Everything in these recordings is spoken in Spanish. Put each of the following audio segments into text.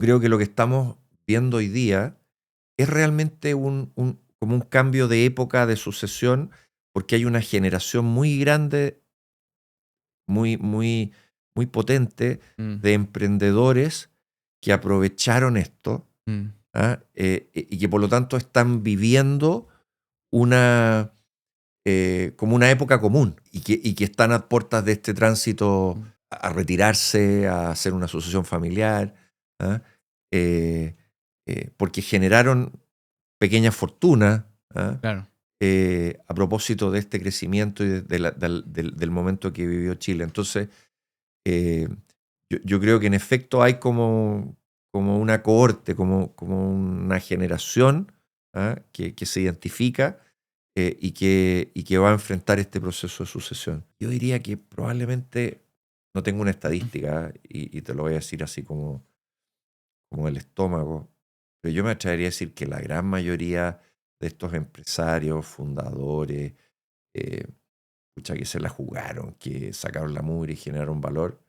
Creo que lo que estamos viendo hoy día es realmente como un cambio de época de sucesión, porque hay una generación muy grande, muy, muy, muy potente Mm, de emprendedores que aprovecharon esto, mm, y que por lo tanto están viviendo una, como una época común y que están a puertas de este tránsito mm. a retirarse, a hacer una sucesión familiar, ¿ah? Eh, porque generaron pequeñas fortunas, ¿ah? Claro. A propósito de este crecimiento y del momento que vivió Chile. Entonces, eh, yo creo que en efecto hay como una cohorte, como una generación, que se identifica, y que va a enfrentar este proceso de sucesión. Yo diría que probablemente, no tengo una estadística, y te lo voy a decir así como el estómago, pero yo me atrevería a decir que la gran mayoría de estos empresarios, fundadores, eh, pucha, que se la jugaron, que sacaron la mugre y generaron valor,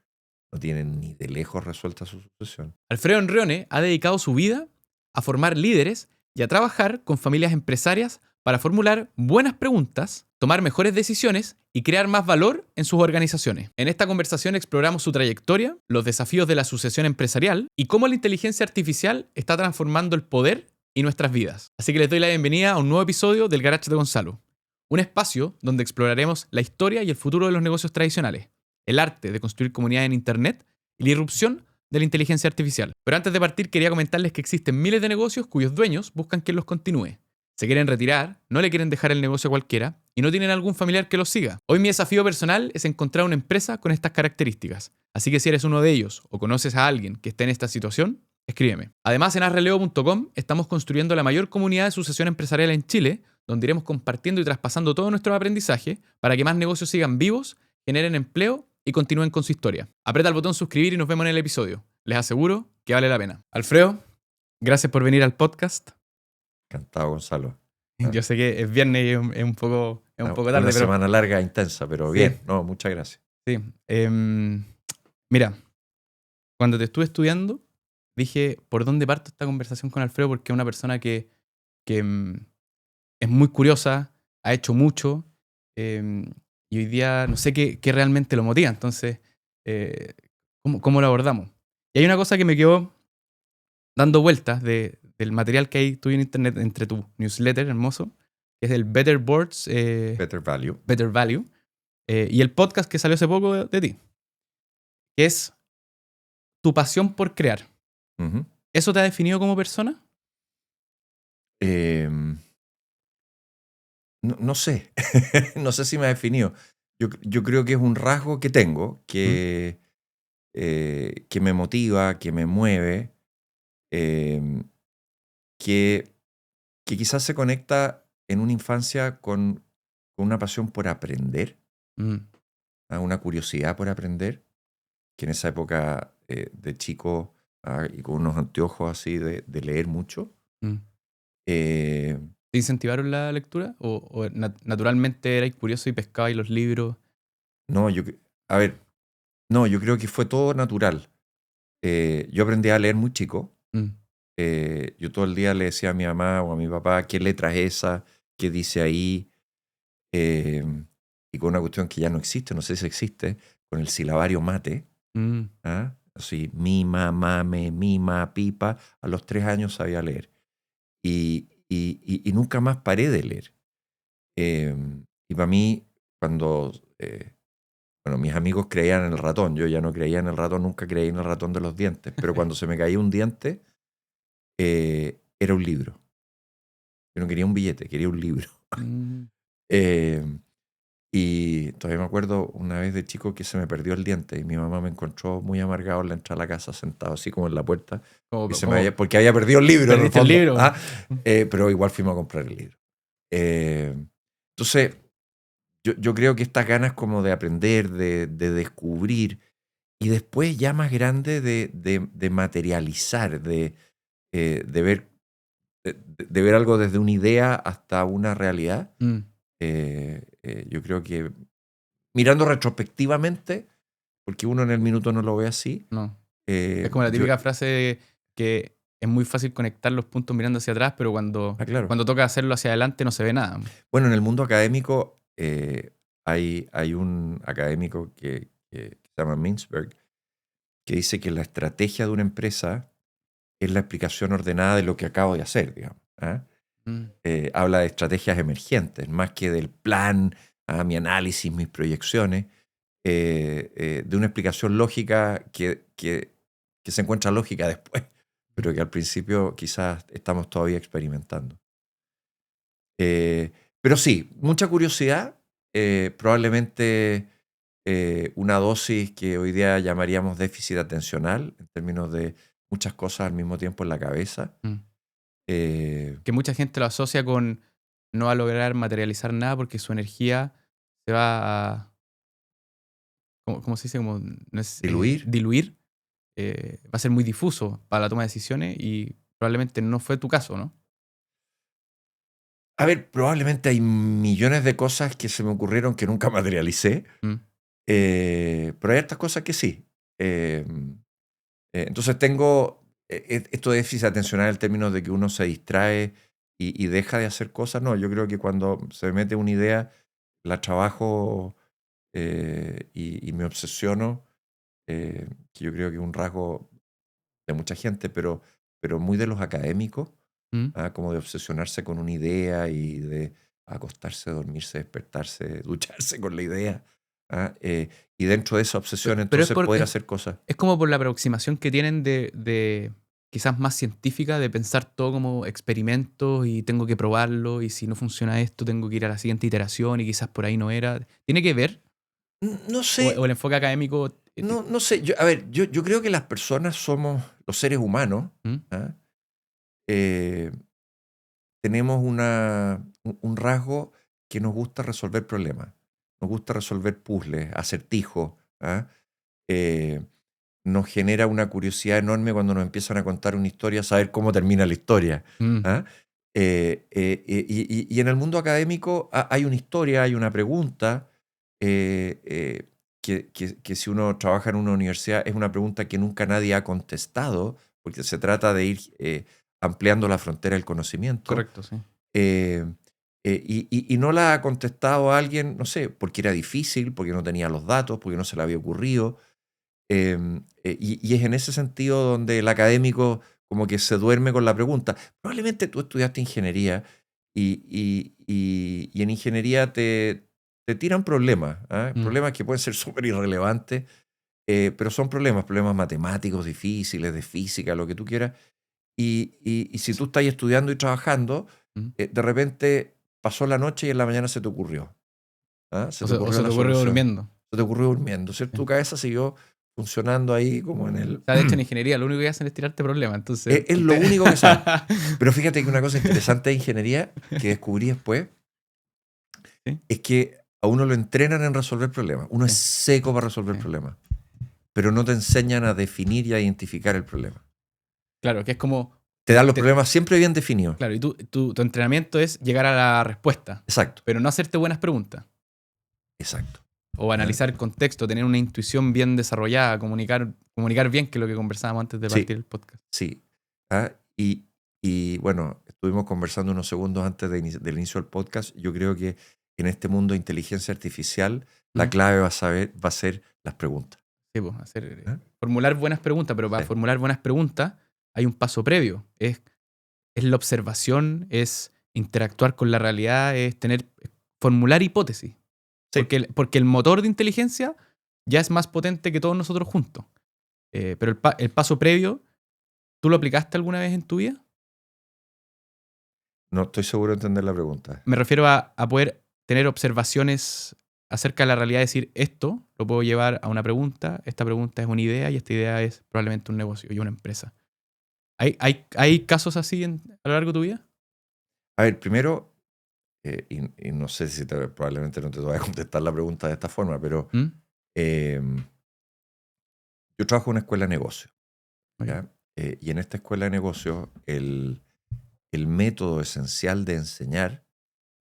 no tienen ni de lejos resuelta su sucesión. Alfredo Enrione ha dedicado su vida a formar líderes y a trabajar con familias empresarias para formular buenas preguntas, tomar mejores decisiones y crear más valor en sus organizaciones. En esta conversación exploramos su trayectoria, los desafíos de la sucesión empresarial y cómo la inteligencia artificial está transformando el poder y nuestras vidas. Así que les doy la bienvenida a un nuevo episodio del Garage de Gonzalo, un espacio donde exploraremos la historia y el futuro de los negocios tradicionales, el arte de construir comunidad en Internet y la irrupción de la inteligencia artificial. Pero antes de partir quería comentarles que existen miles de negocios cuyos dueños buscan quien los continúe. Se quieren retirar, no le quieren dejar el negocio a cualquiera y no tienen algún familiar que los siga. Hoy mi desafío personal es encontrar una empresa con estas características. Así que si eres uno de ellos o conoces a alguien que esté en esta situación, escríbeme. Además en arreleo.com estamos construyendo la mayor comunidad de sucesión empresarial en Chile, donde iremos compartiendo y traspasando todo nuestro aprendizaje para que más negocios sigan vivos, generen empleo y continúen con su historia. Aprieta el botón suscribir y nos vemos en el episodio. Les aseguro que vale la pena. Alfredo, gracias por venir al podcast. Encantado, Gonzalo. ¿Ah? Yo sé que es viernes y es un poco tarde, Una pero semana larga e intensa, pero sí, bien, no, muchas gracias. sí. Mira, cuando te estuve estudiando, dije, ¿por dónde parto esta conversación con Alfredo? Porque es una persona que es muy curiosa, ha hecho mucho, y hoy día no sé qué realmente lo motiva. Entonces, eh, ¿cómo lo abordamos? Y hay una cosa que me quedó dando vueltas del material que hay tuyo en internet entre tu newsletter hermoso, que es el Better Boards, Better value. Better Value, y el podcast que salió hace poco de ti, que es tu pasión por crear. Ujú. ¿Eso te ha definido como persona? Em, no sé, no sé si me ha definido. Yo creo que es un rasgo que tengo, ¿Mm? que me motiva, que me mueve, em, que, que quizás se conecta en una infancia con una pasión por aprender, Mm, una curiosidad por aprender, que en esa época, de chico, y con unos anteojos así de leer mucho. mm. eh, ¿Te incentivaron la lectura? ¿O naturalmente erais curioso y pescabais los libros? no, a ver, no, yo creo que fue todo natural. Yo aprendí a leer muy chico. Mm, Yo todo el día le decía a mi mamá o a mi papá qué letra es esa, qué dice ahí, eh, y con una cuestión que ya no existe, no sé si existe, con el silabario mate. mm. Así, mi, ma, me, mi, ma, pipa. A los 3 años sabía leer. Y nunca más paré de leer. Y para mí, cuando, bueno, mis amigos creían en el ratón, yo ya no creía en el ratón, nunca creí en el ratón de los dientes, pero cuando se me caía un diente, era un libro. Yo no quería un billete, quería un libro. Mm. Eh, y todavía me acuerdo una vez de chico que se me perdió el diente y mi mamá me encontró muy amargado en la entrada a la casa, sentado así como en la puerta, porque había perdido el libro en el ¿Perdiste el fondo. libro? Pero igual fuimos a comprar el libro. Eh, entonces, yo creo que estas ganas como de aprender, de descubrir, y después ya más grande de materializar, de ver, de ver algo desde una idea hasta una realidad. Mm, Yo creo que mirando retrospectivamente, porque uno en el minuto no lo ve así, no. Es eh, como la yo, típica frase que es muy fácil conectar los puntos mirando hacia atrás, pero Claro. cuando toca hacerlo hacia adelante no se ve nada. Bueno, en el mundo académico hay un académico que se llama Mintzberg que dice que la estrategia de una empresa es la explicación ordenada de lo que acabo de hacer, digamos. ¿Ah? Mm. Habla de estrategias emergentes, más que del plan, mi análisis, mis proyecciones, de una explicación lógica que se encuentra lógica después, pero que al principio quizás estamos todavía experimentando. Pero sí, mucha curiosidad, probablemente una dosis que hoy día llamaríamos déficit atencional, en términos de muchas cosas al mismo tiempo en la cabeza. Mm. Eh, Que mucha gente lo asocia con no va a lograr materializar nada porque su energía se va a, ¿cómo se dice? Como, no es, Diluir. diluir. Va a ser muy difuso para la toma de decisiones y probablemente no fue tu caso, ¿no? A ver, probablemente hay millones de cosas que se me ocurrieron que nunca materialicé, Mm. pero hay estas cosas que sí. Eh, entonces tengo esto de déficit atencional en términos de que uno se distrae y deja de hacer cosas. No, yo creo que cuando se me mete una idea, la trabajo y me obsesiono, que yo creo que es un rasgo de mucha gente, pero muy de los académicos, Mm. como de obsesionarse con una idea y de acostarse, dormirse, despertarse, ducharse con la idea. Y dentro de esa obsesión Pero es, entonces poder hacer cosas. es como por la aproximación que tienen de quizás más científica, de pensar todo como experimentos y tengo que probarlo y si no funciona esto tengo que ir a la siguiente iteración y quizás por ahí no era. ¿Tiene que ver? No O sé, el enfoque académico? no sé. A ver, yo creo que las personas somos los seres humanos. ¿Mm? ¿Ah? Eh, Tenemos un rasgo que nos gusta resolver problemas. Nos gusta resolver puzzles, acertijos. ¿Ah? Eh, Nos genera una curiosidad enorme cuando nos empiezan a contar una historia, saber cómo termina la historia. Mm. ¿Ah? Y en el mundo académico hay una historia, hay una pregunta, que si uno trabaja en una universidad es una pregunta que nunca nadie ha contestado, porque se trata de ir ampliando la frontera del conocimiento. Correcto, sí. eh, y no la ha contestado alguien, no sé, porque era difícil, porque no tenía los datos, porque no se le había ocurrido. Y es en ese sentido donde el académico como que se duerme con la pregunta. Probablemente tú estudiaste ingeniería y en ingeniería te tiran problemas, Mm. problemas que pueden ser súper irrelevantes, pero son problemas matemáticos difíciles, de física, lo que tú quieras. Y si tú estás estudiando y trabajando, Mm. de repente pasó la noche y en la mañana se te ocurrió. Se te O ocurrió se te la ocurre solución. durmiendo. Se te ocurrió durmiendo, ¿cierto? Sí. Tu cabeza siguió funcionando ahí como en O el... sea, de hecho en ingeniería lo único que hacen es tirarte problemas, entonces... Es lo único que saben. Pero fíjate que una cosa interesante de ingeniería que descubrí después Sí, es que a uno lo entrenan en resolver problemas. Uno es sí, seco para resolver sí. problemas, pero no te enseñan a definir y a identificar el problema. Claro, que es como... Te dan los problemas siempre bien definidos. Claro, y tu entrenamiento es llegar a la respuesta, Exacto, pero no hacerte buenas preguntas. exacto. O ¿Ah? analizar el contexto, tener una intuición bien desarrollada, comunicar bien, que es lo que conversábamos antes de Sí, partir el podcast. sí. ¿Ah? Y bueno, estuvimos conversando unos segundos antes del inicio del podcast. Yo creo que en este mundo de inteligencia artificial la ¿Mm? clave va a ser las preguntas. Sí, pues, ¿Ah? formular buenas preguntas, pero para Sí. formular buenas preguntas hay un paso previo. Es la observación, es interactuar con la realidad, es formular hipótesis. Sí. Porque el motor de inteligencia ya es más potente que todos nosotros juntos. Pero el paso previo, ¿tú lo aplicaste alguna vez en tu vida? No estoy seguro de entender la pregunta. Me refiero a poder tener observaciones acerca de la realidad, decir esto lo puedo llevar a una pregunta, esta pregunta es una idea y esta idea es probablemente un negocio y una empresa. ¿Hay casos así a lo largo de tu vida? A ver, primero, y no sé si probablemente no te voy a contestar la pregunta de esta forma, pero ¿Mm? eh, yo trabajo en una escuela de negocios. Ok, ¿Ya? Y en esta escuela de negocios, el método esencial de enseñar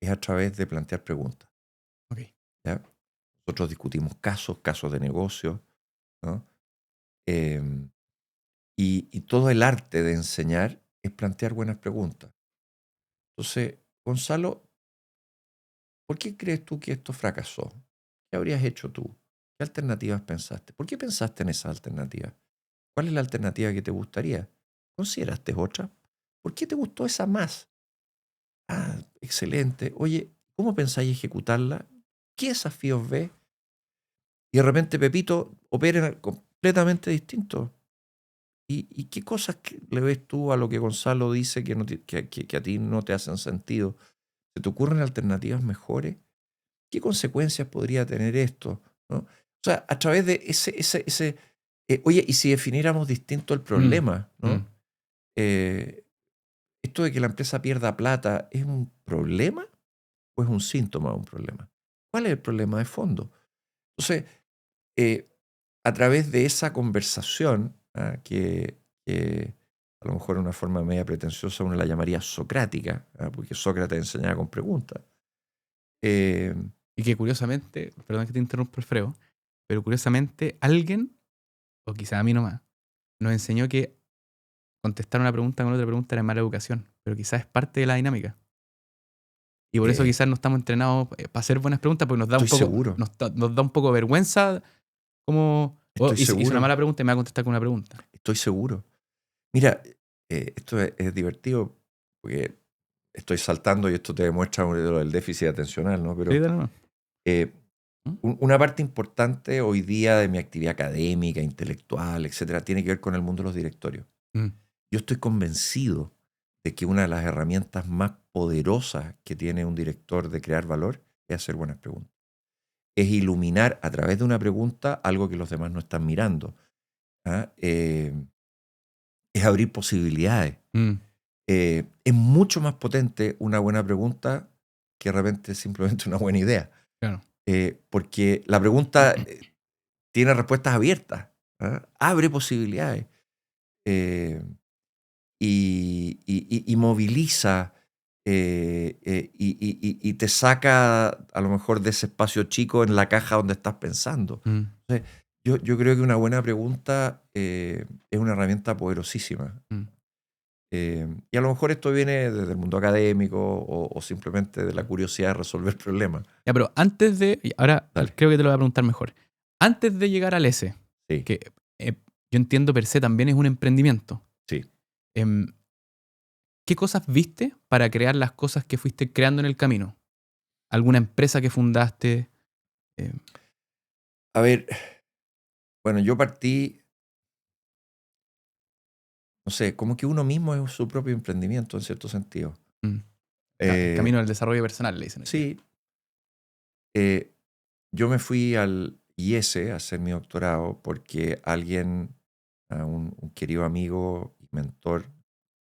es a través de plantear preguntas. ok. ¿Ya? Nosotros discutimos casos de negocio, ¿no? Eh, Y todo el arte de enseñar es plantear buenas preguntas. Entonces, Gonzalo, ¿por qué crees tú que esto fracasó? ¿Qué habrías hecho tú? ¿Qué alternativas pensaste? ¿Por qué pensaste en esas alternativas? ¿Cuál es la alternativa que te gustaría? ¿Consideraste otra? ¿Por qué te gustó esa más? Ah, excelente. Oye, ¿cómo pensáis ejecutarla? ¿Qué desafíos ves? Y de repente Pepito opera completamente distinto. ¿Y qué cosas le ves tú a lo que Gonzalo dice que, que a ti no te hacen sentido? ¿Se te ocurren alternativas mejores? ¿Qué consecuencias podría tener esto? ¿No? O sea, a través de oye, y si definiéramos distinto el Mm, problema, mm. ¿no? ¿Esto de que la empresa pierda plata es un problema o es un síntoma de un problema? ¿Cuál es el problema de fondo? Entonces, eh, a través de esa conversación, que a lo mejor de una forma media pretenciosa uno la llamaría socrática, porque Sócrates enseñaba con preguntas. eh, Y que curiosamente, perdón que te interrumpa, Alfredo, pero curiosamente alguien, o quizá a mí nomás, nos enseñó que contestar una pregunta con otra pregunta era mala educación, pero quizás es parte de la dinámica. Y por eso eh, quizás no estamos entrenados para hacer buenas preguntas, porque nos da un estoy poco, seguro, nos da un poco de vergüenza como, oh, estoy hice una seguro, mala pregunta y me va a contestar con una pregunta. estoy seguro. Mira, esto es divertido porque estoy saltando y esto te demuestra lo del déficit atencional, ¿no? Sí, Pero dale nomás. eh, ¿Mm? una parte importante hoy día de mi actividad académica, intelectual, etcétera, tiene que ver con el mundo de los directorios. Mm, Yo estoy convencido de que una de las herramientas más poderosas que tiene un director de crear valor es hacer buenas preguntas. Es iluminar a través de una pregunta algo que los demás no están mirando. ¿Ah? Es abrir posibilidades. mm, Es mucho más potente una buena pregunta que de repente simplemente una buena idea. claro. Porque la pregunta tiene respuestas abiertas, ¿ah? Abre posibilidades eh, y moviliza y te saca a lo mejor de ese espacio chico en la caja donde estás pensando. Mm. Entonces, yo creo que una buena pregunta es una herramienta poderosísima. Mm. Y a lo mejor esto viene desde el mundo académico o simplemente de la curiosidad de resolver problemas. Ya, pero antes de. Y ahora Dale, creo que te lo voy a preguntar mejor. Antes de llegar al S, sí, que yo entiendo per se también es un emprendimiento. sí. em, ¿Qué cosas viste para crear las cosas que fuiste creando en el camino? ¿Alguna empresa que fundaste? Em, A ver, bueno, yo partí, no sé, como que uno mismo es su propio emprendimiento en cierto sentido. mm, el Eh, camino del desarrollo personal, le dicen hoy día. sí, eh, yo me fui al IESE a hacer mi doctorado porque alguien, un querido amigo y mentor,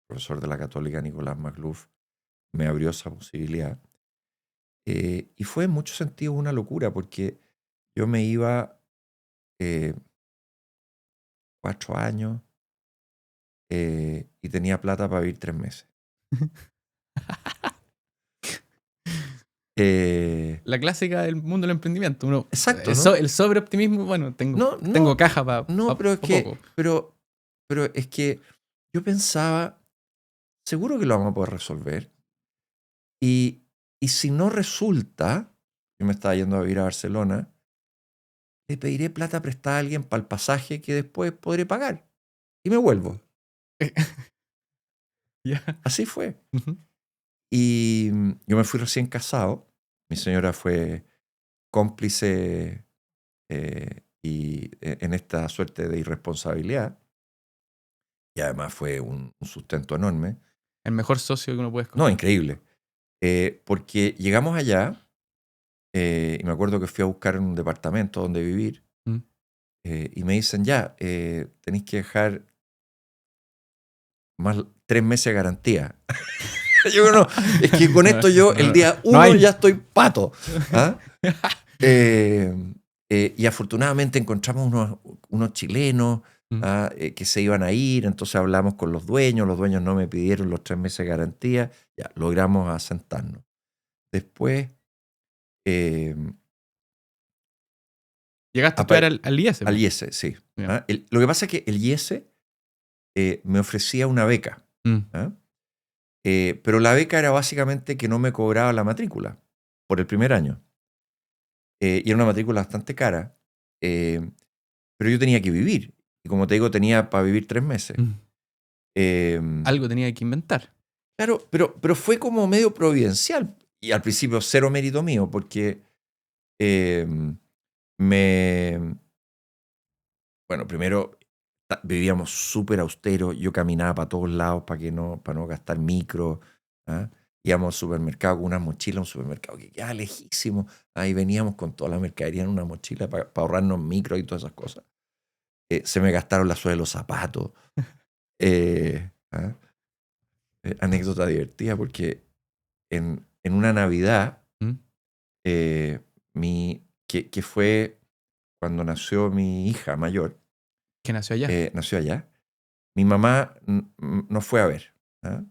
profesor de la Católica, Nicolás Magluf, me abrió esa posibilidad. Y fue en muchos sentidos una locura porque yo me iba 4 años y tenía plata para vivir 3 meses. Eh, La clásica del mundo del emprendimiento. Uno, exacto, ¿no? el sobreoptimismo, bueno, tengo, No, tengo no, caja para no, pero es que, poco. pero es que yo pensaba, seguro que lo vamos a poder resolver. Y, y si no resulta, yo me estaba yendo a vivir a Barcelona, le pediré plata prestada a alguien para el pasaje que después podré pagar. Y me vuelvo. Ya. Así fue. Ujú. Y yo me fui recién casado. Mi señora fue cómplice en esta suerte de irresponsabilidad. Y además fue un sustento enorme. El mejor socio que uno puede No, escoger. increíble. Porque llegamos allá y me acuerdo que fui a buscar un departamento donde vivir Mm. y me dicen, ya, tenéis que dejar más 3 meses de garantía. Yo no, es que con esto yo el día No 1 hay. ya estoy pato. ¿Ah? Eh, y afortunadamente encontramos unos chilenos Mm. que se iban a ir, entonces hablamos con los dueños no me pidieron los 3 meses de garantía, ya logramos asentarnos. Después, eh, Llegaste a estudiar apare- al IES, al po. IESE, sí. Ya. Lo que pasa es que el IESE me ofrecía una beca. Mm. ¿Ah? Pero la beca era básicamente que no me cobraba la matrícula por el primer año. Y era una matrícula bastante cara. Pero yo tenía que vivir. Y como te digo, tenía para vivir 3 meses. Mm. Eh, Algo tenía que inventar. claro, pero fue como medio providencial. Y al principio cero mérito mío, porque eh, bueno, primero vivíamos súper austero. Yo caminaba para todos lados para no gastar micro. ¿Ah? Íbamos al supermercado con una mochila, un supermercado que quedaba lejísimo. Ahí veníamos con toda la mercadería en una mochila para ahorrarnos micro y todas esas cosas. Se me gastaron la suela de los zapatos. ¿Ah? Anécdota divertida porque en una Navidad, Mm. eh, que fue cuando nació mi hija mayor, Que nació allá. nació allá, mi mamá nos fue a ver. ¿Ah?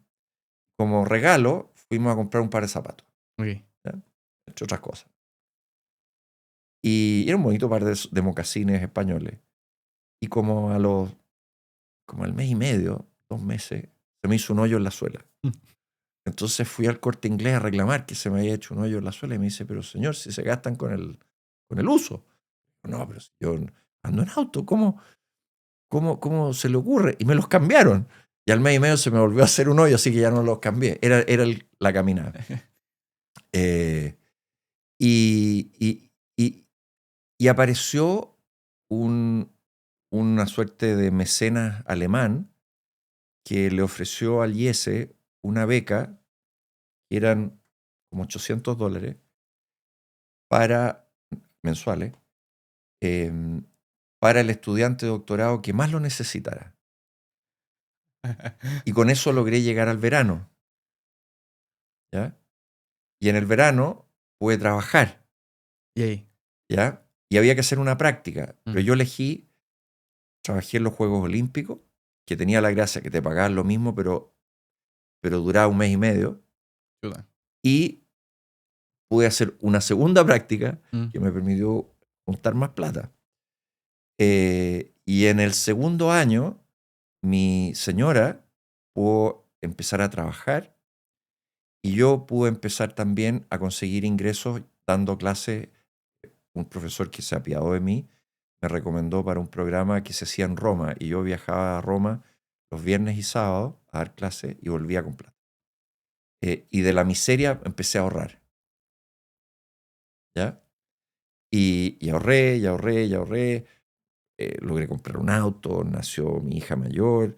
Como regalo, fuimos a comprar un par de zapatos, Ok. ¿ya? Entre otras cosas. Y era un bonito par de mocasines españoles. Y como al mes y medio, 2 meses, se me hizo un hoyo en la suela. Mm. Entonces fui al Corte Inglés a reclamar que se me había hecho un hoyo en la suela y me dice, pero señor, si se gastan con el uso. No, pero si yo ando en auto, ¿cómo se le ocurre? Y me los cambiaron. Y al mes y medio se me volvió a hacer un hoyo, así que ya no los cambié. Era la caminada. Eh, y, y, y, y apareció una suerte de mecenas alemán que le ofreció al IESE una beca que eran como $800 mensuales para el estudiante de doctorado que más lo necesitara. Y con eso logré llegar al verano. ¿Ya? Y en el verano pude trabajar. Y ahí. ¿Ya? Y había que hacer una práctica. Pero Mm. yo trabajé en los Juegos Olímpicos, que tenía la gracia que te pagaban lo mismo, pero duraba un mes y medio. Chuta. Y pude hacer una segunda práctica Mm. que me permitió juntar más plata. Y en el segundo año, mi señora pudo empezar a trabajar y yo pude empezar también a conseguir ingresos dando clases. Un profesor que se apiadó de mí me recomendó para un programa que se hacía en Roma y yo viajaba a Roma los viernes y sábados a dar clases y volvía con plata. Y de la miseria empecé a ahorrar. ¿Ya? Y ahorré, y ahorré, y ahorré. Logré comprar un auto, nació mi hija mayor.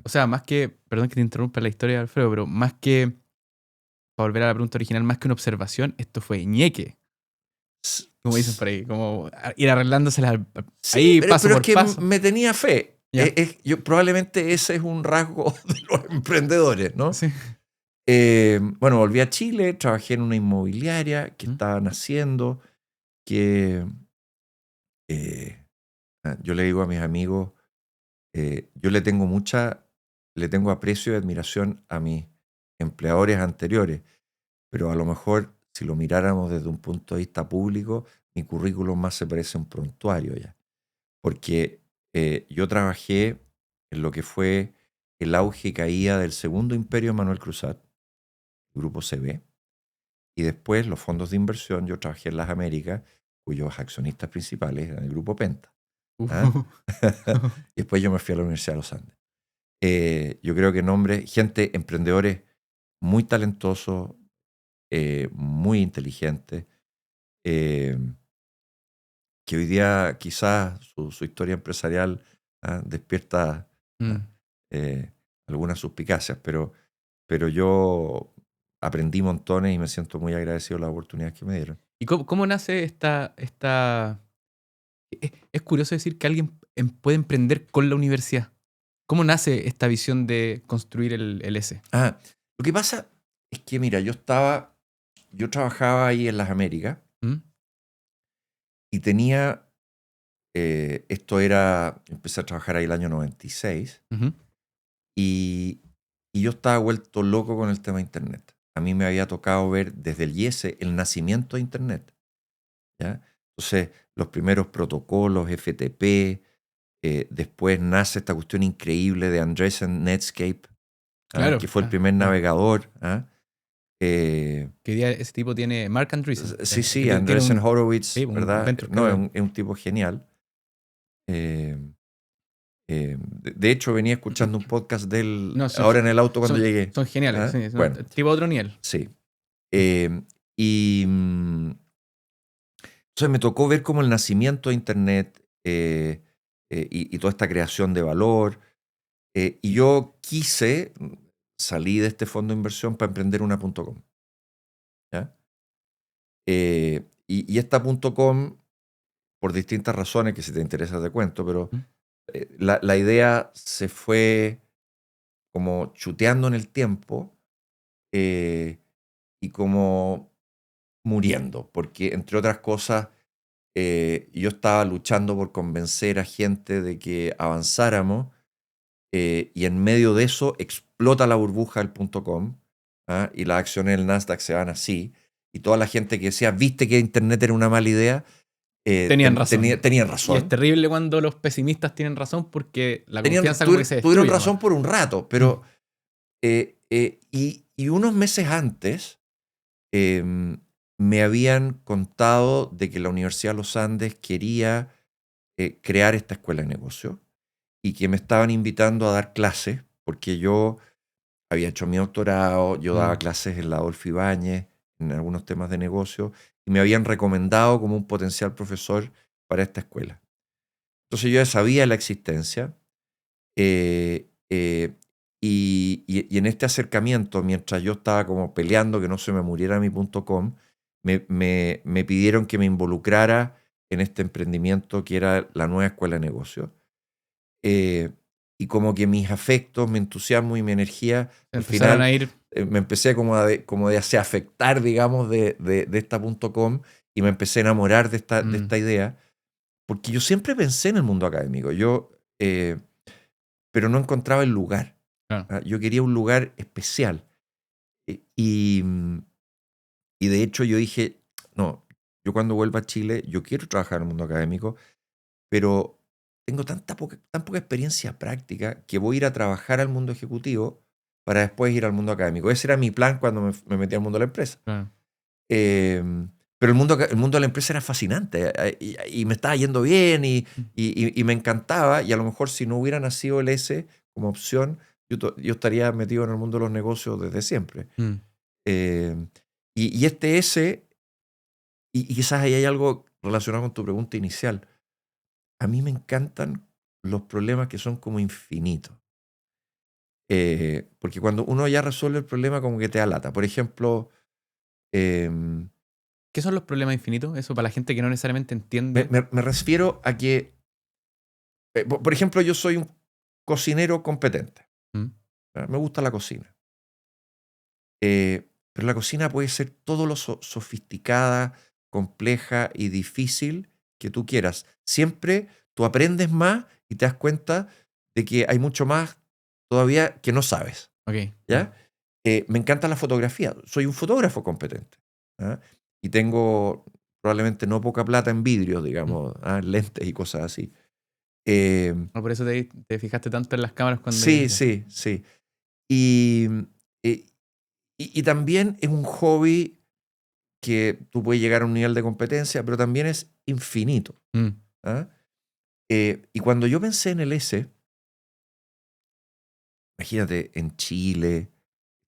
O sea, más que, perdón que te interrumpa la historia, Alfredo, pero más que, para volver a la pregunta original, más que una observación, esto fue ñeque, s- como dicen s- por ahí, como ir arreglándoselas Sí, ahí paso pero es por que paso. me tenía fe. Ya. Probablemente ese es un rasgo de los emprendedores, ¿no? Sí. Bueno, volví a Chile, trabajé en una inmobiliaria que Mm. estaba naciendo, que yo le digo a mis amigos, yo le tengo aprecio y admiración a mis empleadores anteriores, pero a lo mejor si lo miráramos desde un punto de vista público, mi currículum más se parece a un prontuario ya, porque yo trabajé en lo que fue el auge y caída del segundo imperio de Manuel Cruzat, el grupo CB, y después los fondos de inversión, yo trabajé en las Américas, cuyos accionistas principales eran el grupo Penta. ¿Ah? Y después yo me fui a la Universidad de los Andes. Yo creo que gente, emprendedores muy talentosos, muy inteligentes, eh, que hoy día quizás su historia empresarial despierta Mm. ¿ah? Algunas suspicacias, pero yo aprendí montones y me siento muy agradecido de las oportunidades que me dieron. ¿Y cómo nace esta... Es curioso decir que alguien puede emprender con la universidad. ¿Cómo nace esta visión de construir el S? Lo que pasa es que, mira, yo trabajaba ahí en las Américas ¿Mm? y empecé a trabajar ahí el año 96 Ujú. y, y yo estaba vuelto loco con el tema de Internet. A mí me había tocado ver desde el IESE el nacimiento de Internet, ¿ya? Entonces, los primeros protocolos, FTP, Después nace esta cuestión increíble de Andreessen Netscape, Claro. que fue el primer navegador. Que hoy día ese tipo tiene Mark Andreessen. Sí, Tiene Andreessen Horowitz, sí, un ¿verdad? venture No, capital. es un tipo genial. De hecho, venía escuchando un podcast de él No, ahora en el auto cuando llegué. son geniales. Sí, Bueno, tipo a otro nivel. sí. Y entonces me tocó ver como el nacimiento de Internet y toda esta creación de valor. Y yo salí de este fondo de inversión para emprender una.com. ¿Ya? Y esta .com, por distintas razones que si te interesa te cuento, pero la idea se fue como chuteando en el tiempo y como muriendo, porque entre otras cosas yo estaba luchando por convencer a gente de que avanzáramos y en medio de eso explota la burbuja del .com y las acciones del Nasdaq se van así y toda la gente que decía, viste que Internet era una mala idea, Tenían razón. tenían Y es razón. terrible cuando los pesimistas tienen razón porque la confianza como que se Tuvieron destruye. razón por un rato, pero y unos meses antes me habían contado de que la Universidad de los Andes quería crear esta escuela de negocios y que me estaban invitando a dar clases, porque yo había hecho mi doctorado, yo daba clases en la Adolfo Ibáñez, en algunos temas de negocio, y me habían recomendado como un potencial profesor para esta escuela. Entonces yo ya sabía la existencia, y en este acercamiento, mientras yo estaba como peleando que no se me muriera mi .com, me pidieron que me involucrara en este emprendimiento que era la nueva escuela de negocios. Y como que mis afectos, mi entusiasmo y mi energía, al Empezaron final a ir. me empecé como de afectar, digamos, de esta .com y me empecé a enamorar de esta idea, porque yo siempre pensé en el mundo académico, pero no encontraba el lugar. Claro. Yo quería un lugar especial. Y de hecho yo dije, no, yo cuando vuelva a Chile, yo quiero trabajar en el mundo académico, pero tengo tan poca experiencia práctica que voy a ir a trabajar al mundo ejecutivo para después ir al mundo académico. Ese era mi plan cuando me metí al mundo de la empresa. Claro. Pero el mundo de la empresa era fascinante y me estaba yendo bien y me encantaba. Y a lo mejor si no hubiera nacido el S como opción, yo estaría metido en el mundo de los negocios desde siempre. Y este S, y quizás ahí hay algo relacionado con tu pregunta inicial. A mí me encantan los problemas que son como infinitos. Porque cuando uno ya resuelve el problema, como que te da lata. Por ejemplo, ¿Qué son los problemas infinitos? Eso para la gente que no necesariamente entiende. me refiero a que, por ejemplo, yo soy un cocinero competente. Me gusta la cocina. Pero la cocina puede ser todo lo sofisticada, compleja y difícil que tú quieras. Siempre tú aprendes más y te das cuenta de que hay mucho más todavía que no sabes. Ok. ¿Ya? Me encanta la fotografía. Soy un fotógrafo competente. Y tengo probablemente no poca plata en vidrios, digamos, lentes y cosas así. No, por eso te fijaste tanto en las cámaras cuando Sí, llegaste. sí, sí. Y, eh, y también es un hobby que tú puedes llegar a un nivel de competencia, pero también es infinito. Y cuando yo pensé en el S, imagínate, en Chile,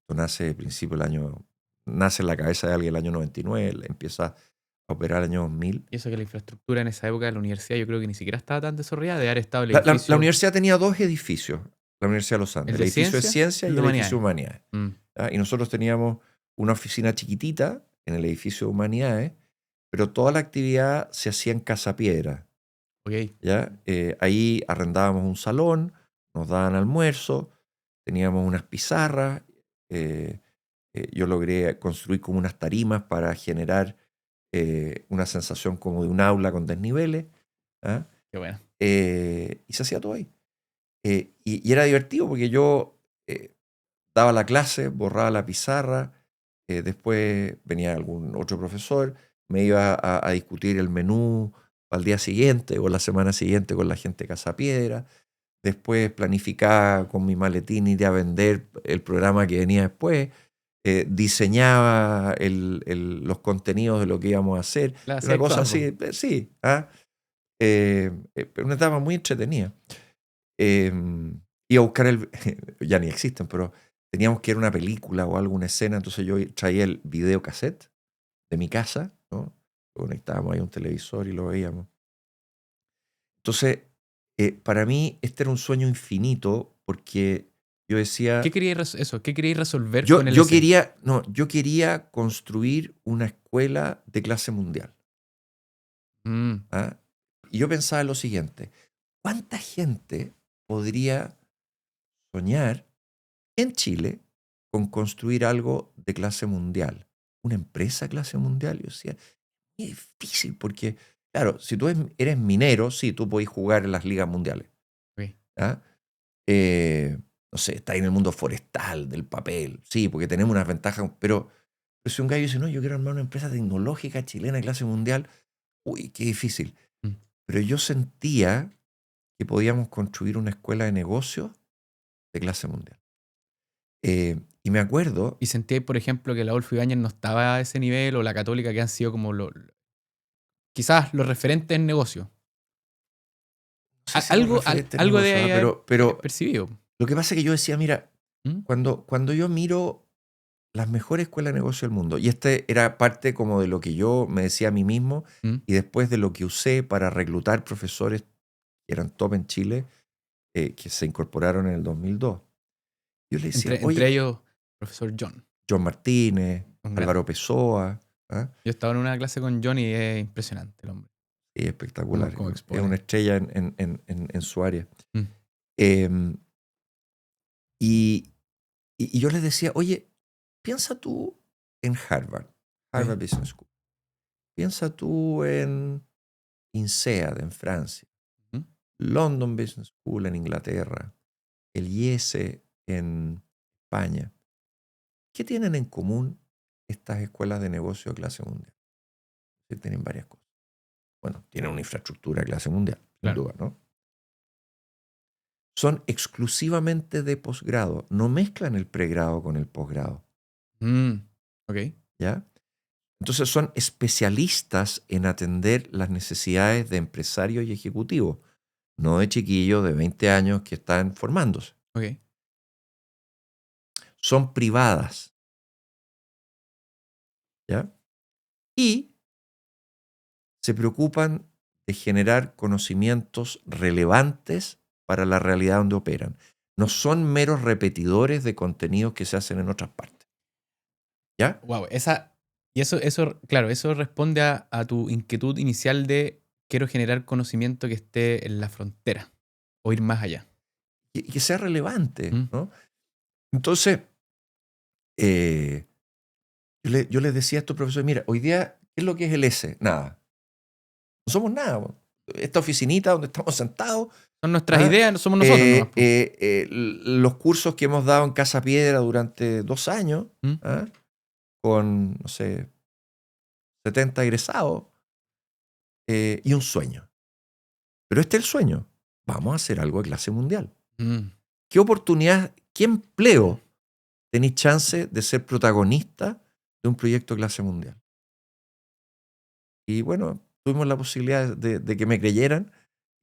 esto nace a principio del año, nace en la cabeza de alguien el año 99, empieza a operar el año 2000. Y eso que la infraestructura en esa época de la universidad yo creo que ni siquiera estaba tan desarrollada, de haber estado el La edificio. universidad tenía dos edificios, la Universidad de los Andes, el edificio de ciencia y el edificio de humanidades. Y nosotros teníamos una oficina chiquitita en el edificio de humanidades, pero toda la actividad se hacía en Casa Piedra. Ok. ¿Ya? Ahí arrendábamos un salón, nos daban almuerzo, teníamos unas pizarras, yo logré construir como unas tarimas para generar una sensación como de un aula con desniveles. Qué bueno. Y se hacía todo ahí. Y era divertido porque yo daba la clase, borraba la pizarra, después venía algún otro profesor, me iba a discutir el menú al día siguiente o la semana siguiente con la gente de Casa Piedra. Después planificaba con mi maletín ir a vender el programa que venía después. Diseñaba los contenidos de lo que íbamos a hacer. Una cosa así, sí. Pero una etapa muy entretenida. Iba a buscar ya ni existen, pero teníamos que ir a una película o alguna escena, entonces yo traía el videocassette de mi casa, ¿no? Lo conectábamos ahí a un televisor y lo veíamos. Entonces, para mí este era un sueño infinito porque yo decía... ¿Qué queríais resolver Yo, con el yo LC? yo quería construir una escuela de clase mundial. ¿Ah? Y yo pensaba en lo siguiente, ¿cuánta gente podría soñar en Chile con construir algo de clase mundial? ¿Una empresa de clase mundial? Yo decía, es difícil porque, claro, si tú eres minero, sí, tú podés jugar en las ligas mundiales. Ok. ¿Ah? No sé, está en el mundo forestal, del papel, sí, porque tenemos unas ventajas, pero si un gallo dice, no, yo quiero armar una empresa tecnológica chilena de clase mundial, uy, qué difícil. Mm. Pero yo sentía que podíamos construir una escuela de negocios de clase mundial. Y me acuerdo... ¿Y sentíais, por ejemplo, que la Adolfo Ibáñez no estaba a ese nivel o la Católica, que han sido como quizás los referentes en negocio? No sé si los referentes en negocio, de haber pero percibido. lo que pasa es que yo decía, mira, ¿Mm? cuando yo miro las mejores escuelas de negocio del mundo, y este era parte como de lo que yo me decía a mí mismo, ¿Mm? y después de lo que usé para reclutar profesores que eran top en Chile, que se incorporaron en el 2002. Yo le decía, Entre ellos, profesor John. John Martínez, Un Álvaro grande. Pessoa. Yo estaba en una clase con John y es impresionante el hombre. Sí, espectacular. Cómo Es expone. una estrella en su área. Mm. Y yo les decía, oye, piensa tú en Harvard Business School. Piensa tú en INSEAD en Francia, ¿Mm? London Business School en Inglaterra, el IESE en España. ¿Qué tienen en común estas escuelas de negocio de clase mundial? Sí, tienen varias cosas. Bueno, tienen una infraestructura de clase mundial, sin Claro. duda, ¿no? Son exclusivamente de posgrado, no mezclan el pregrado con el posgrado. Ok. ¿Ya? Entonces son especialistas en atender las necesidades de empresarios y ejecutivos, no de chiquillos de 20 años que están formándose. Ok. Son privadas. ¿Ya? Y se preocupan de generar conocimientos relevantes para la realidad donde operan. No son meros repetidores de contenidos que se hacen en otras partes. ¿Ya? Wow, claro, eso responde a tu inquietud inicial de quiero generar conocimiento que esté en la frontera o ir más allá. Y que sea relevante, Mm. ¿no? Entonces, yo les decía a estos profesores, mira, hoy día, ¿qué es lo que es el S? Nada. No somos nada. Po. Esta oficinita donde estamos sentados. Son nuestras ideas, no somos nosotros nomás. Los cursos que hemos dado en Casa Piedra durante 2 años, ¿Mm? con, no sé, 70 egresados, y un sueño. Pero este es el sueño. Vamos a hacer algo de clase mundial. Mm. ¿Qué oportunidad, qué empleo tenéis chance de ser protagonista de un proyecto de clase mundial? Y bueno, tuvimos la posibilidad de que me creyeran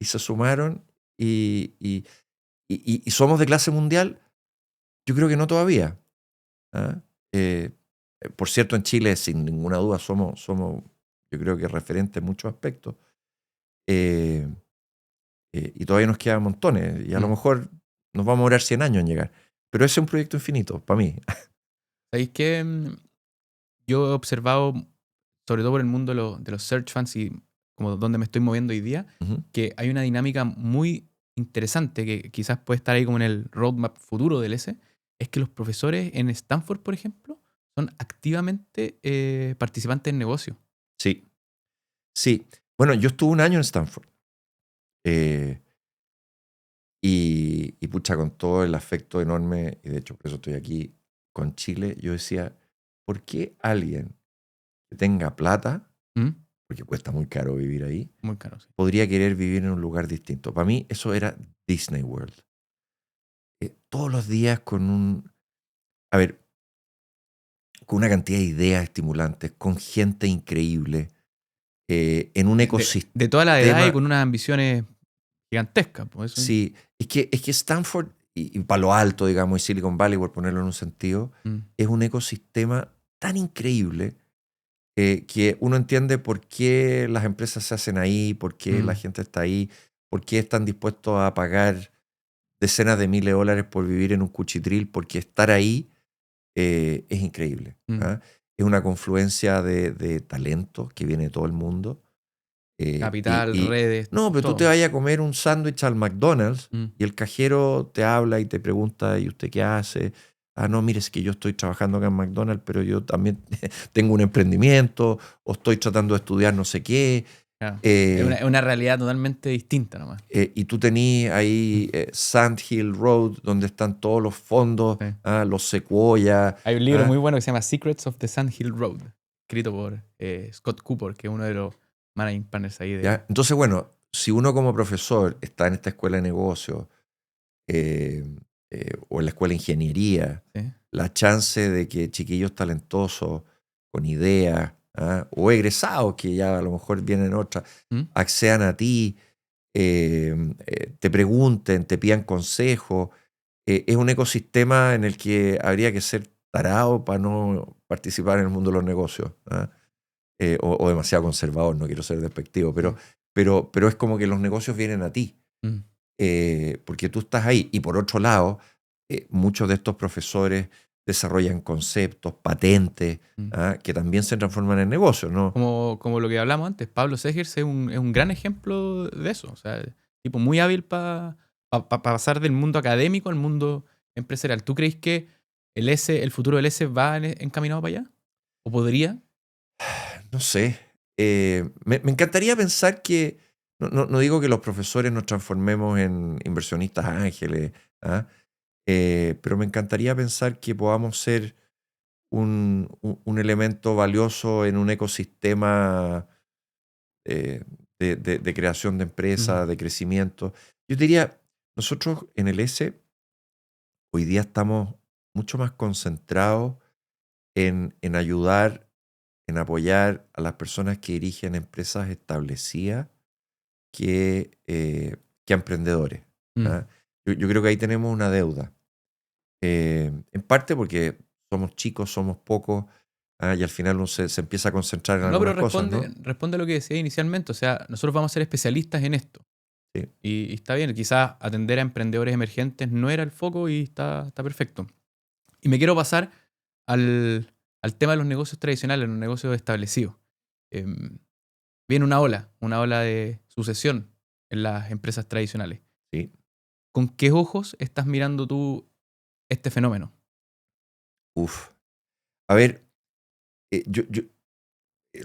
y se sumaron y somos de clase mundial. Yo creo que no todavía. ¿Ah? Por cierto, en Chile, sin ninguna duda, somos yo creo que referentes en muchos aspectos. Y todavía nos quedan montones. Y a lo mejor nos vamos a demorar 100 años en llegar. Pero ese es un proyecto infinito, para mí. ¿Sabéis qué? Yo he observado, sobre todo por el mundo de los search funds y como donde me estoy moviendo hoy día, Ujú. que hay una dinámica muy interesante que quizás puede estar ahí como en el roadmap futuro del S, es que los profesores en Stanford, por ejemplo, son activamente participantes en negocio. Sí. Sí. Bueno, yo estuve 1 año en Stanford. Y pucha, con todo el afecto enorme, y de hecho por eso estoy aquí con Chile, yo decía, ¿por qué alguien que tenga plata ¿Mm? porque cuesta muy caro vivir ahí, Muy caro, sí. podría querer vivir en un lugar distinto. Para mí eso era Disney World. Todos los días a ver, con una cantidad de ideas estimulantes, con gente increíble, en un De toda la edad y ecosistema. con unas ambiciones gigantescas. Pues eso. Sí, es que Stanford y Palo Alto, digamos, y Silicon Valley, por ponerlo en un sentido, Mm, es un ecosistema tan increíble que uno entiende por qué las empresas se hacen ahí, por qué la mm, gente está ahí, por qué están dispuestos a pagar decenas de miles de dólares por vivir en un cuchitril, porque estar ahí es increíble. mm. ¿Ah? Es una confluencia de talentos que viene de todo el mundo. Capital, redes, No, pero tú te todo. vayas a comer un sándwich al McDonald's Mm. y el cajero te habla y te pregunta, ¿y usted qué hace? Ah, no, mire, es que yo estoy trabajando acá en McDonald's, pero yo también tengo un emprendimiento o estoy tratando de estudiar no sé qué. Claro. Eh, Es una realidad totalmente distinta nomás. y tú tenías ahí Mm, Sand Hill Road, donde están todos los fondos, sí. los secuoyas. Hay un libro muy bueno que se llama Secrets of the Sand Hill Road, escrito por Scott Cooper, que es uno de los managing partners ahí de... ¿Ya? Entonces, bueno, si uno como profesor está en esta escuela de negocios eh, o en la escuela de ingeniería, Sí. la chance de que chiquillos talentosos, con ideas, o egresados que ya a lo mejor vienen otras, ¿Mm? accedan a ti, te pregunten, te pidan consejos, es un ecosistema en el que habría que ser tarado para no participar en el mundo de los negocios. O demasiado conservador, no quiero ser despectivo, Sí. pero es como que los negocios vienen a ti, Mm, porque tú estás ahí. Y por otro lado, muchos de estos profesores desarrollan conceptos, patentes, mm. que también se transforman en negocios, ¿no? Como lo que hablamos antes, Pablo Segers es un gran ejemplo de eso. O sea, tipo muy hábil para pasar del mundo académico al mundo empresarial. ¿Tú crees que el futuro del S va encaminado para allá? ¿O podría? No sé. Me encantaría pensar que, no digo que los profesores nos transformemos en inversionistas ángeles, ¿ah? Pero me encantaría pensar que podamos ser un elemento valioso en un ecosistema eh, de creación de Mm, empresas, de crecimiento. Yo diría, nosotros en el S hoy día estamos mucho más concentrados en ayudar, en apoyar a las personas que dirigen empresas establecidas que a emprendedores. mm. ¿Ah? Yo creo que ahí tenemos una deuda. En parte porque somos chicos, somos pocos, y al final uno se empieza a concentrar en No, pero algunas cosas, ¿no? responde a lo que decía inicialmente. O sea, nosotros vamos a ser especialistas en esto. Sí. Y está bien, quizás atender a emprendedores emergentes no era el foco y está perfecto. Y me quiero pasar al tema de los negocios tradicionales, los negocios establecidos. Em, Viene una ola de sucesión en las empresas tradicionales. Sí. ¿Con qué ojos estás mirando tú este fenómeno? Uf. A ver, yo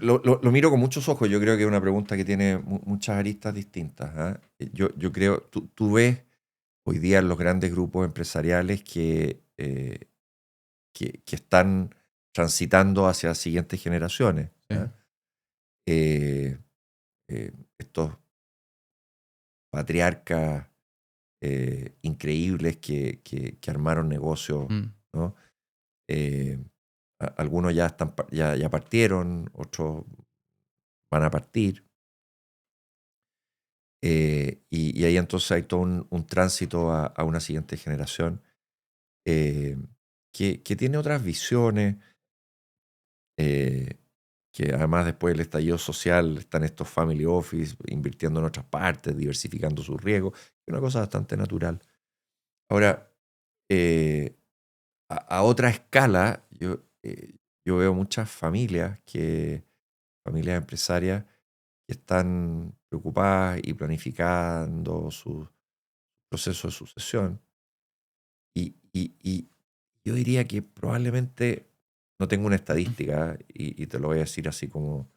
lo miro con muchos ojos. Yo creo que es una pregunta que tiene muchas aristas distintas. Yo creo, tú ves hoy día en los grandes grupos empresariales que están transitando hacia las siguientes generaciones. Sí. Eh, Estos patriarcas increíbles que armaron negocios, Mm. ¿no? Eh, Algunos ya partieron, otros van a partir. Y ahí entonces hay todo un tránsito a una siguiente generación eh, que tiene otras visiones, eh, que además después del estallido social están estos family office invirtiendo en otras partes, diversificando sus riesgos, es una cosa bastante natural. Ahora, eh, a otra escala, yo veo muchas familias empresarias que están preocupadas y planificando su proceso de sucesión. Y yo diría que probablemente, no tengo una estadística y te lo voy a decir así como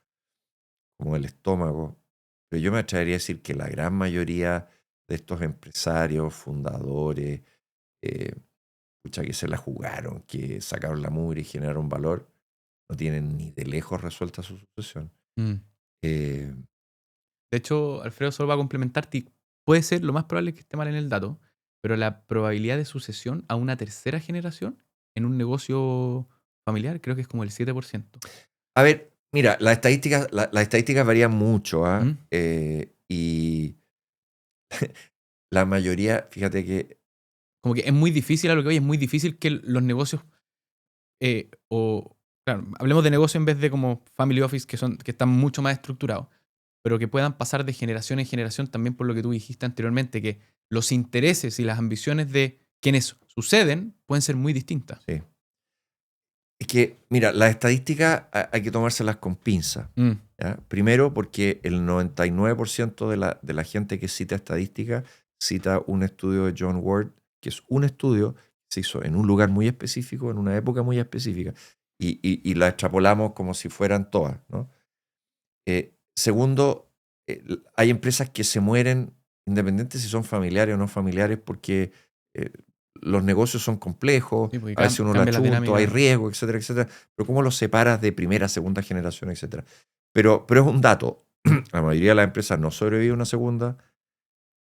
el estómago, pero yo me atrevería a decir que la gran mayoría de estos empresarios, fundadores, eh, pucha, que se la jugaron, que sacaron la mugre y generaron valor, no tienen ni de lejos resuelta su sucesión. Mm. Eh, De hecho, Alfredo, solo va a complementarte, y puede ser, lo más probable es que esté mal en el dato, pero la probabilidad de sucesión a una tercera generación en un negocio familiar creo que es como el 7%. a ver, mira, las estadísticas varían mucho, ¿ah? ¿Mm? Y la mayoría, fíjate que Como que es muy difícil, a lo que voy, es muy difícil que los negocios, claro, hablemos de negocio en vez de como family office, que están mucho más estructurados, pero que puedan pasar de generación en generación también por lo que tú dijiste anteriormente, que los intereses y las ambiciones de quienes suceden pueden ser muy distintas. sí. Es que, mira, las estadísticas hay que tomárselas con pinzas. Mm, ¿Ya? Primero, porque el 99% de la gente que cita estadísticas cita un estudio de John Ward, que es un estudio que se hizo en un lugar muy específico, en una época muy específica, y la extrapolamos como si fueran todas, ¿no? Segundo, hay empresas que se mueren independientes si son familiares o no familiares porque eh, los negocios son complejos, sí, porque a veces uno la cambia la chunto, hay dinámica. riesgo, etcétera, etcétera. Pero ¿cómo los separas de primera, segunda generación, etcétera? Pero es un dato. La mayoría de las empresas no sobrevive a una segunda,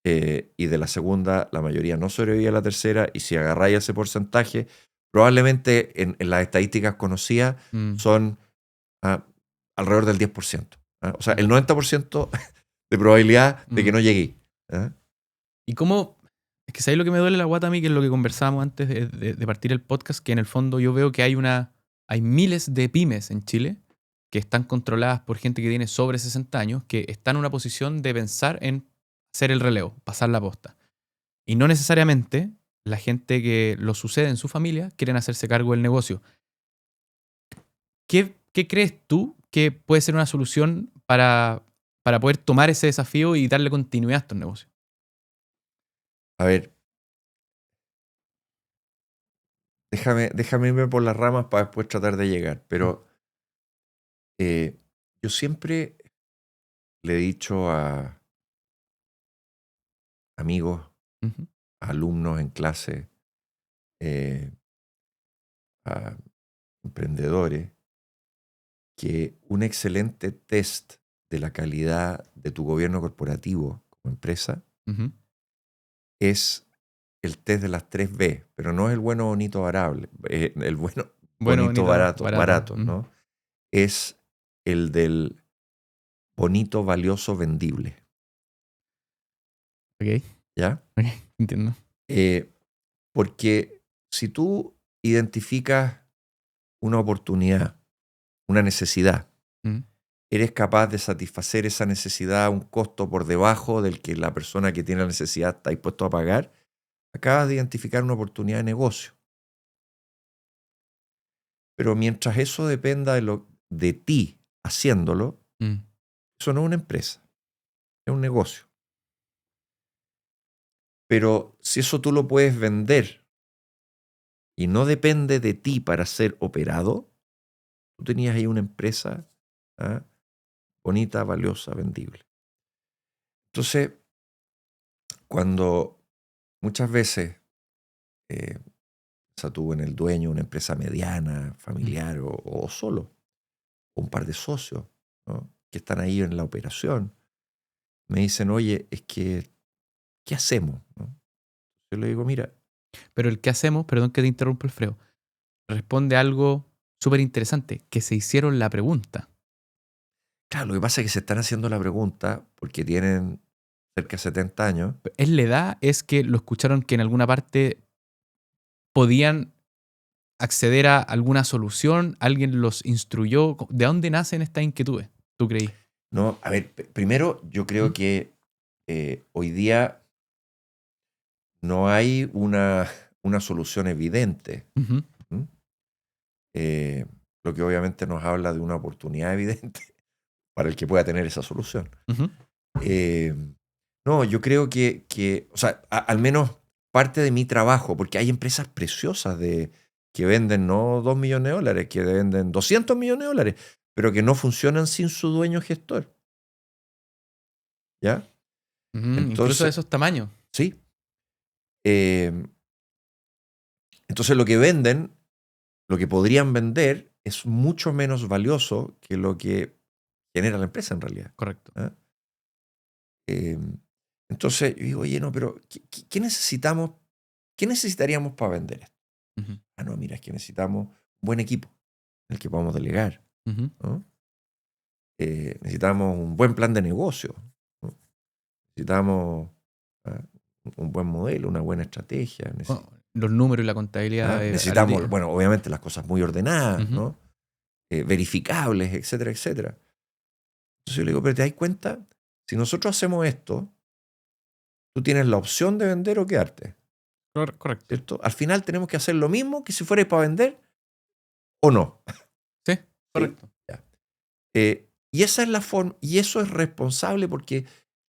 y de la segunda la mayoría no sobrevive a la tercera, y si agarráis ese porcentaje, probablemente en las estadísticas conocidas Mm, son ah, alrededor del 10%. ¿Ah? O sea, mm, el 90% de probabilidad de que mm. no llegué. ¿Ah? ¿Y cómo? Es que ¿sabes lo que me duele la guata a mí? Que es lo que conversábamos antes de partir el podcast, que en el fondo yo veo que hay miles de pymes en Chile que están controladas por gente que tiene sobre 60 años, que está en una posición de pensar en hacer el relevo, pasar la posta. Y no necesariamente la gente que lo sucede en su familia quieren hacerse cargo del negocio. ¿Qué crees tú que puede ser una solución para poder tomar ese desafío y darle continuidad a estos negocios? A ver, déjame irme por las ramas para después tratar de llegar. Mm, Pero yo siempre le he dicho a amigos, ujú, a alumnos en clase, eh, a emprendedores, que un excelente test de la calidad de tu gobierno corporativo como empresa ujú. es el test de las 3 B, pero no es el bueno, bonito, barato, el bueno, Bueno, bonito, bonito, barato, barato. barato, ¿no? Es el del bonito, valioso, vendible, Ok, ¿ya? ok, entiendo. Eh, Porque si tú identificas una oportunidad, una necesidad, Mm, eres capaz de satisfacer esa necesidad a un costo por debajo del que la persona que tiene la necesidad está dispuesto a pagar, acabas de identificar una oportunidad de negocio. Pero mientras eso dependa de ti haciéndolo, mm. eso no es una empresa, es un negocio. Pero si eso tú lo puedes vender y no depende de ti para ser operado, tú tenías ahí una empresa, ¿ah?, bonita, valiosa, vendible. Entonces, cuando muchas veces, o sea, tú en el dueño, una empresa mediana, Mm. familiar o solo, o un par de socios, ¿no?, que están ahí en la operación, me dicen, oye, es que, ¿qué hacemos?, ¿no? Yo le digo, mira, Pero el que hacemos, perdón que te interrumpa, Alfredo, responde a algo súper interesante, que se hicieron la pregunta. claro, lo que pasa es que se están haciendo la pregunta porque tienen cerca de 70 años. Es la edad, es que lo escucharon que en alguna parte podían acceder a alguna solución, alguien los instruyó. ¿De dónde nacen estas inquietudes? ¿Tú creí? No, a ver, primero yo creo ¿Mm? que hoy día no hay una solución evidente. Ujú, ¿M? Eh, lo que obviamente nos habla de una oportunidad evidente para el que pueda tener esa solución. ujú, Eh, no, yo creo o sea, al menos parte de mi trabajo, porque hay empresas preciosas que venden no 2 millones de dólares, que venden 200 millones de dólares, pero que no funcionan sin su dueño gestor. ¿Ya? ujú. Incluso de Entonces, esos tamaños. sí. eh, entonces lo que venden, lo que podrían vender, es mucho menos valioso que lo que genera la empresa en realidad. Correcto. ¿Ah? Entonces yo digo, oye, no, pero ¿qué necesitamos? ¿Qué necesitaríamos para vender esto? Ujú, Ah, no, mira, es que necesitamos un buen equipo en el que podamos delegar, ujú. ¿no? Necesitamos un buen plan de negocio, ¿no? Necesitamos ah, un buen modelo, una buena estrategia. Bueno, los números y la contabilidad al Necesitamos, día. bueno, obviamente las cosas muy ordenadas, Ujú. ¿no? Verificables, etcétera, etcétera. Entonces yo le digo, pero ¿te das cuenta? Si nosotros hacemos esto, tú tienes la opción de vender o quedarte, Correcto. ¿cierto? Al final tenemos que hacer lo mismo que si fuera para vender o no. Sí, ¿Sí? correcto. Ya. Y esa es la forma, y eso es responsable porque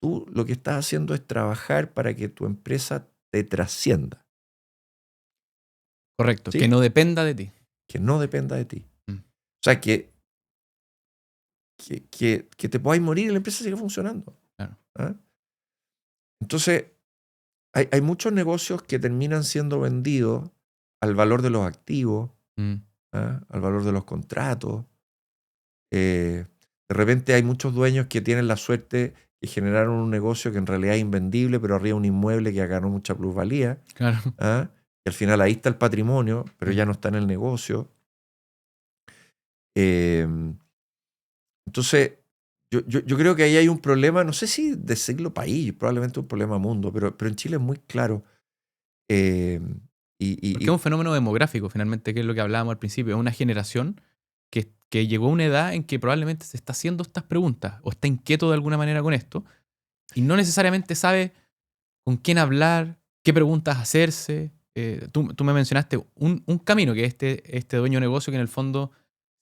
tú lo que estás haciendo es trabajar para que tu empresa te trascienda, Correcto. Que ¿sí? no dependa de ti. Que no dependa de ti. Mm, O sea, que te podáis morir y la empresa sigue funcionando. claro. ¿Ah? Entonces, hay muchos negocios que terminan siendo vendidos al valor de los activos, Mm, ¿ah? Al valor de los contratos. De repente hay muchos dueños que tienen la suerte que generaron un negocio que en realidad es invendible, pero arriba un inmueble que ganó mucha plusvalía. claro. ¿Ah? Y al final ahí está el patrimonio, pero Mm. ya no está en el negocio. Eh, entonces, yo creo que ahí hay un problema, no sé si de siglo país, probablemente un problema mundo, pero en Chile es muy claro. Eh, Porque es y un fenómeno demográfico, finalmente, que es lo que hablábamos al principio. Es una generación que llegó a una edad en que probablemente se está haciendo estas preguntas o está inquieto de alguna manera con esto y no necesariamente sabe con quién hablar, qué preguntas hacerse. Tú me mencionaste un camino, que es este dueño de negocio que en el fondo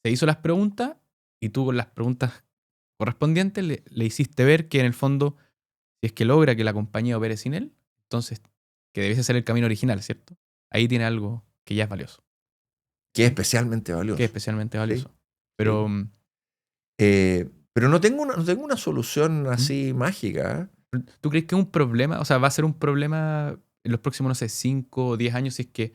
se hizo las preguntas y tú con las preguntas correspondientes le hiciste ver que en el fondo, si es que logra que la compañía opere sin él, entonces que debiese ser el camino original, ¿cierto? Ahí tiene algo que ya es valioso, que es especialmente que es valioso. especialmente ¿Sí? valioso. Sí. Pero, Pero no tengo una solución ¿mm? así mágica. ¿Tú crees que es un problema? O sea, va a ser un problema en los próximos, no sé, 5 o 10 años si es que,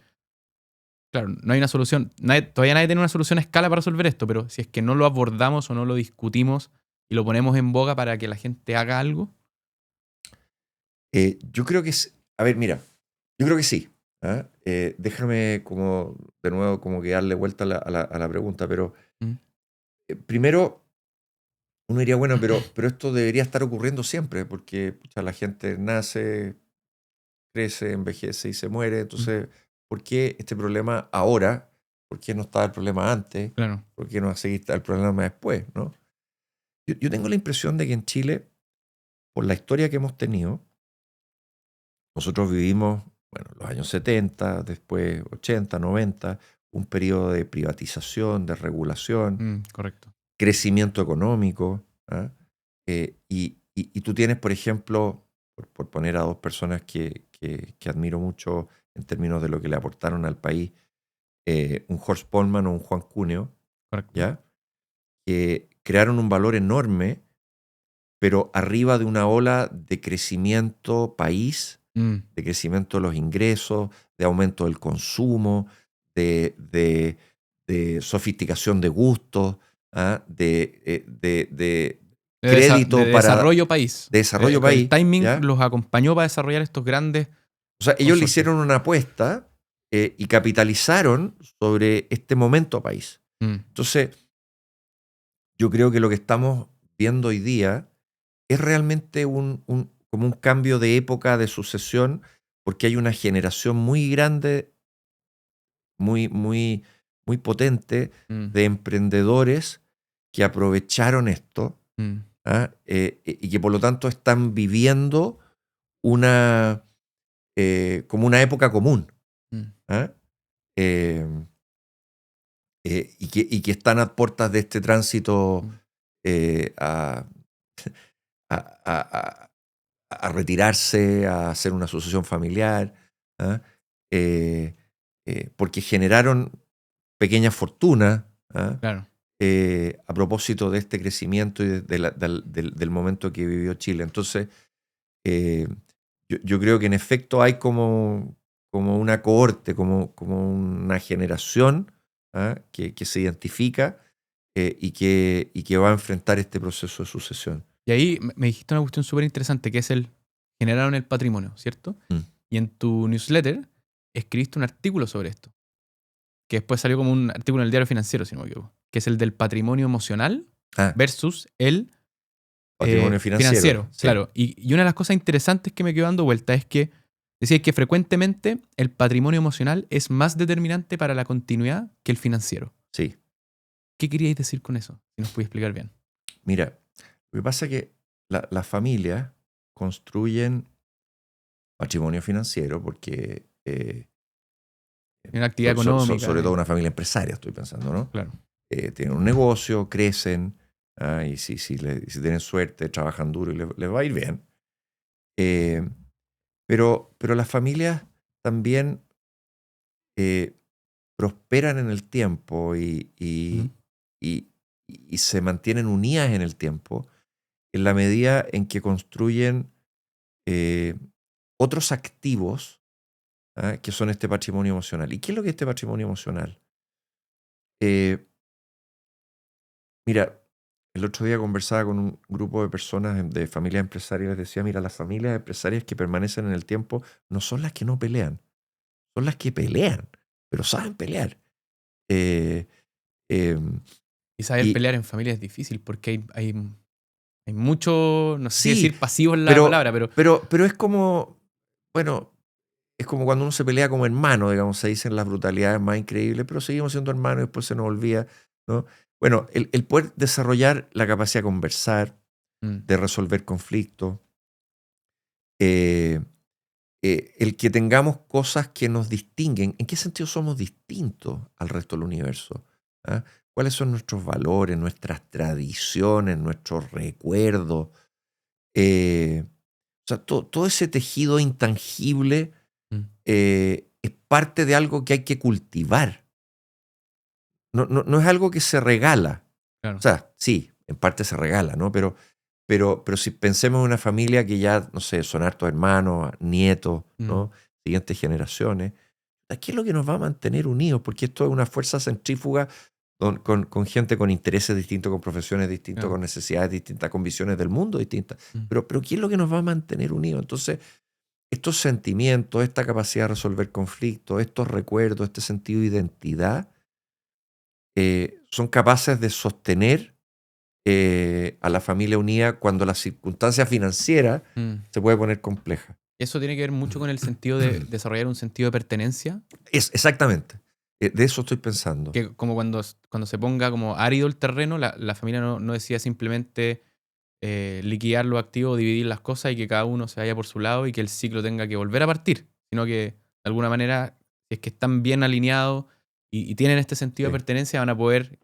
claro, no hay una solución, todavía nadie tiene una solución a escala para resolver esto, pero si es que no lo abordamos o no lo discutimos y lo ponemos en boga para que la gente haga algo. Yo creo que a ver, mira, yo creo que sí. ¿Ah? Déjame como, de nuevo, como que darle vuelta a la pregunta, pero ¿Mm? primero uno diría, bueno, pero esto debería estar ocurriendo siempre, porque pucha, la gente nace, crece, envejece y se muere. ¿Mm? Entonces, ¿por qué este problema ahora? ¿Por qué no estaba el problema antes? Claro. ¿Por qué no va a seguir el problema después? ¿No? Yo tengo la impresión de que en Chile, por la historia que hemos tenido, nosotros vivimos, bueno, los años 70, después 80, 90, un periodo de privatización, de regulación, Correcto. crecimiento económico. ¿Ah? Y tú tienes, por ejemplo, por poner a dos personas que admiro mucho en términos de lo que le aportaron al país, un Horst Polman o un Juan Cuneo, Correcto. ¿ya? Que crearon un valor enorme, pero arriba de una ola de crecimiento país, Mm. de crecimiento de los ingresos, de aumento del consumo, de sofisticación de gustos, ¿ah? De De crédito para desarrollo país. desarrollo El país, timing ¿ya? los acompañó para desarrollar estos grandes O sea, ellos le consorcios. hicieron una apuesta y capitalizaron sobre este momento país. Mm, Entonces, yo creo que lo que estamos viendo hoy día es realmente como un cambio de época de sucesión, porque hay una generación muy grande, muy, muy, muy potente mm, de emprendedores que aprovecharon esto, mm, ¿ah? Y que por lo tanto están viviendo una, como una época común. mm, ¿Ah? Eh, y que están a puertas de este tránsito mm. eh, a, a- a- a retirarse, a hacer una sucesión familiar, ¿ah? Eh, porque generaron pequeñas fortunas, ¿ah? Claro. A propósito de este crecimiento y del momento que vivió Chile. Entonces, eh, yo creo que en efecto hay como una cohorte, como una generación, ¿ah? que se identifica y que va a enfrentar este proceso de sucesión. Y ahí me dijiste una cuestión súper interesante, que es el generaron el patrimonio, ¿cierto? Mm. Y en tu newsletter escribiste un artículo sobre esto, que después salió como un artículo en el Diario Financiero, si no me equivoco, que es el del patrimonio emocional Ah, versus el patrimonio financiero. Sí. claro. Y una de las cosas interesantes que me quedó dando vuelta es que decías que frecuentemente el patrimonio emocional es más determinante para la continuidad que el financiero. Sí. ¿Qué queríais decir con eso? Si nos puedes explicar bien. Mira, lo que pasa es que las familias construyen patrimonio financiero porque Una actividad económica. sobre todo una familia empresaria, estoy pensando, ¿no? Claro. Tienen un negocio, crecen, y si tienen suerte, trabajan duro y les va a ir bien. Pero las familias también prosperan en el tiempo y se mantienen unidas en el tiempo en la medida en que construyen otros activos, que son este patrimonio emocional. ¿Y qué es lo que es este patrimonio emocional? Mira, el otro día conversaba con un grupo de personas de familias empresarias y les decía, mira, las familias empresarias que permanecen en el tiempo no son las que no pelean, son las que pelean, pero saben pelear. Eh, em, Y saber y pelear en familia es difícil porque hay mucho, no sé si sí, decir pasivo en la pero, palabra, pero pero es como, bueno, es como cuando uno se pelea como hermano, digamos, se dicen las brutalidades más increíbles, pero seguimos siendo hermanos y después se nos olvida, ¿no? Bueno, el poder desarrollar la capacidad de conversar, de resolver conflictos, eh, el que tengamos cosas que nos distinguen. ¿En qué sentido somos distintos al resto del universo? ¿Ah? ¿Cuáles son nuestros valores, nuestras tradiciones, nuestros recuerdos? O sea, todo ese tejido intangible es parte de algo que hay que cultivar. No es algo que se regala. claro. O sea, sí, en parte se regala, ¿no? Pero si pensemos en una familia que ya, no sé, son hartos hermanos, nietos, ¿no? Siguientes generaciones, ¿qué es lo que nos va a mantener unidos? Porque esto es una fuerza centrífuga con gente con intereses distintos, con profesiones distintas, Claro. con necesidades distintas, con visiones del mundo distintas. Mm. Pero ¿qué es lo que nos va a mantener unidos? Entonces, estos sentimientos, esta capacidad de resolver conflictos, estos recuerdos, este sentido de identidad, son capaces de sostener a la familia unida cuando la circunstancia financiera se puede poner compleja. Eso tiene que ver mucho con el sentido de desarrollar un sentido de pertenencia, Exactamente. De eso estoy pensando. que como cuando se ponga como árido el terreno, la familia no decida simplemente liquidar los activos, dividir las cosas y que cada uno se vaya por su lado y que el ciclo tenga que volver a partir, sino que de alguna manera, si es que están bien alineados y tienen este sentido Sí. de pertenencia, van a poder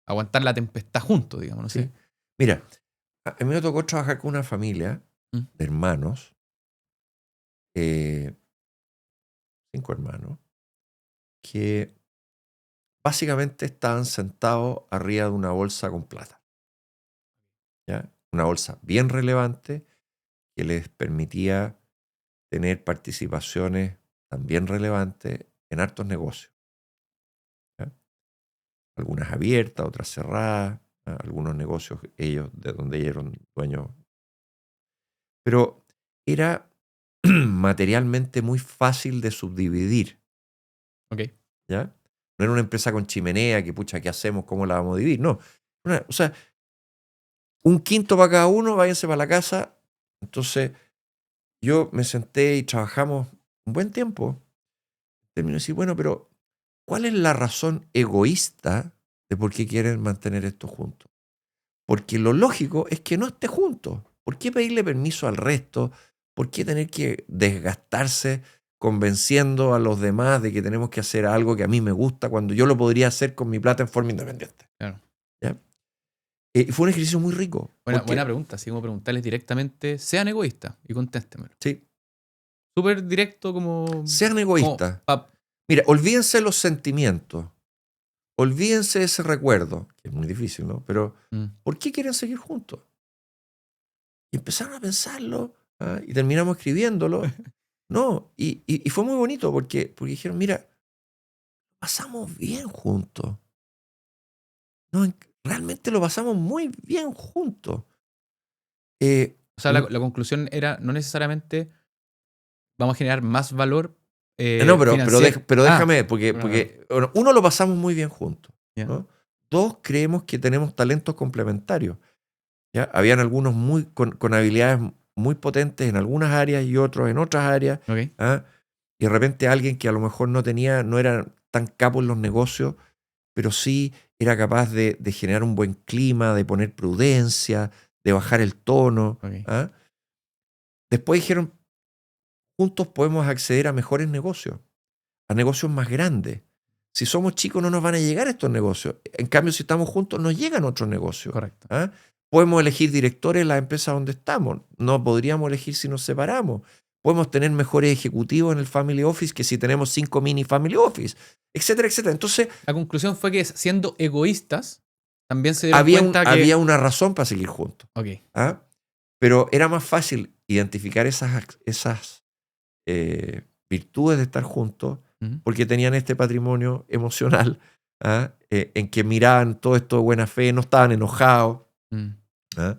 aguantar la tempestad juntos, digamos, ¿no? Sí. Mira, a mí me tocó trabajar con una familia Mm. de hermanos, 5 hermanos, que básicamente estaban sentados arriba de una bolsa con plata. ¿Ya? Una bolsa bien relevante que les permitía tener participaciones también relevantes en hartos negocios. ¿Ya? Algunas abiertas, otras cerradas, algunos negocios ellos de donde ellos eran dueños. Pero era materialmente muy fácil de subdividir. Ok. ¿Ya? No era una empresa con chimenea que, pucha, ¿qué hacemos? ¿Cómo la vamos a dividir? No. O sea, un quinto para cada uno, váyanse para la casa. Entonces, yo me senté y trabajamos un buen tiempo. Termino de decir, bueno, pero ¿cuál es la razón egoísta de por qué quieren mantener esto juntos? Porque lo lógico es que no esté juntos. ¿Por qué pedirle permiso al resto? ¿Por qué tener que desgastarse convenciendo a los demás de que tenemos que hacer algo que a mí me gusta cuando yo lo podría hacer con mi plata en forma independiente? Claro. ¿Ya? Fue un ejercicio muy rico. Buena pregunta, así como preguntarles directamente, sean egoístas y contéstemelo. Sí. Súper directo como... Sean egoístas. Mira, olvídense los sentimientos. Olvídense ese recuerdo, que es muy difícil, ¿no? Pero, ¿por qué quieren seguir juntos? Y empezaron a pensarlo, y terminamos escribiéndolo. No, y fue muy bonito porque dijeron, mira, pasamos bien juntos. realmente lo pasamos muy bien juntos. Eh, O sea, la conclusión era no necesariamente vamos a generar más valor no, financiero. pero déjame, Claro. porque bueno, uno, lo pasamos muy bien juntos, Ya. ¿no? Dos, creemos que tenemos talentos complementarios. ¿Ya? Habían algunos con habilidades muy potentes en algunas áreas y otros en otras áreas. Ok. ¿Ah? Y de repente alguien que a lo mejor no era tan capo en los negocios, pero sí era capaz de generar un buen clima, de poner prudencia, de bajar el tono. Ok. ¿Ah? Después dijeron, juntos podemos acceder a mejores negocios, a negocios más grandes. Si somos chicos no nos van a llegar estos negocios. En cambio, si estamos juntos, nos llegan otros negocios. Correcto. ¿Ah? Podemos elegir directores en las empresas donde estamos. No podríamos elegir si nos separamos. Podemos tener mejores ejecutivos en el Family Office que si tenemos 5 mini Family Office, etcétera, etcétera. Entonces, La conclusión fue que siendo egoístas, también se dieron cuenta que... había una razón para seguir juntos. Ok. ¿Ah? Pero era más fácil identificar esas virtudes de estar juntos Ujú. porque tenían este patrimonio emocional, ¿ah? En que miraban todo esto de buena fe, no estaban enojados, Mm. ¿ah?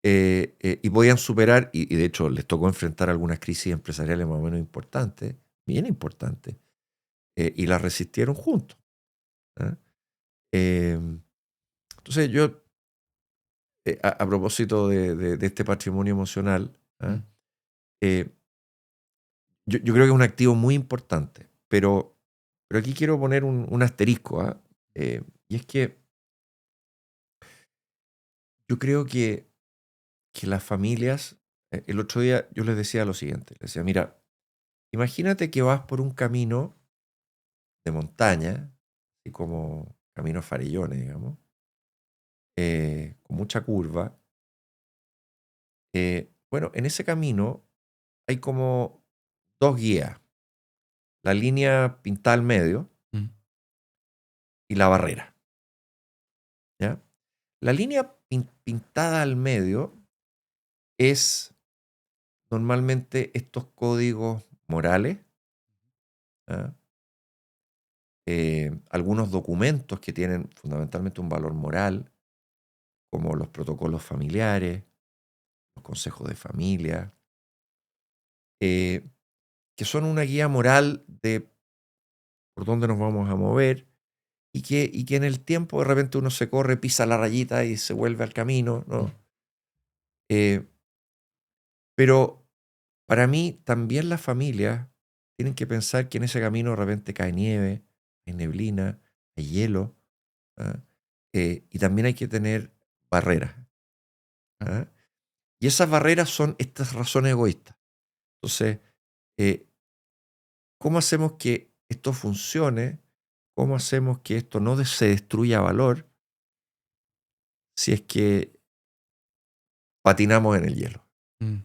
Y podían superar, y de hecho les tocó enfrentar algunas crisis empresariales más o menos importantes, bien importantes, y las resistieron juntos. ¿Ah? Eh, entonces yo, a propósito de este patrimonio emocional, ¿ah? Mm. Yo creo que es un activo muy importante, pero aquí quiero poner un asterisco, ¿ah? Y es que yo creo que las familias, el otro día yo les decía lo siguiente, les decía, mira, imagínate que vas por un camino de montaña, así como caminos farellones, digamos, con mucha curva. Bueno, en ese camino hay como dos guías, la línea pintada al medio Mm. y la barrera, ¿ya? La línea pintada al medio es normalmente estos códigos morales, ¿ah? Algunos documentos que tienen fundamentalmente un valor moral, como los protocolos familiares, los consejos de familia, eh, que son una guía moral de por dónde nos vamos a mover y que en el tiempo de repente uno se corre, pisa la rayita y se vuelve al camino, Mm. ¿no? Eh, pero para mí también las familias tienen que pensar que en ese camino de repente cae nieve, hay neblina, hay hielo, ¿ah? Y también hay que tener barreras, Ah. ¿ah? Y esas barreras son estas razones egoístas. Entonces, eh, ¿cómo hacemos que esto funcione? ¿Cómo hacemos que esto no se destruya valor si es que patinamos en el hielo? Mm.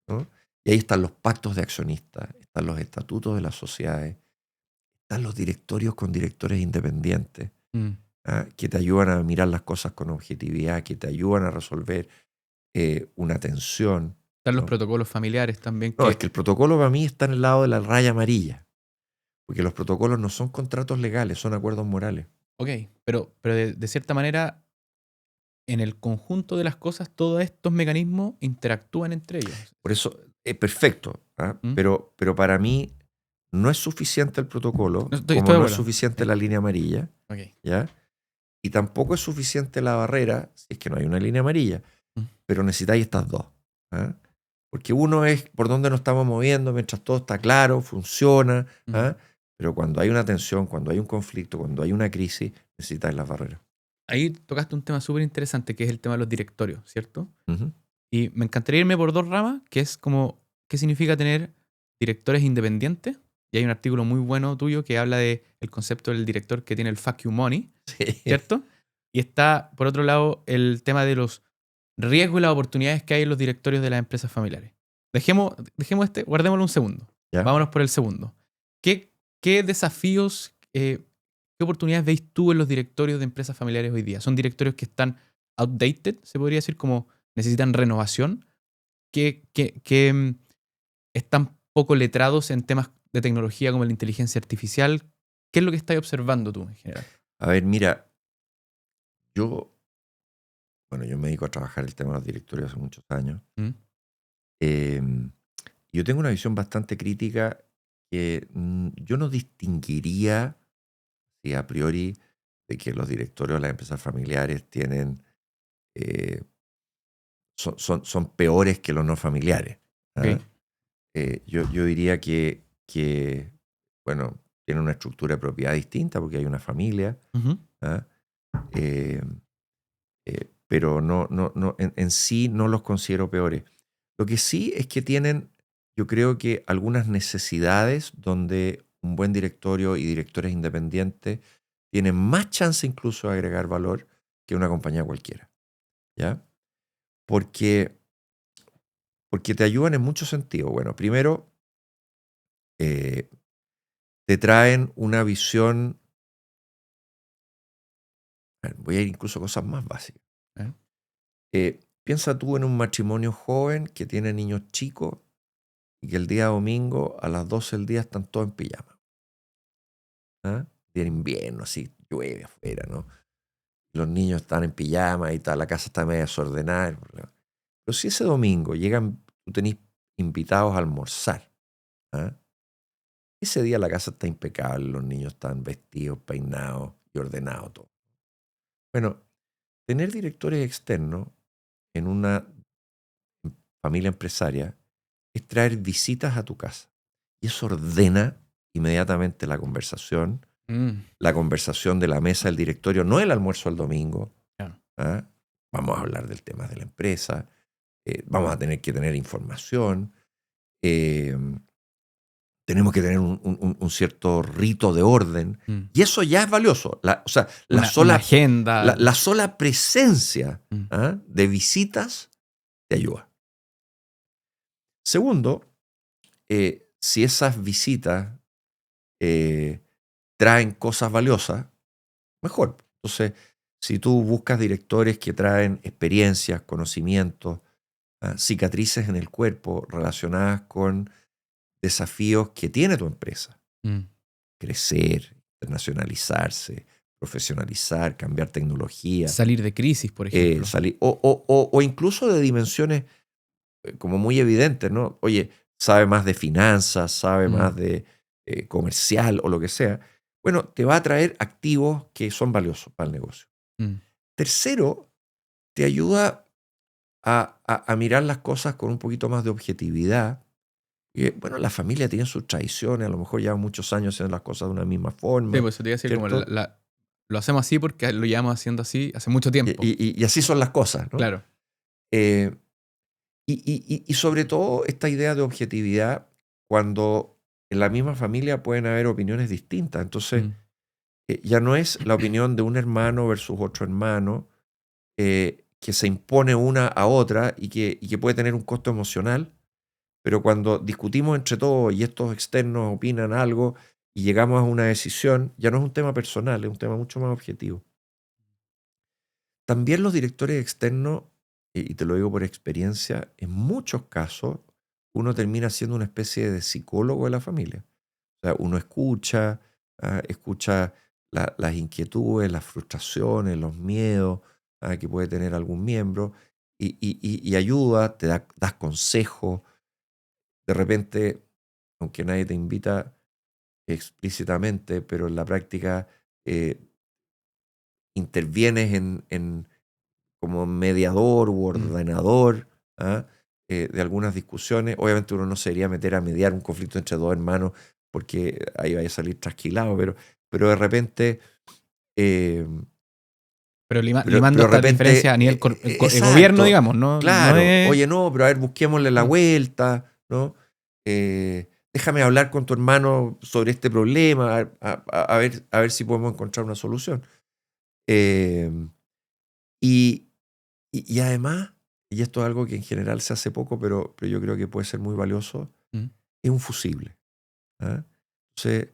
¿No? Y ahí están los pactos de accionistas, están los estatutos de las sociedades, están los directorios con directores independientes, Mm. ¿ah? Que te ayudan a mirar las cosas con objetividad, que te ayudan a resolver una tensión, Están los ¿no? protocolos familiares también No, es que... que el protocolo para mí está en el lado de la raya amarilla, porque los protocolos no son contratos legales, son acuerdos morales. Ok, pero de cierta manera, en el conjunto de las cosas, todos estos mecanismos interactúan entre ellos. Por eso, perfecto, ¿ah? ¿Mm? Pero para mí no es suficiente el protocolo, No, estoy como de no es acuerdo. suficiente Sí. la línea amarilla, Ok. ¿ya? Y tampoco es suficiente la barrera si es que no hay una línea amarilla, Mm. pero necesitáis estas dos, ¿ah? Porque uno es por dónde nos estamos moviendo mientras todo está claro, funciona, Mm. ¿ah? Pero cuando hay una tensión, cuando hay un conflicto, cuando hay una crisis, necesitáis las barreras. Ahí tocaste un tema súper interesante, que es el tema de los directorios, ¿cierto? Ujú. Y me encantaría irme por dos ramas, que es como, ¿qué significa tener directores independientes? Y hay un artículo muy bueno tuyo que habla de el concepto del director que tiene el fuck you money, Sí. ¿cierto? Y está, por otro lado, el tema de los riesgos y las oportunidades que hay en los directorios de las empresas familiares. Dejemos guardémoslo un segundo. ¿Ya? Vámonos por el segundo. ¿Qué desafíos, qué oportunidades veis tú en los directorios de empresas familiares hoy día? ¿Son directorios que están outdated, se podría decir, como necesitan renovación? ¿Que están poco letrados en temas de tecnología como la inteligencia artificial? ¿Qué es lo que estás observando tú en general? A ver, mira, Yo, bueno, yo me dedico a trabajar el tema de los directorios hace muchos años. ¿Mm? Eh, yo tengo una visión bastante crítica que yo no distinguiría sí, a priori de que los directorios de las empresas familiares tienen, eh, son peores que los no familiares. ¿Ah? Ok. Yo diría bueno, tienen una estructura de propiedad distinta porque hay una familia, Ujú. ¿ah? Eh, pero en sí no los considero peores. Lo que sí es que tienen, yo creo que algunas necesidades donde un buen directorio y directores independientes tienen más chance incluso de agregar valor que una compañía cualquiera, ¿ya? Porque, porque te ayudan en muchos sentidos. Bueno, primero, eh, te traen una visión, voy a ir incluso a cosas más básicas. ¿Eh? Piensa tú en un matrimonio joven que tiene niños chicos y que el día domingo a las 12 del día están todos en pijama. ¿Ah? Día de invierno, así, llueve afuera, ¿no? Los niños están en pijama y tal, la casa está medio desordenada. Pero si ese domingo llegan, tú tenés invitados a almorzar, ¿ah? Ese día la casa está impecable, los niños están vestidos, peinados y ordenados todo. Bueno, tener directores externos en una familia empresaria es traer visitas a tu casa. Y eso ordena inmediatamente Mm, la conversación de la mesa del directorio, no el almuerzo del domingo. claro. ¿Ah? Vamos a hablar del tema de la empresa, vamos a tener que tener información, eh, tenemos que tener un cierto rito de orden, Mm. y eso ya es valioso. O sea, Una agenda. la sola presencia Mm, de visitas te ayuda. Segundo, si esas visitas eh, traen cosas valiosas, mejor. Entonces, si tú buscas directores que traen experiencias, conocimientos, cicatrices en el cuerpo relacionadas con desafíos que tiene tu empresa, mm. crecer, internacionalizarse, profesionalizar, cambiar tecnología, Salir de crisis, por ejemplo. salir, o incluso de dimensiones como muy evidentes, ¿no? Oye, sabe más de finanzas, sabe Mm, más de comercial o lo que sea. Bueno, te va a traer activos que son valiosos para el negocio. mm. Tercero, te ayuda a mirar las cosas con un poquito más de objetividad. Bueno, la familia tiene sus tradiciones, a lo mejor llevan muchos años haciendo las cosas de una misma Sí, forma, pues eso te iba a decir, como ¿cierto? lo hacemos así porque lo llevamos haciendo así hace mucho Y, tiempo. y así son las cosas, ¿no? Claro. Eh, y sobre todo esta idea de objetividad cuando en la misma familia pueden haber opiniones distintas. Entonces, Mm, ya no es la opinión de un hermano versus otro hermano, que se impone una a otra y que puede tener un costo emocional. Pero cuando discutimos entre todos y estos externos opinan algo y llegamos a una decisión, ya no es un tema personal, es un tema mucho más objetivo. También los directores externos, y te lo digo por experiencia, en muchos casos uno termina siendo una especie de psicólogo de la familia. O sea, uno escucha, escucha las inquietudes, las frustraciones, los miedos que puede tener algún miembro y ayuda, das consejos. De repente, aunque nadie te invita explícitamente, pero en la práctica eh, intervienes como mediador u mm. ordenador, ¿ah? De algunas discusiones. Obviamente uno no se debería meter a mediar un conflicto entre dos hermanos porque ahí vaya a salir trasquilado, pero de repente... eh, Pero limando pero de estas repente, diferencias a nivel el gobierno, exacto, digamos, no, no claro, es. oye, no, pero a ver, busquémosle la Mm, vuelta, ¿no? Déjame hablar con tu hermano sobre este problema, a ver si podemos encontrar una solución. Eh, y, y además, y esto es algo que en general se hace poco, pero yo creo que puede ser muy valioso, mm. es un fusible. ¿Ah? Entonces,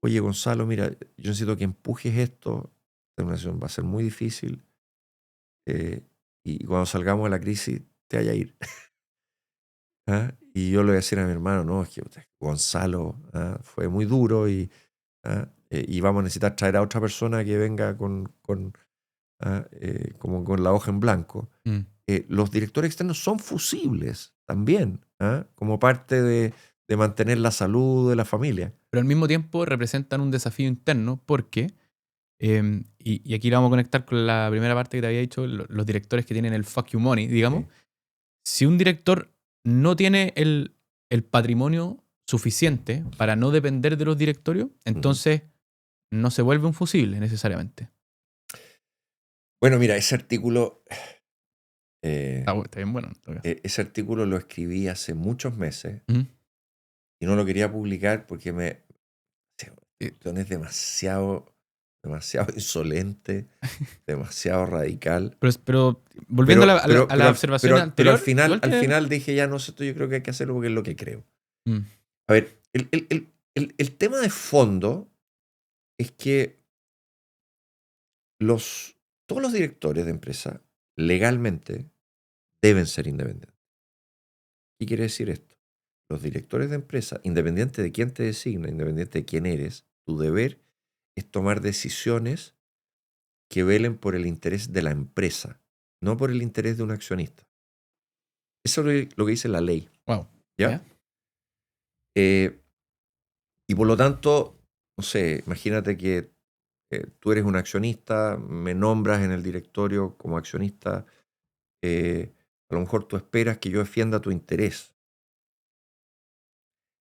oye, Gonzalo, mira, yo necesito que empujes esto, esta situación va a ser muy difícil, eh, y cuando salgamos de la crisis, te vaya a ir. ¿Ah? Y yo le voy a decir a mi hermano, no, es que Gonzalo fue muy duro y vamos a necesitar traer a otra persona que venga como con la hoja en blanco, Mm. los directores externos son fusibles también, como parte de mantener la salud de la familia. Pero al mismo tiempo representan un desafío interno porque, y aquí lo vamos a conectar con la primera parte que te había dicho, los directores que tienen el fuck you money, digamos. Sí. Si un director no tiene el patrimonio suficiente para no depender de los directorios, entonces no se vuelve un fusible necesariamente. Bueno, mira, ese artículo, Está bien bueno. En todo caso. ese artículo lo escribí hace muchos meses Ujú. y no lo quería publicar porque Eh, es demasiado insolente, demasiado radical. pero volviendo a la observación Pero anterior, igual al tiene... final dije, ya no sé, esto yo creo que hay que hacerlo porque es lo que creo. Mm, A ver, el tema de fondo es que todos los directores de empresa legalmente deben ser independientes. ¿Qué quiere decir esto? Los directores de empresa, independiente de quién te designa, independiente de quién eres, tu deber es tomar decisiones que velen por el interés de la empresa, no por el interés de un accionista. Eso es lo que dice la ley. wow. ¿Ya? ¿Ya? Y por lo tanto, no sé, imagínate que tú eres un accionista, me nombras en el directorio como accionista, a lo mejor tú esperas que yo defienda tu interés.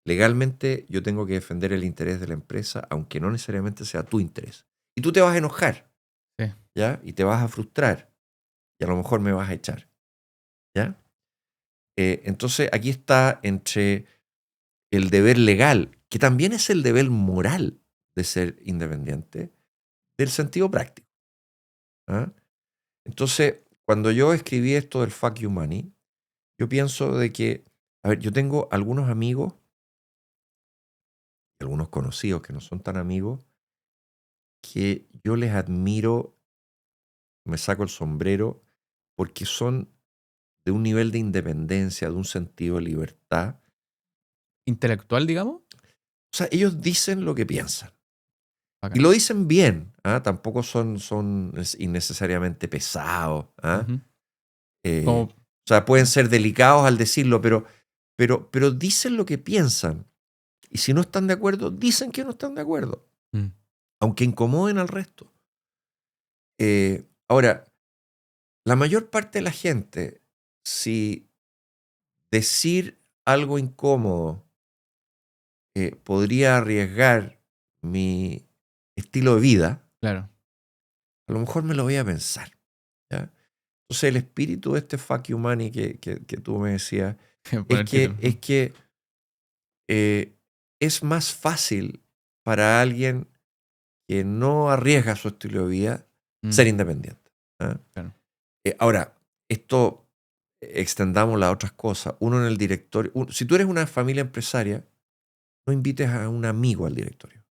Legalmente yo tengo que defender el interés de la empresa, aunque no necesariamente sea tu interés. Y tú te vas a enojar, Sí. ¿ya? Y te vas a frustrar, y a lo mejor me vas a echar, ¿ya? Entonces aquí está entre el deber legal, que también es el deber moral de ser independiente, del sentido práctico. ¿Ah? Entonces, cuando yo escribí esto del fuck you money, yo pienso de que, a ver, yo tengo algunos amigos y algunos conocidos que no son tan amigos, que yo les admiro, me saco el sombrero, porque son de un nivel de independencia, de un sentido de libertad. Intelectual, digamos. O sea, ellos dicen lo que piensan. Y Bacán. lo dicen bien, tampoco son innecesariamente pesados. Ujú. O Como, sea, pueden ya. ser delicados al decirlo, pero dicen lo que piensan. Y si no están de acuerdo, dicen que no están de acuerdo, Mm, aunque incomoden al resto. Ahora, la mayor parte de la gente, si decir algo incómodo podría arriesgar mi estilo de vida, claro. a lo mejor me lo voy a pensar. ¿Ya? Entonces, el espíritu de este fuck you money que tú me decías Por el título. es que es más fácil para alguien que no arriesga su estilo de vida Mm, ser independiente. ¿Ah? claro. Ahora, esto extendamos a otras cosas. Uno en el directorio, si tú eres una familia empresaria, no invites a un amigo al directorio,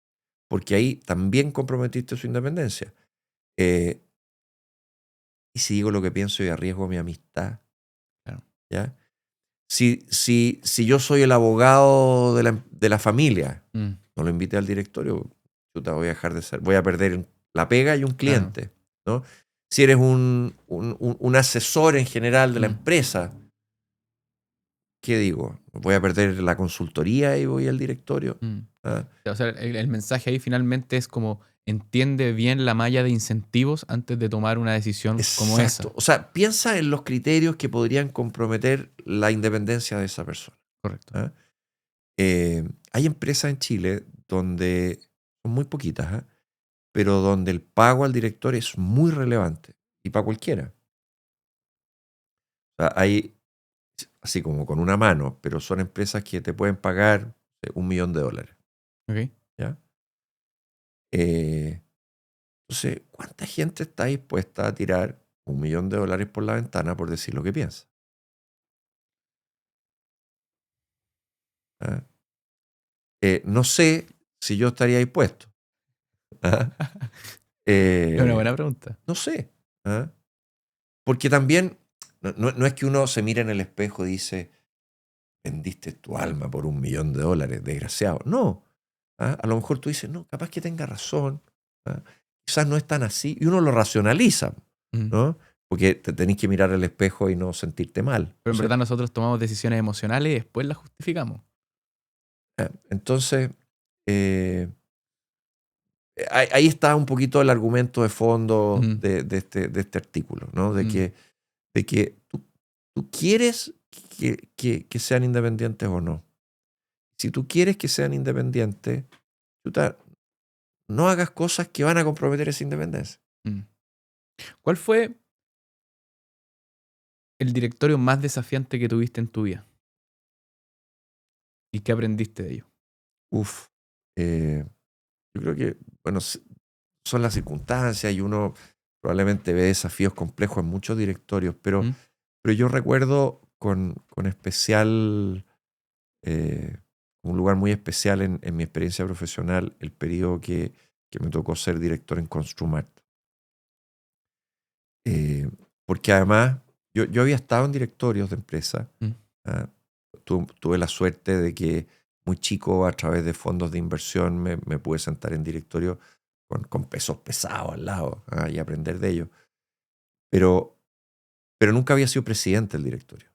porque ahí también comprometiste su independencia. Eh, y si digo lo que pienso y arriesgo mi amistad, Claro. ¿ya? Si yo soy el abogado de la familia, Mm, no lo invité al directorio, chuta, voy a dejar de ser, voy a perder la pega y un claro. cliente, ¿no? Si eres un asesor en general de la Mm. empresa, ¿qué digo? ¿Voy a perder la consultoría y voy al directorio? Mm. ¿Ah? O sea, el mensaje ahí finalmente es como entiende bien la malla de incentivos antes de tomar una decisión como Exacto. esa. O sea, piensa en los criterios que podrían comprometer la independencia de esa persona. Correcto. ¿Ah? Hay empresas en Chile donde, son muy poquitas, pero donde el pago al director es muy relevante y para cualquiera. O sea, hay, así como con una mano, pero son empresas que te pueden pagar $1.000.000. Ok. ¿Ya? Eh, entonces, ¿cuánta gente está dispuesta a tirar $1.000.000 por la ventana por decir lo que piensa? ¿Ah? No sé si yo estaría dispuesto. ¿Ah? Es una Eh, buena pregunta. no sé. ¿Ah? Porque también no es que uno se mire en el espejo y dice, vendiste tu alma por $1.000.000, desgraciado. No. A lo mejor tú dices, no, capaz que tenga razón. ¿Ah? Quizás no es tan así. Y uno lo racionaliza. Mm. ¿no? Porque te tenés que mirar al espejo y no sentirte mal. Pero en verdad nosotros tomamos decisiones emocionales y después las justificamos. Entonces, eh, ahí está un poquito el argumento de fondo Mm, de este artículo, ¿no? mm, De que tú quieres que sean independientes o no. Si tú quieres que sean independientes, chuta, no hagas cosas que van a comprometer esa independencia. mm. ¿Cuál fue el directorio más desafiante que tuviste en tu vida? ¿Y qué aprendiste de ello? Uf, eh, yo creo que, bueno, son las circunstancias y uno probablemente ve desafíos complejos en muchos directorios, Mm, pero yo recuerdo con especial, eh, un lugar muy especial en mi experiencia profesional, el periodo que me tocó ser director en Construmart. Eh, Porque además yo había estado en directorios de empresa. mm. ¿Ah? Tuve la suerte de que muy chico, a través de fondos de inversión, me pude sentar en directorio con pesos pesados al lado, ¿ah? Y aprender de ellos. Pero, pero nunca había sido presidente del directorio.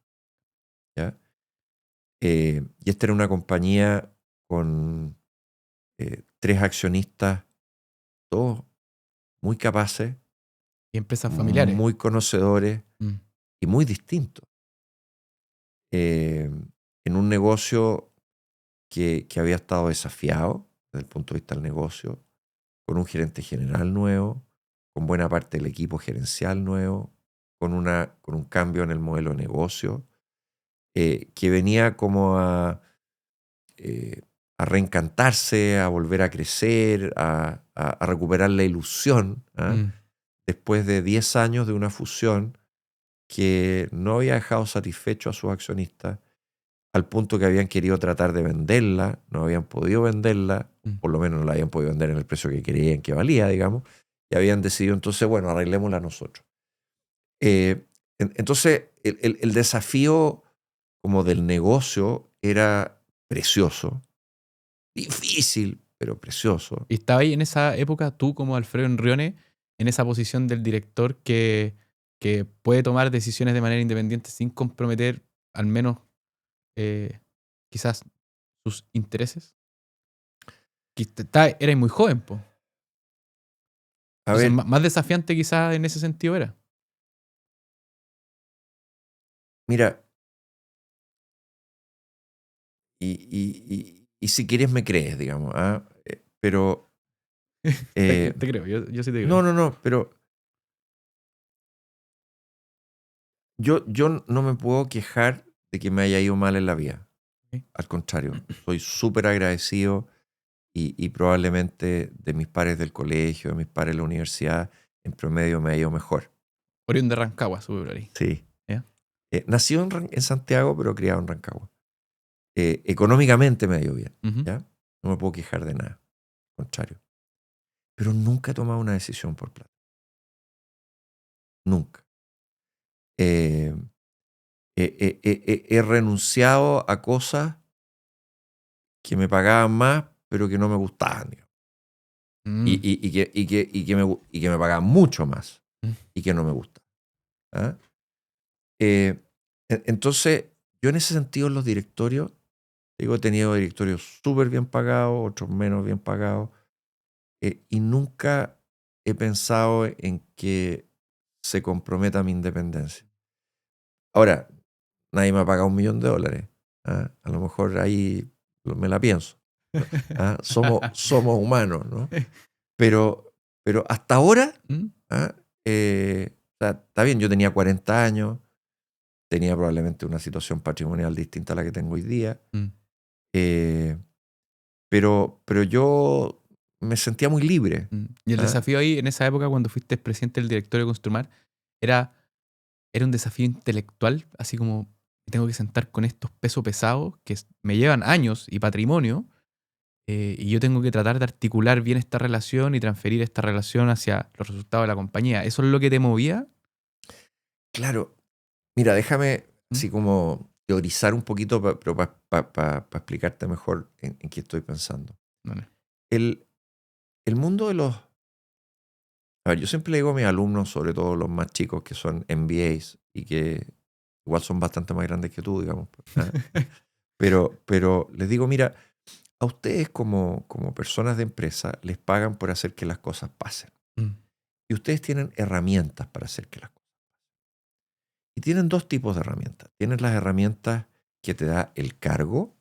¿Ya? Y esta era una compañía con 3 accionistas, todos muy capaces, Y empresas familiares. muy conocedores Mm, y muy distintos. En un negocio que había estado desafiado desde el punto de vista del negocio, con un gerente general nuevo, con buena parte del equipo gerencial nuevo, con un cambio en el modelo de negocio, que venía como eh, a reencantarse, a volver a crecer, a recuperar la ilusión, ¿ah? mm, Después de 10 años de una fusión que no había dejado satisfecho a sus accionistas, al punto que habían querido tratar de venderla, no habían podido venderla, mm. por lo menos no la habían podido vender en el precio que creían que valía, digamos, y habían decidido entonces, bueno, arreglémosla nosotros. Entonces, el desafío como del negocio era precioso, difícil, pero precioso. Y estaba ahí en esa época tú como Alfredo Enrione, en esa posición del director que puede tomar decisiones de manera independiente sin comprometer al menos eh, quizás sus intereses. Erais muy joven, po. A Entonces, ver, más desafiante quizás en ese sentido era. mira, y si quieres me crees, digamos, ¿ah? Pero, Te creo, yo sí te no, creo. no, no, pero yo no me puedo quejar de que me haya ido mal en la vida. Ok. Al contrario, soy súper agradecido y probablemente de mis pares del colegio, de mis pares de la universidad, en promedio me ha ido mejor. Oriundo de Rancagua, sube por ahí. Sí. ¿Ya? Nacido en Santiago, pero criado en Rancagua. Económicamente me ha ido bien, Ujú. ¿ya? No me puedo quejar de nada. Al contrario. Pero nunca he tomado una decisión por plata. Nunca. Eh, he renunciado a cosas que me pagaban más, pero que no me gustaban, digamos. Mm, Y que me pagaban mucho más mm, y que no me gusta. ¿Ah? Entonces, yo en ese sentido en los directorios, digo, he tenido directorios súper bien pagados, otros menos bien pagados, y nunca he pensado en que se comprometa mi independencia. Ahora, nadie me ha pagado $1.000.000. ¿Ah? A lo mejor ahí me la pienso. ¿Ah? Somos humanos, ¿no? Pero, pero hasta ahora, mm, ¿ah? O sea, está bien, yo tenía 40 años, tenía probablemente una situación patrimonial distinta a la que tengo hoy día, mm. eh, pero yo me sentía muy libre. Mm. Y el ¿Ah? desafío ahí, en esa época, cuando fuiste presidente del directorio de Construmar, era, era un desafío intelectual, así como me tengo que sentar con estos pesos pesados que me llevan años y patrimonio, y yo tengo que tratar de articular bien esta relación y transferir esta relación hacia los resultados de la compañía. ¿Eso es lo que te movía? Claro, mira, déjame ¿Mm? así como teorizar un poquito, pero para explicarte mejor en qué estoy pensando. No, no. El, el mundo A ver, yo siempre le digo a mis alumnos, sobre todo los más chicos que son MBAs y que igual son bastante más grandes que tú, digamos. ¿Ah? Pero les digo, mira, a ustedes como personas de empresa les pagan por hacer que las cosas pasen. Mm. Y ustedes tienen herramientas para hacer que las cosas pasen. Y tienen dos tipos de herramientas. Tienen las herramientas que te da el cargo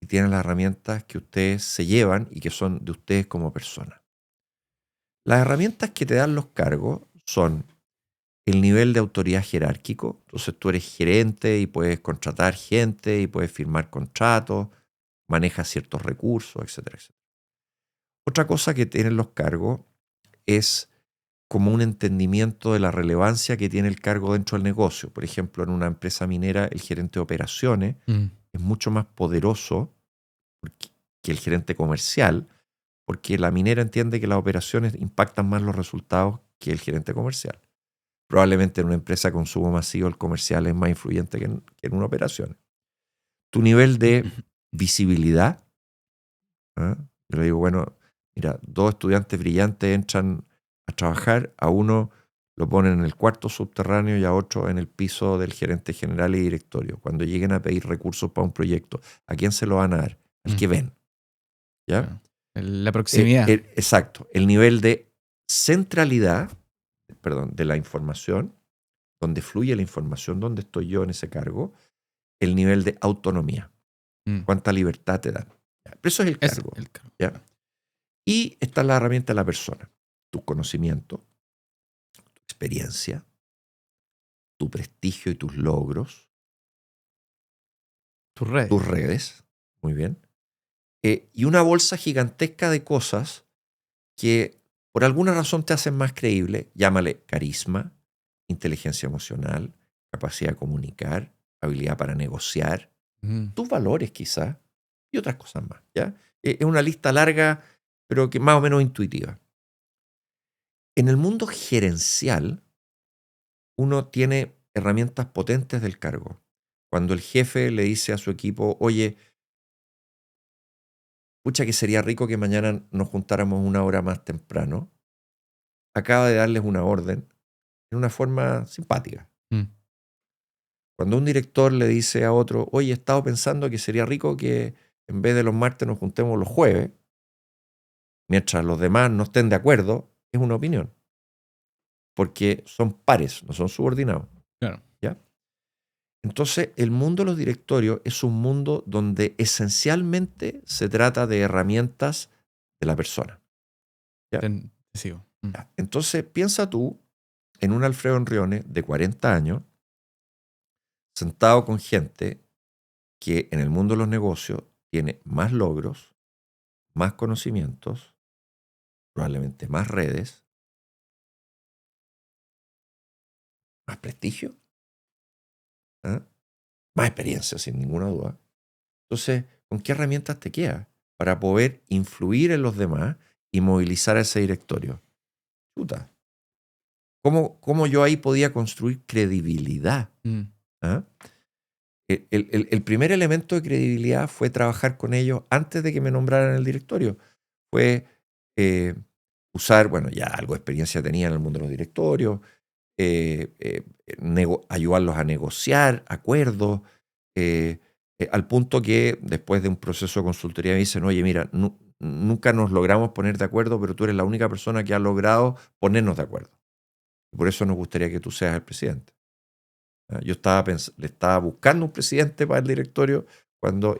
y tienen las herramientas que ustedes se llevan y que son de ustedes como personas. Las herramientas que te dan los cargos son el nivel de autoridad jerárquico. Entonces tú eres gerente y puedes contratar gente y puedes firmar contratos, manejas ciertos recursos, etcétera, etcétera. Otra cosa que tienen los cargos es como un entendimiento de la relevancia que tiene el cargo dentro del negocio. Por ejemplo, en una empresa minera, el gerente de operaciones es mucho más poderoso que el gerente comercial, porque la minera entiende que las operaciones impactan más los resultados que el gerente comercial. Probablemente en una empresa de consumo masivo el comercial es más influyente que en una operación. Tu nivel de visibilidad, ¿ah? Yo le digo, bueno, mira, dos estudiantes brillantes entran a trabajar, a uno lo ponen en el cuarto subterráneo y a otro en el piso del gerente general y directorio. Cuando lleguen a pedir recursos para un proyecto, ¿a quién se lo van a dar? Al que ven. ¿Ya? Claro. La proximidad. Exacto. El nivel de centralidad, perdón, de la información, donde fluye la información, donde estoy yo en ese cargo, el nivel de autonomía. Cuánta libertad te dan. Pero eso es el cargo. ¿Ya? Y está la herramienta de la persona. Tu conocimiento, tu experiencia, tu prestigio y tus logros, Tus redes. tus redes, muy bien, y una bolsa gigantesca de cosas que por alguna razón te hacen más creíble. Llámale carisma, inteligencia emocional, capacidad de comunicar, habilidad para negociar, tus valores quizás y otras cosas más. ¿Ya? Es una lista larga, pero que más o menos intuitiva. En el mundo gerencial, uno tiene herramientas potentes del cargo. Cuando el jefe le dice a su equipo, oye, pucha que sería rico que mañana nos juntáramos una hora más temprano, acaba de darles una orden en una forma simpática. Cuando un director le dice a otro, oye, he estado pensando que sería rico que en vez de los martes nos juntemos los jueves, mientras los demás no estén de acuerdo, es una opinión. Porque son pares, no son subordinados. Claro. ¿Ya? Entonces, el mundo de los directorios es un mundo donde esencialmente se trata de herramientas de la persona. ¿Ya? Te sigo. ¿Ya? Entonces, piensa tú en un Alfredo Enrione de 40 años, sentado con gente que en el mundo de los negocios tiene más logros, más conocimientos, probablemente más redes, más prestigio, ¿ah? Más experiencia, sin ninguna duda. Entonces, ¿con qué herramientas te quedas para poder influir en los demás y movilizar a ese directorio? Chuta. ¿Cómo yo ahí podía construir credibilidad? ¿Ah? El primer elemento de credibilidad fue trabajar con ellos antes de que me nombraran el directorio. Fue usar, bueno, ya algo de experiencia tenía en el mundo de los directorios, ayudarlos a negociar acuerdos, al punto que después de un proceso de consultoría me dicen, oye, mira, nunca nos logramos poner de acuerdo, pero tú eres la única persona que ha logrado ponernos de acuerdo. Por eso nos gustaría que tú seas el presidente. Yo le estaba buscando un presidente para el directorio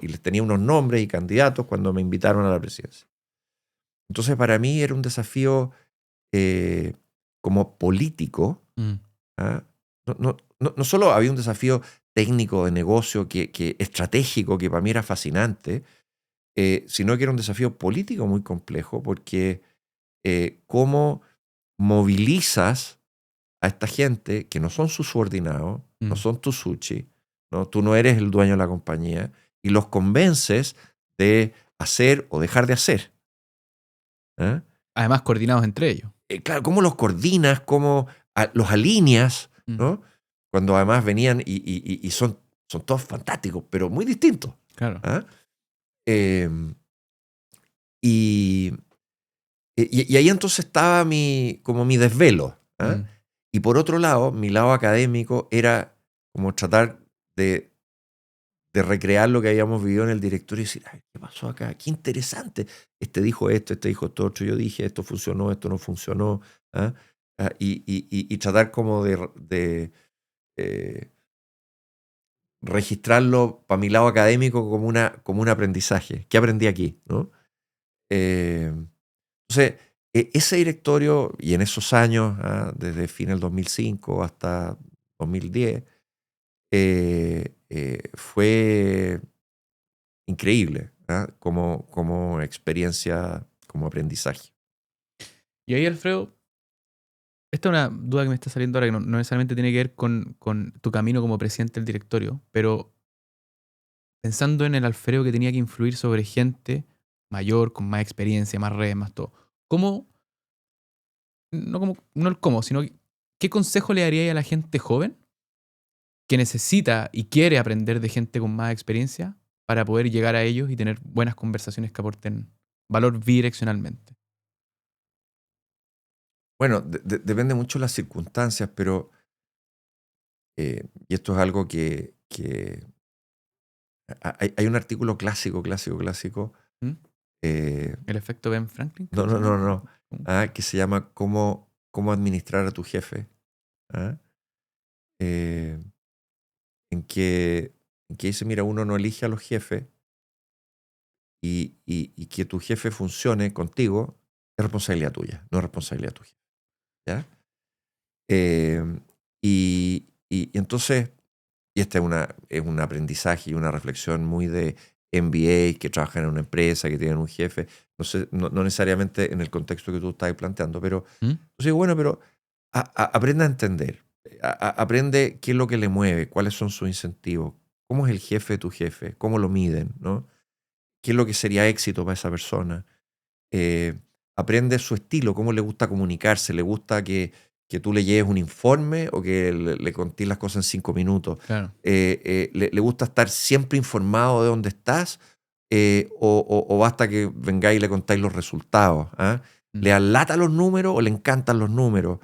y les tenía unos nombres y candidatos cuando me invitaron a la presidencia. Entonces, para mí era un desafío como político. ¿Ah? No solo había un desafío técnico de negocio que estratégico, que para mí era fascinante, sino que era un desafío político muy complejo, porque cómo movilizas a esta gente que no son sus subordinados, no son tus sushi, ¿no? Tú no eres el dueño de la compañía, y los convences de hacer o dejar de hacer. ¿Ah? Además, coordinados entre ellos. Claro, ¿cómo los coordinas? ¿Cómo los alineas? ¿No? Cuando además venían y son todos fantásticos, pero muy distintos. Claro. ¿Ah? Y Y ahí entonces estaba como mi desvelo. ¿Ah? Mm. Y por otro lado, mi lado académico era como tratar de recrear lo que habíamos vivido en el directorio y decir, "Ay, ¿qué pasó acá? Qué interesante. Este dijo esto otro, yo dije, esto funcionó, esto no funcionó. ¿Ah? Y tratar como eh, registrarlo para mi lado académico como un aprendizaje. ¿Qué aprendí aquí? ¿No? Eh, entonces, ese directorio, y en esos años, desde fin del 2005 hasta 2010, fue increíble, como experiencia, como aprendizaje. Y ahí, Alfredo, esta es una duda que me está saliendo ahora, que no necesariamente tiene que ver con tu camino como presidente del directorio, pero pensando en el Alfredo que tenía que influir sobre gente mayor, con más experiencia, más redes, más todo, ¿cómo, no el cómo, sino qué consejo le daría a la gente joven que necesita y quiere aprender de gente con más experiencia para poder llegar a ellos y tener buenas conversaciones que aporten valor bidireccionalmente? Bueno, depende mucho de las circunstancias, pero, y esto es algo que hay un artículo clásico, ¿Mm? eh, ¿El efecto Ben Franklin, no, creo que se no, no, llama? no, que se llama cómo administrar a tu jefe. ¿Ah? Eh, en que dice, mira, uno no elige a los jefes y que tu jefe funcione contigo es responsabilidad tuya, no es responsabilidad tuya. ¿Ya? Eh, y entonces, y este es un aprendizaje y una reflexión muy de MBA, que trabajan en una empresa, que tienen un jefe, no sé, no necesariamente en el contexto que tú estás planteando, pero ¿Mm? entonces, bueno, pero aprende a entender, aprende qué es lo que le mueve, cuáles son sus incentivos, cómo es el jefe de tu jefe, cómo lo miden, ¿no? ¿Qué es lo que sería éxito para esa persona? eh, Aprende su estilo, cómo le gusta comunicarse, le gusta que tú le lleves un informe o que le contés las cosas en 5 minutos. Claro. Le gusta estar siempre informado de dónde estás, o basta que vengáis y le contáis los resultados. ¿Ah? Mm. ¿Le alata los números o le encantan los números?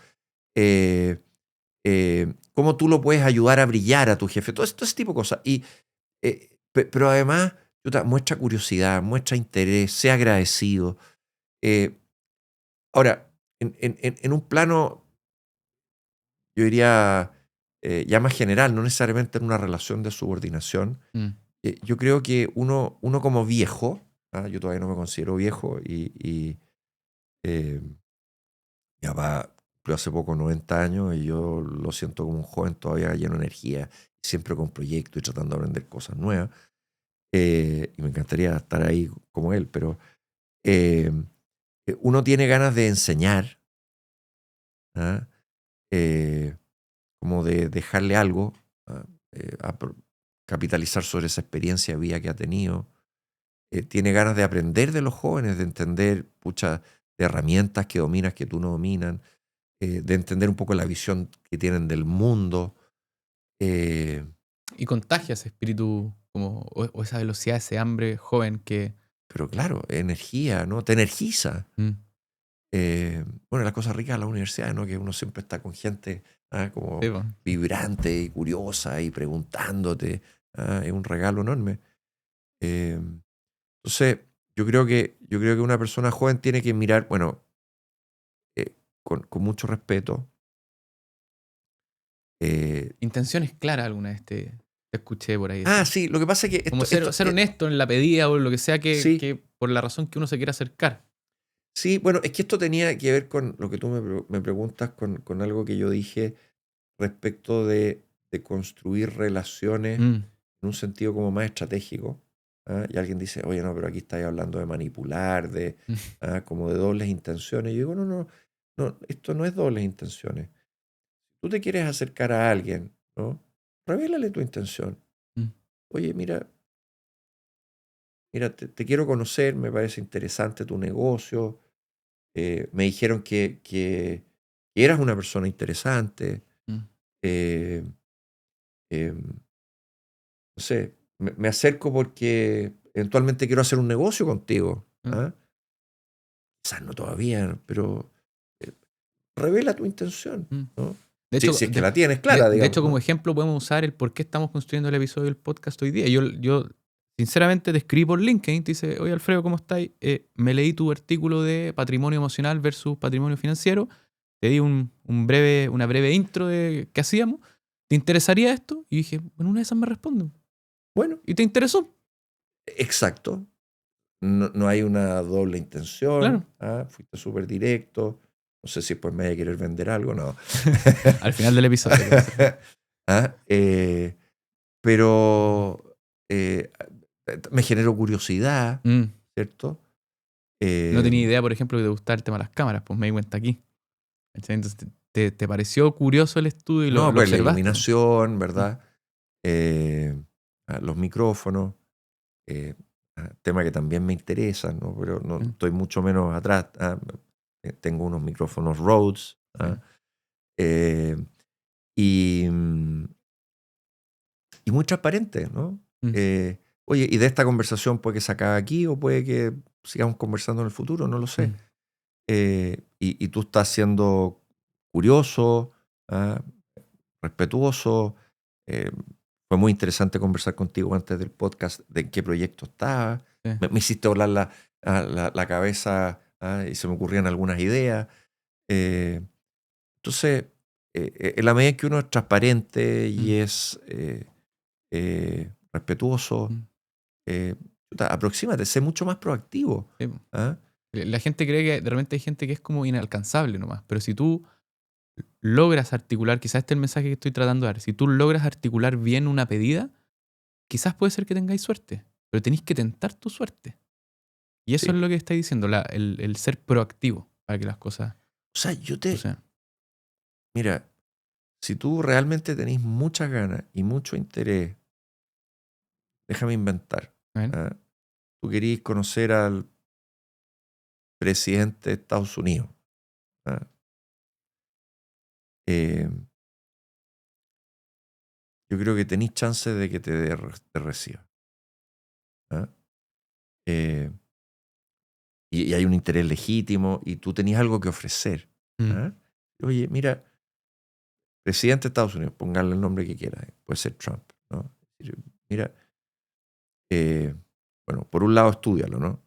Eh, ¿Cómo tú lo puedes ayudar a brillar a tu jefe? Todo ese tipo de cosas. Pero además, chuta, muestra curiosidad, muestra interés, sea agradecido. Eh, Ahora, en un plano, yo diría, ya más general, no necesariamente en una relación de subordinación, Mm. yo creo que uno como viejo, yo todavía no me considero viejo y eh, mi papá cumplió hace poco 90 años y yo lo siento como un joven todavía lleno de energía, siempre con proyectos y tratando de aprender cosas nuevas. Y me encantaría estar ahí como él, pero eh, uno tiene ganas de enseñar, ¿ah? Eh, como de dejarle algo, ¿ah? Capitalizar sobre esa experiencia de vida que ha tenido. Tiene ganas de aprender de los jóvenes, de entender, pucha, de herramientas que dominas que tú no dominan, de entender un poco la visión que tienen del mundo. eh, Y contagia ese espíritu como, o esa velocidad, ese hambre joven que... pero claro, energía, ¿no? Te energiza. Mm. Bueno, la cosa rica de la universidad, ¿no? Que uno siempre está con gente, Sí, como po. vibrante y curiosa y preguntándote. Es un regalo enorme. Eh, entonces, yo creo que una persona joven tiene que mirar, bueno, con mucho respeto. eh, Intenciones claras alguna vez te escuché por ahí decir. sí, lo que pasa es que Como esto, ser honesto en la pedida o lo que sea sí, que por la razón que uno se quiera acercar. sí, bueno, es que esto tenía que ver con lo que tú me preguntas, con algo que yo dije respecto de construir relaciones Mm. en un sentido como más estratégico. Y alguien dice, oye, no, pero aquí estáis hablando de manipular, como de dobles intenciones. Y yo digo, no, no, no, esto no es dobles intenciones. Tú te quieres acercar a alguien, ¿no? Revélale tu intención. Mm. Oye, mira, te quiero conocer, me parece interesante tu negocio. Me dijeron que eras una persona interesante. Mm. eh, em, no sé, me acerco porque eventualmente quiero hacer un negocio contigo. Mm. ¿Ah? quizás no todavía, pero revela tu intención, Mm. ¿no? De Si hecho, es que la tienes clara, de digamos, hecho, como ¿no? ejemplo, podemos usar el por qué estamos construyendo el episodio del podcast hoy día. Yo sinceramente, te escribí por LinkedIn, te dice, oye Alfredo, ¿cómo estás? Me leí tu artículo de patrimonio emocional versus patrimonio financiero. Te di una breve intro de qué hacíamos. ¿Te interesaría esto? Y dije, bueno, una de esas me responden. Bueno, ¿Y te interesó? exacto. No hay una doble intención. Claro. Fuiste súper directo. No sé si después me vaya a querer vender algo, no. Al final del episodio. Le voy a hacer. Ah, pero me generó curiosidad, Mm. ¿cierto? No Eh, tenía idea, por ejemplo, que te gustaba el tema de las cámaras, pues me di cuenta aquí. ¿Cachai? Entonces, ¿te pareció curioso el estudio y lo no, pues la observaste? iluminación, Mm. ¿verdad? Los micrófonos, tema que también me interesa, ¿no? Pero no, Mm. estoy mucho menos atrás. Tengo unos micrófonos Rhodes. Mm. Eh, y, mm, y muy transparente, ¿no? Mm. Oye, y de esta conversación puede que se acabe aquí o puede que sigamos conversando en el futuro, no lo sé. Mm. Y tú estás siendo curioso, ¿ah? Respetuoso. eh, Fue muy interesante conversar contigo antes del podcast de en qué proyecto estabas. Sí. Me hiciste volar la cabeza, y se me ocurrían algunas ideas. Eh, entonces, en la medida que uno es transparente y Mm. es respetuoso, Mm. aproxímate, sé mucho más proactivo. Sí, po. ¿Ah? La gente cree que de repente hay gente que es como inalcanzable nomás, pero si tú logras articular, quizás este es el mensaje que estoy tratando de dar, si tú logras articular bien una pedida, quizás puede ser que tengáis suerte, pero tenéis que tentar tu suerte. Y eso Sí. es lo que estáis diciendo, el ser proactivo para que las cosas O sea, sucedan. mira, si tú realmente tenés muchas ganas y mucho interés, déjame inventar. A ver. ¿Ah? Tú querís conocer al presidente de Estados Unidos. ¿Ah? Eh, yo creo que tenéis chances de que te reciba. ¿Ah? Eh, y hay un interés legítimo y tú tenías algo que ofrecer. Mm. ¿Ah? Oye, mira, presidente de Estados Unidos, póngale el nombre que quiera, puede ser Trump, ¿no? Mira, bueno, por un lado estudialo, ¿no?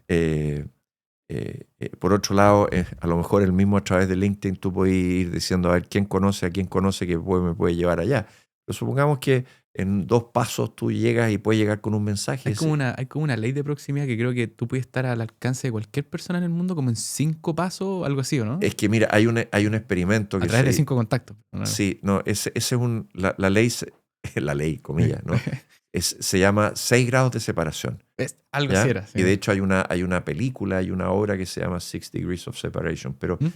Eh, por otro lado, a lo mejor el mismo a través de LinkedIn tú puedes ir diciendo a ver quién conoce a quién conoce que me puede llevar allá. Pero supongamos que en 2 pasos tú llegas y puedes llegar con un mensaje. Hay como una ley de proximidad que creo que tú puedes estar al alcance de cualquier persona en el mundo como en 5 pasos, algo así, ¿o no? Es que mira, hay un experimento A que través de 5 contactos. ¿No? sí, no, ese es la ley, la ley, comillas, ¿no? Se llama 6 grados de separación. Algo así ¿Ya? era. Sí. Y de hecho hay una película, hay una obra que se llama 6 Degrees of Separation, pero ¿Mm?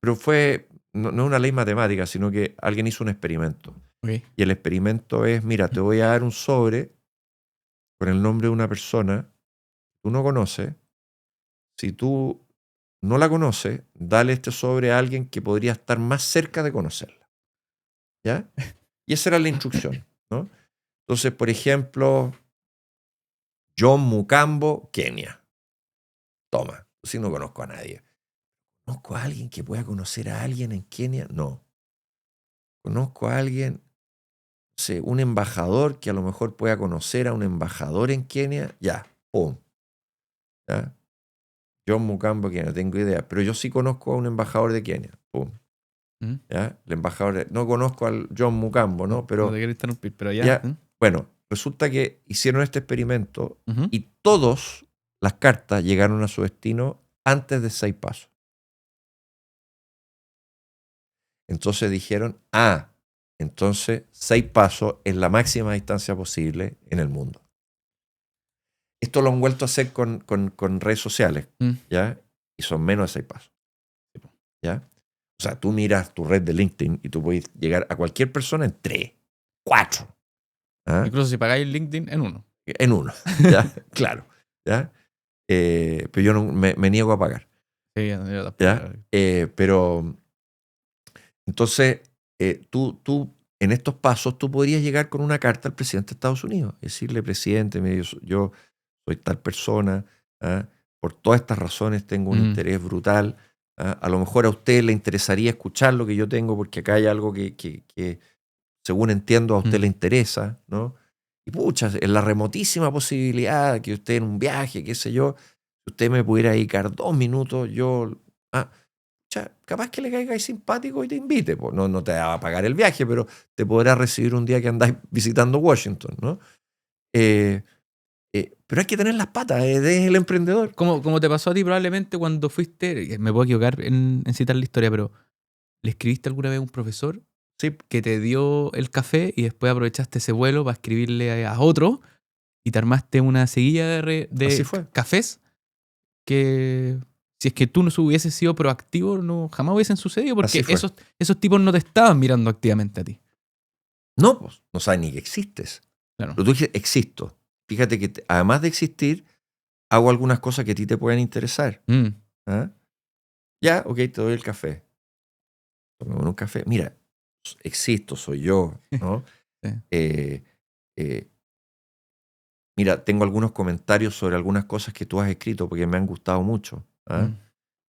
pero fue, no es una ley matemática, sino que alguien hizo un experimento. Ok. Y el experimento es, mira, te voy a dar un sobre con el nombre de una persona que tú no conoces. Si tú no la conoces, dale este sobre a alguien que podría estar más cerca de conocerla. ¿Ya? Y esa era la instrucción, ¿no? Entonces, por ejemplo, John Mukambo, Kenia. Toma, si no conozco a nadie. ¿Conozco a alguien que pueda conocer a alguien en Kenia? No. ¿Conozco a alguien, no sé, un embajador que a lo mejor pueda conocer a un embajador en Kenia? Ya, pum. ¿Ya? John Mukambo, Kenia, no tengo idea. Pero yo sí conozco a un embajador de Kenia. Pum. ¿Mm? ¿Ya? El embajador no conozco al John Mukambo, ¿no? No te Pero quiero interrumpir, pero ya. ya, bueno, resulta que hicieron este experimento Ujú. y todas las cartas llegaron a su destino antes de 6 pasos. Entonces dijeron, entonces 6 pasos es la máxima distancia posible en el mundo. Esto lo han vuelto a hacer con redes sociales, Mm. ¿ya? Y son menos de 6 pasos, ¿ya? O sea, tú miras tu red de LinkedIn y tú puedes llegar a cualquier persona en 3, 4. ¿Ah? Incluso si pagáis LinkedIn en uno. En uno, ¿ya? Claro, ¿ya? Pero yo no, me niego a pagar, Sí, yo tampoco. ¿ya? Pero entonces, tú en estos pasos, tú podrías llegar con una carta al presidente de Estados Unidos, decirle, presidente, yo soy tal persona, ¿ah? por todas estas razones tengo un Mm. interés brutal. A lo mejor a usted le interesaría escuchar lo que yo tengo porque acá hay algo que, según entiendo, a usted le interesa, ¿no? Y pucha, en la remotísima posibilidad que usted en un viaje, qué sé yo, si usted me pudiera dedicar 2 minutos, yo... capaz que le caiga ahí simpático y te invite. Pues. No, no te va a pagar el viaje, pero te podrá recibir un día que andáis visitando Washington, ¿no? Pero hay que tener las patas, es el emprendedor. Como te pasó a ti probablemente cuando fuiste, me puedo equivocar en citar la historia, pero ¿le escribiste alguna vez a un profesor Sí, que te dio el café y después aprovechaste ese vuelo para escribirle a otro y te armaste una seguilla así de fue. cafés que si es que tú no hubieses sido proactivo, no, jamás hubiesen sucedido Así porque fue. esos tipos no te estaban mirando activamente a ti. No, pues, no sabes ni que existes. Claro. Pero tú dices, existo. Fíjate que además de existir, hago algunas cosas que a ti te pueden interesar. Mm. ¿Ah? Ya, ok, te doy el café. Tomemos un café. Mira, existo, soy yo, ¿no? Sí. Eh, eh, mira, tengo algunos comentarios sobre algunas cosas que tú has escrito porque me han gustado mucho. ¿Ah? Mm.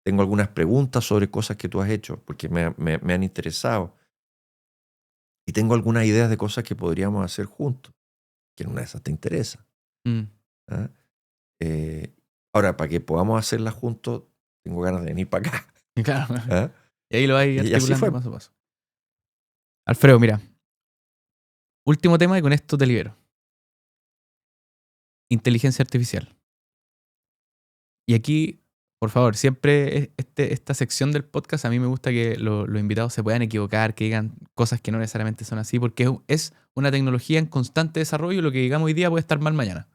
Tengo algunas preguntas sobre cosas que tú has hecho porque me han interesado. Y tengo algunas ideas de cosas que podríamos hacer juntos, que en una de esas te interesa. Mm. ¿Ah? Ahora, para que podamos hacerlas juntos, tengo ganas de venir para acá. Y claro. ¿Ah? Y ahí lo vas Y así articulando fue. paso a paso. Alfredo, mira. Último tema y con esto te libero. Inteligencia artificial. Y aquí, por favor, siempre esta sección del podcast a mí me gusta que los invitados se puedan equivocar, que digan cosas que no necesariamente son así, porque es una tecnología en constante desarrollo y lo que digamos hoy día puede estar mal mañana.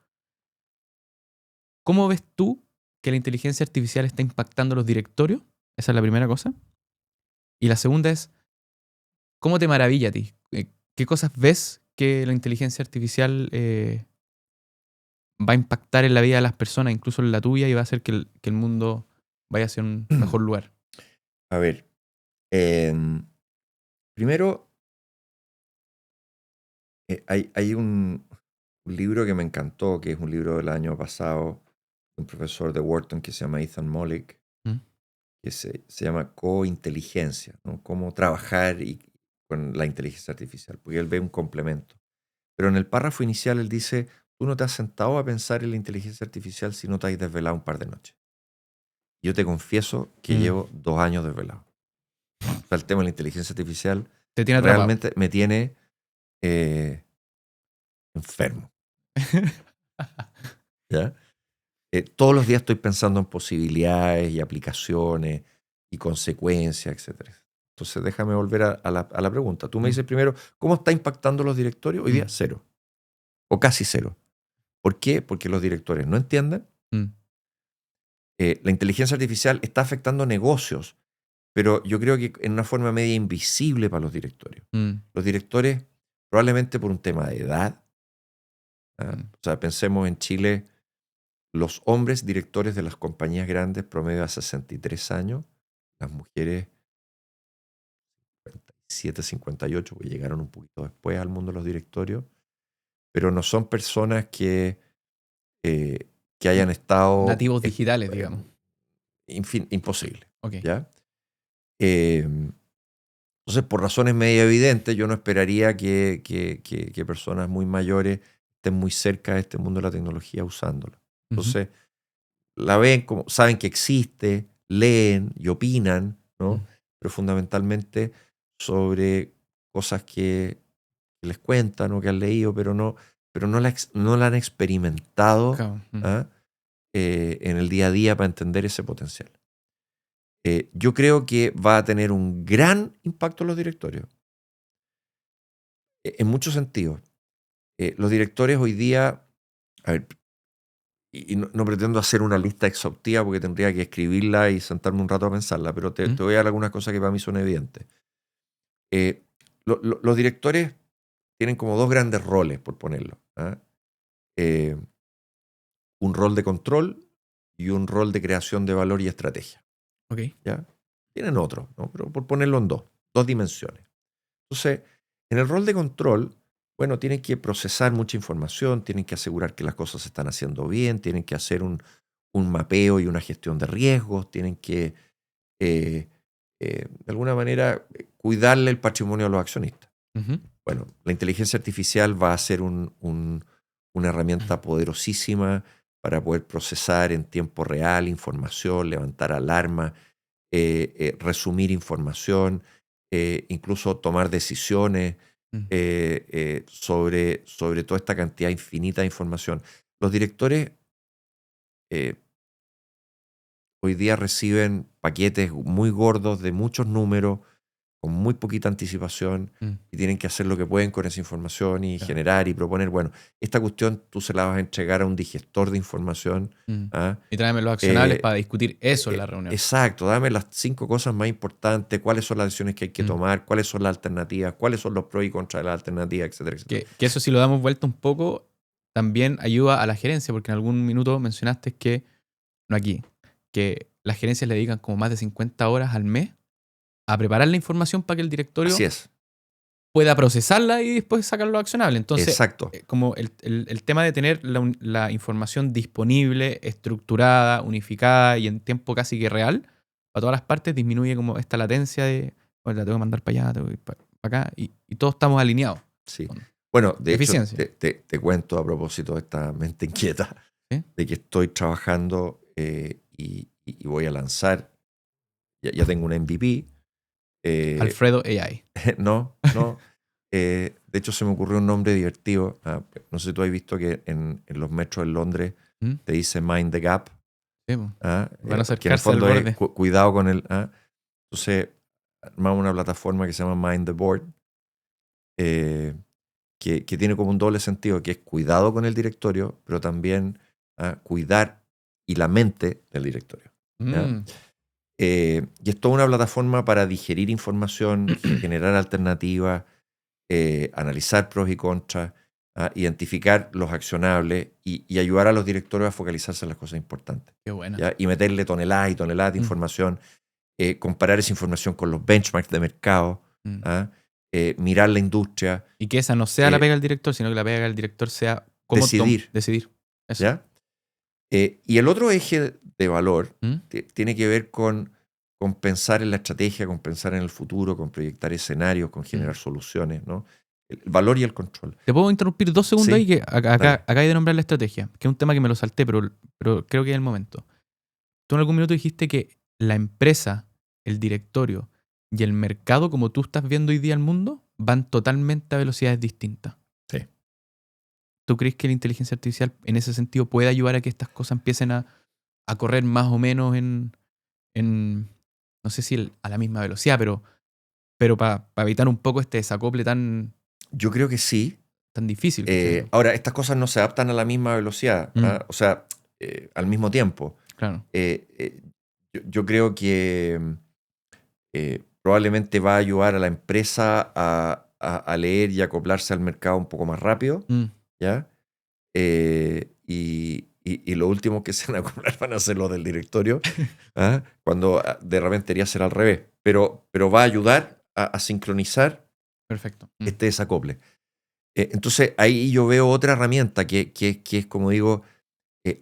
¿Cómo ves tú que la inteligencia artificial está impactando los directorios? Esa es la primera cosa. Y la segunda es, ¿cómo te maravilla a ti? ¿Qué cosas ves que la inteligencia artificial va a impactar en la vida de las personas, incluso en la tuya, y va a hacer que el mundo vaya hacia un mejor lugar? A ver, primero, hay un libro que me encantó, que es un libro del año pasado, de un profesor de Wharton que se llama Ethan Mollick, ¿Mm? que se llama Cointeligencia, ¿no? Cómo trabajar con la inteligencia artificial, porque él ve un complemento. Pero en el párrafo inicial él dice, tú no te has sentado a pensar en la inteligencia artificial si no te has desvelado un par de noches. Yo te confieso que Mm. llevo 2 años desvelado. O sea, el tema de la inteligencia artificial Te tiene atrapado. realmente me tiene enfermo. ¿Ya? Todos los días estoy pensando en posibilidades y aplicaciones y consecuencias, etcétera. Entonces déjame volver a la pregunta. Tú me Mm. dices primero, ¿cómo está impactando los directorios? Hoy día, Mm. cero. O casi cero. ¿Por qué? Porque los directores no entienden. Mm. La inteligencia artificial está afectando negocios, pero yo creo que en una forma media invisible para los directorios. Mm. Los directores, probablemente por un tema de edad, Mm. o sea, pensemos en Chile, los hombres directores de las compañías grandes promedio a 63 años, las mujeres 57, 58, porque llegaron un poquito después al mundo de los directorios, pero no son personas que hayan estado... Nativos digitales, digamos. imposible, Ok. ¿ya? Entonces, por razones medio evidentes, yo no esperaría que personas muy mayores estén muy cerca de este mundo de la tecnología usándolo. Ujú. Entonces, la ven como, saben que existe, leen y opinan, ¿no? Mm. Pero fundamentalmente sobre cosas que les cuentan o que han leído, pero no la han experimentado Claro. Mm. ¿ah? En el día a día para entender ese potencial. Yo creo que va a tener un gran impacto en los directorios, en muchos sentidos. Los directores hoy día, a ver, y no pretendo hacer una lista exhaustiva porque tendría que escribirla y sentarme un rato a pensarla, pero te Mm. voy a dar algunas cosas que para mí son evidentes. Los directores tienen como 2 grandes roles, por ponerlo. ¿Ah? Un rol de control y un rol de creación de valor y estrategia. Ok. ¿Ya? Tienen otro, ¿no? Pero por ponerlo en dos dimensiones. Entonces, en el rol de control, bueno, tienen que procesar mucha información, tienen que asegurar que las cosas se están haciendo bien, tienen que hacer un un mapeo y una gestión de riesgos, tienen que, de alguna manera, cuidarle el patrimonio a los accionistas. Ujú. Bueno, la inteligencia artificial va a ser una herramienta poderosísima para poder procesar en tiempo real información, levantar alarma, resumir información, incluso tomar decisiones Mm. sobre toda esta cantidad infinita de información. Los directores eh, hoy día reciben paquetes muy gordos de muchos números, con muy poquita anticipación, Mm. y tienen que hacer lo que pueden con esa información y Claro. generar y proponer. Bueno, esta cuestión tú se la vas a entregar a un digestor de información. Mm. ¿Ah? Y tráeme los accionables Eh, para discutir eso en la reunión. exacto, dame las 5 cosas más importantes, cuáles son las decisiones que hay que Mm. tomar, cuáles son las alternativas, cuáles son los pros y contras de las alternativas, etcétera, etcétera. Que eso, si lo damos vuelta un poco, también ayuda a la gerencia, porque en algún minuto mencionaste que, no aquí, que las gerencias le dedican como más de 50 horas al mes a preparar la información para que el directorio Así es, pueda procesarla y después sacar lo accionable. Entonces, exacto. como el tema de tener la información disponible, estructurada, unificada y en tiempo casi que real para todas las partes, disminuye como esta latencia de, bueno, la tengo que mandar para allá, tengo que ir para acá, y todos estamos alineados. Sí. Con Bueno, de hecho, eficiencia. te cuento a propósito de esta mente inquieta, ¿Sí? de que estoy trabajando y voy a lanzar, ya tengo una MVP. Alfredo AI. No. De hecho, se me ocurrió un nombre divertido. No sé si tú has visto que en los metros de Londres ¿Mm? te dice Mind the Gap. Sí, po. ¿Ah? Van a Que en el acercarse al fondo es borde. cuidado con el. Entonces, armamos una plataforma que se llama Mind the Board, que tiene como un doble sentido, que es cuidado con el directorio, pero también cuidar y la mente del directorio. ¿Ya? Mm. Y es toda una plataforma para digerir información, generar alternativas, analizar pros y contras, identificar los accionables y ayudar a los directores a focalizarse en las cosas importantes. Qué buena. ¿Ya? Y meterle toneladas y toneladas de Mm. información, comparar esa información con los benchmarks de mercado, Mm. mirar la industria, Y que esa no sea la eh, pega del director, sino que la pega del director sea cómo decidir. decidir. Eso. ¿Ya? Y el otro eje de valor ¿Mm? tiene que ver con pensar en la estrategia, con pensar en el futuro, con proyectar escenarios, con generar soluciones, ¿no? El valor y el control. ¿Te puedo interrumpir 2 segundos ahí? Sí, Que dale. acá hay de nombrar la estrategia, que es un tema que me lo salté, pero creo que es el momento. Tú en algún minuto dijiste que la empresa, el directorio y el mercado, como tú estás viendo hoy día el mundo, van totalmente a velocidades distintas. Sí. ¿Tú crees que la inteligencia artificial en ese sentido puede ayudar a que estas cosas empiecen a correr más o menos en no sé si a la misma velocidad, pero para evitar un poco este desacople tan Yo creo que sí. difícil que estoy viendo? Ahora, estas cosas no se adaptan a la misma velocidad, o sea, al mismo tiempo. Claro. Yo creo que probablemente va a ayudar a la empresa a leer y acoplarse al mercado un poco más rápido, Mm. ¿ya? Y lo último que se van a acoplar van a ser los del directorio, cuando de repente debería ser al revés. Pero va a ayudar a sincronizar Perfecto. este desacople. Entonces ahí yo veo otra herramienta que es, como digo,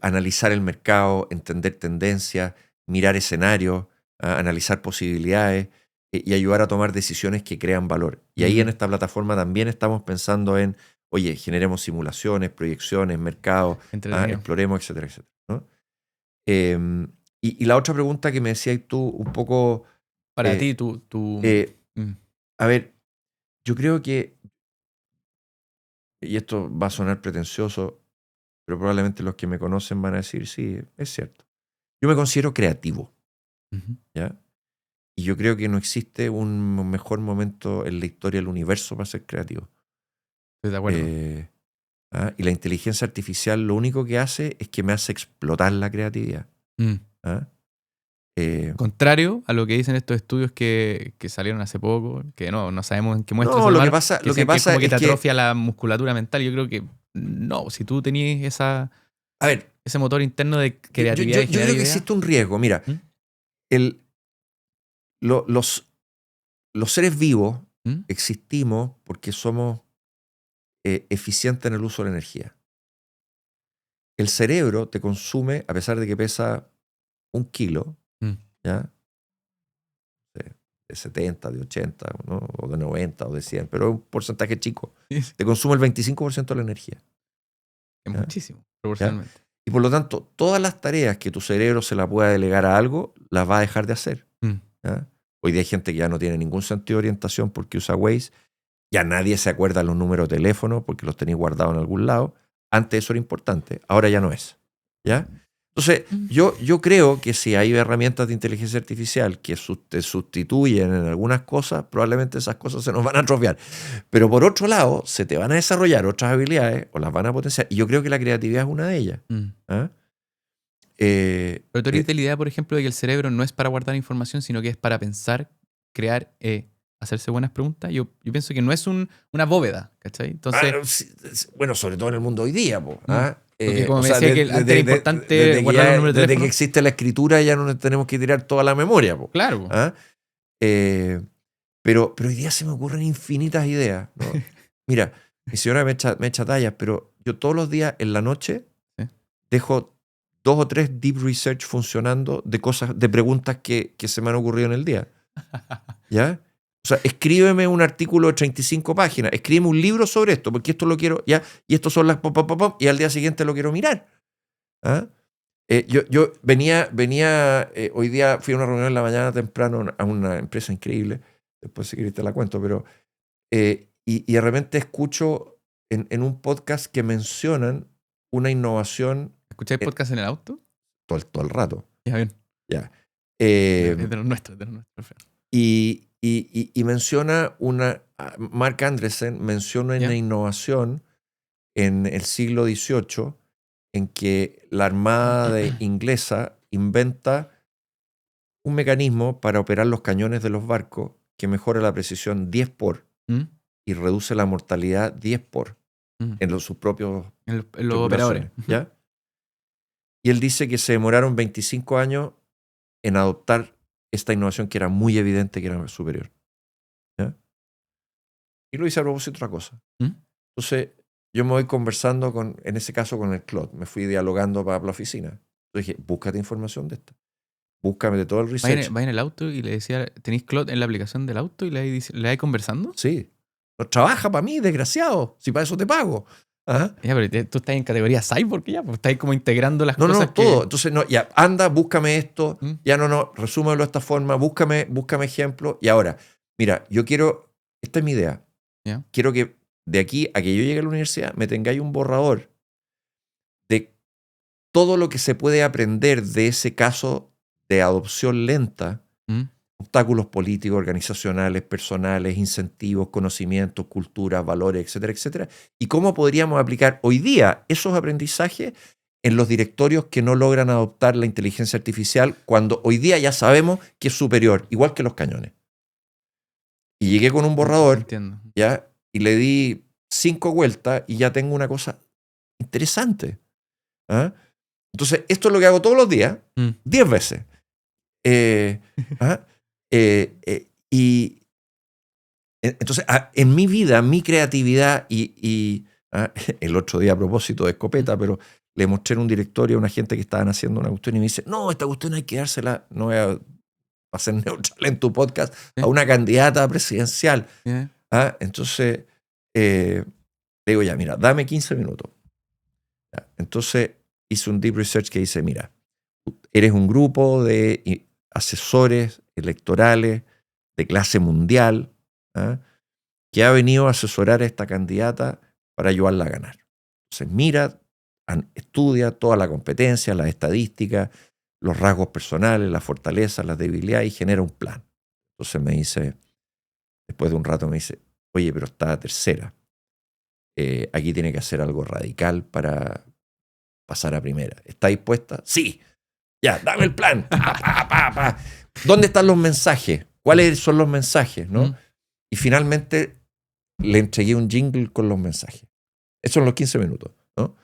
analizar el mercado, entender tendencias, mirar escenarios, analizar posibilidades y ayudar a tomar decisiones que crean valor. Y ahí en esta plataforma también estamos pensando en, oye, generemos simulaciones, proyecciones, mercados, Entretenido. exploremos, etcétera, etcétera, ¿no? Y la otra pregunta que me decías tú un poco, Para eh, ti, tu eh, mm, a ver, yo creo que, y esto va a sonar pretencioso, pero probablemente los que me conocen van a decir, sí, es cierto. Yo me considero creativo, ujú, ¿ya? Y yo creo que no existe un mejor momento en la historia del universo para ser creativo. estoy de acuerdo. Eh, y la inteligencia artificial lo único que hace es que me hace explotar la creatividad. Mm. ¿Ah? Eh, Contrario a lo que dicen estos estudios que salieron hace poco, que no sabemos en qué muestra el no, ser lo que humano, pasa, que lo que decían que es pasa como que es te que, atrofia la musculatura mental. Yo creo que no, si tú tenías a ver, ese motor interno de yo, creatividad yo- y yo generar creo que ideas. existe un riesgo. Mira, ¿Mm? el, los seres vivos ¿Mm? existimos porque somos eficientes en el uso de la energía. el cerebro te consume, a pesar de que pesa 1 kilo, ¿ya? De 70, de 80, ¿no? O de 90 o de 100, pero es un porcentaje chico. Te consume el 25% de la energía. Es ¿ya? muchísimo, proporcionalmente. Y por lo tanto, todas las tareas que tu cerebro se la pueda delegar a algo, las va a dejar de hacer. ¿ya? Hoy día hay gente que ya no tiene ningún sentido de orientación porque usa Waze. Ya nadie se acuerda los números de teléfono porque los tenéis guardados en algún lado. Antes eso era importante, ahora ya no es. ¿ya? Entonces, yo creo que si hay herramientas de inteligencia artificial que te sustituyen en algunas cosas, probablemente esas cosas se nos van a atrofiar. Pero por otro lado, se te van a desarrollar otras habilidades o las van a potenciar. Y yo creo que la creatividad es una de ellas. ¿ah? Pero tú eres de la idea, por ejemplo, de que el cerebro no es para guardar información, sino que es para pensar, crear, hacerse buenas preguntas. Yo pienso que no es una bóveda, ¿cachai? Entonces, bueno, sobre todo en el mundo hoy día. porque como me decía que antes era importante guardar los números de desde teléfono. que existe la escritura ya no nos tenemos que tirar toda la memoria. Claro. Pero hoy día se me ocurren infinitas ideas. ¿no? Mira, mi señora me echa tallas, pero yo todos los días en la noche dejo 2 o 3 deep research funcionando de preguntas que se me han ocurrido en el día. ¿Ya? O sea, escríbeme un artículo de 35 páginas, escríbeme un libro sobre esto, porque esto lo quiero, ¿ya? Y estos son las y al día siguiente lo quiero mirar. ¿Ah? Yo venía hoy día fui a una reunión en la mañana temprano a una empresa increíble, después si querés te la cuento, pero y de repente escucho en un podcast que mencionan una innovación. ¿Escucháis podcast en el auto? Todo el rato. Ya, bien. Ya. Es de los nuestros. Y menciona Mark Andreessen menciona una innovación en el siglo XVIII en que la Armada inglesa inventa un mecanismo para operar los cañones de los barcos que mejora la precisión 10 por y reduce la mortalidad 10 por en sus propios en los operadores. ¿ya? Y él dice que se demoraron 25 años en adoptar esta innovación que era muy evidente que era superior. ¿ya? Y lo hice a propósito de otra cosa. Entonces, yo me voy conversando en ese caso con el Claude. Me fui dialogando para la oficina. Entonces dije, búscate información de esta. Búscame de todo el research. Va en el auto y le decía, ¿tenéis Claude en la aplicación del auto y le vais conversando? Sí. No trabaja para mí, desgraciado. Si para eso te pago. ¿Ah? Ya, pero tú estás en categoría cyborg ya, pues estás como integrando las cosas. No, todo. Entonces, ya, anda, búscame esto. Ya resúmelo de esta forma, búscame ejemplos. Y ahora, mira, esta es mi idea. Yeah. Quiero que de aquí a que yo llegue a la universidad me tengáis un borrador de todo lo que se puede aprender de ese caso de adopción lenta, obstáculos políticos, organizacionales, personales, incentivos, conocimientos, culturas, valores, etcétera, etcétera, y cómo podríamos aplicar hoy día esos aprendizajes en los directorios que no logran adoptar la inteligencia artificial cuando hoy día ya sabemos que es superior, igual que los cañones. Y llegué con un borrador, ¿ya? Y le di 5 vueltas y ya tengo una cosa interesante. ¿ah? Entonces, esto es lo que hago todos los días, 10 veces. Y entonces, en mi vida, mi creatividad el otro día a propósito de escopeta, pero le mostré en un directorio a una gente que estaban haciendo una cuestión y me dice, no, esta cuestión hay que dársela, no voy a hacer neutral en tu podcast, a una candidata presidencial. Entonces, le digo, ya, mira, dame 15 minutos. Entonces, hice un deep research que dice, mira, eres un grupo de asesores electorales de clase mundial que ha venido a asesorar a esta candidata para ayudarla a ganar. Entonces, mira, estudia toda la competencia, las estadísticas, los rasgos personales, las fortalezas, las debilidades y genera un plan. Entonces me dice, después de un rato me dice, oye, pero está tercera. Aquí tiene que hacer algo radical para pasar a primera. ¿Está dispuesta? Sí. Ya, dame el plan. ¿Dónde están los mensajes? ¿Cuáles son los mensajes? ¿no? Y finalmente le entregué un jingle con los mensajes. Esos son los 15 minutos. ¿no?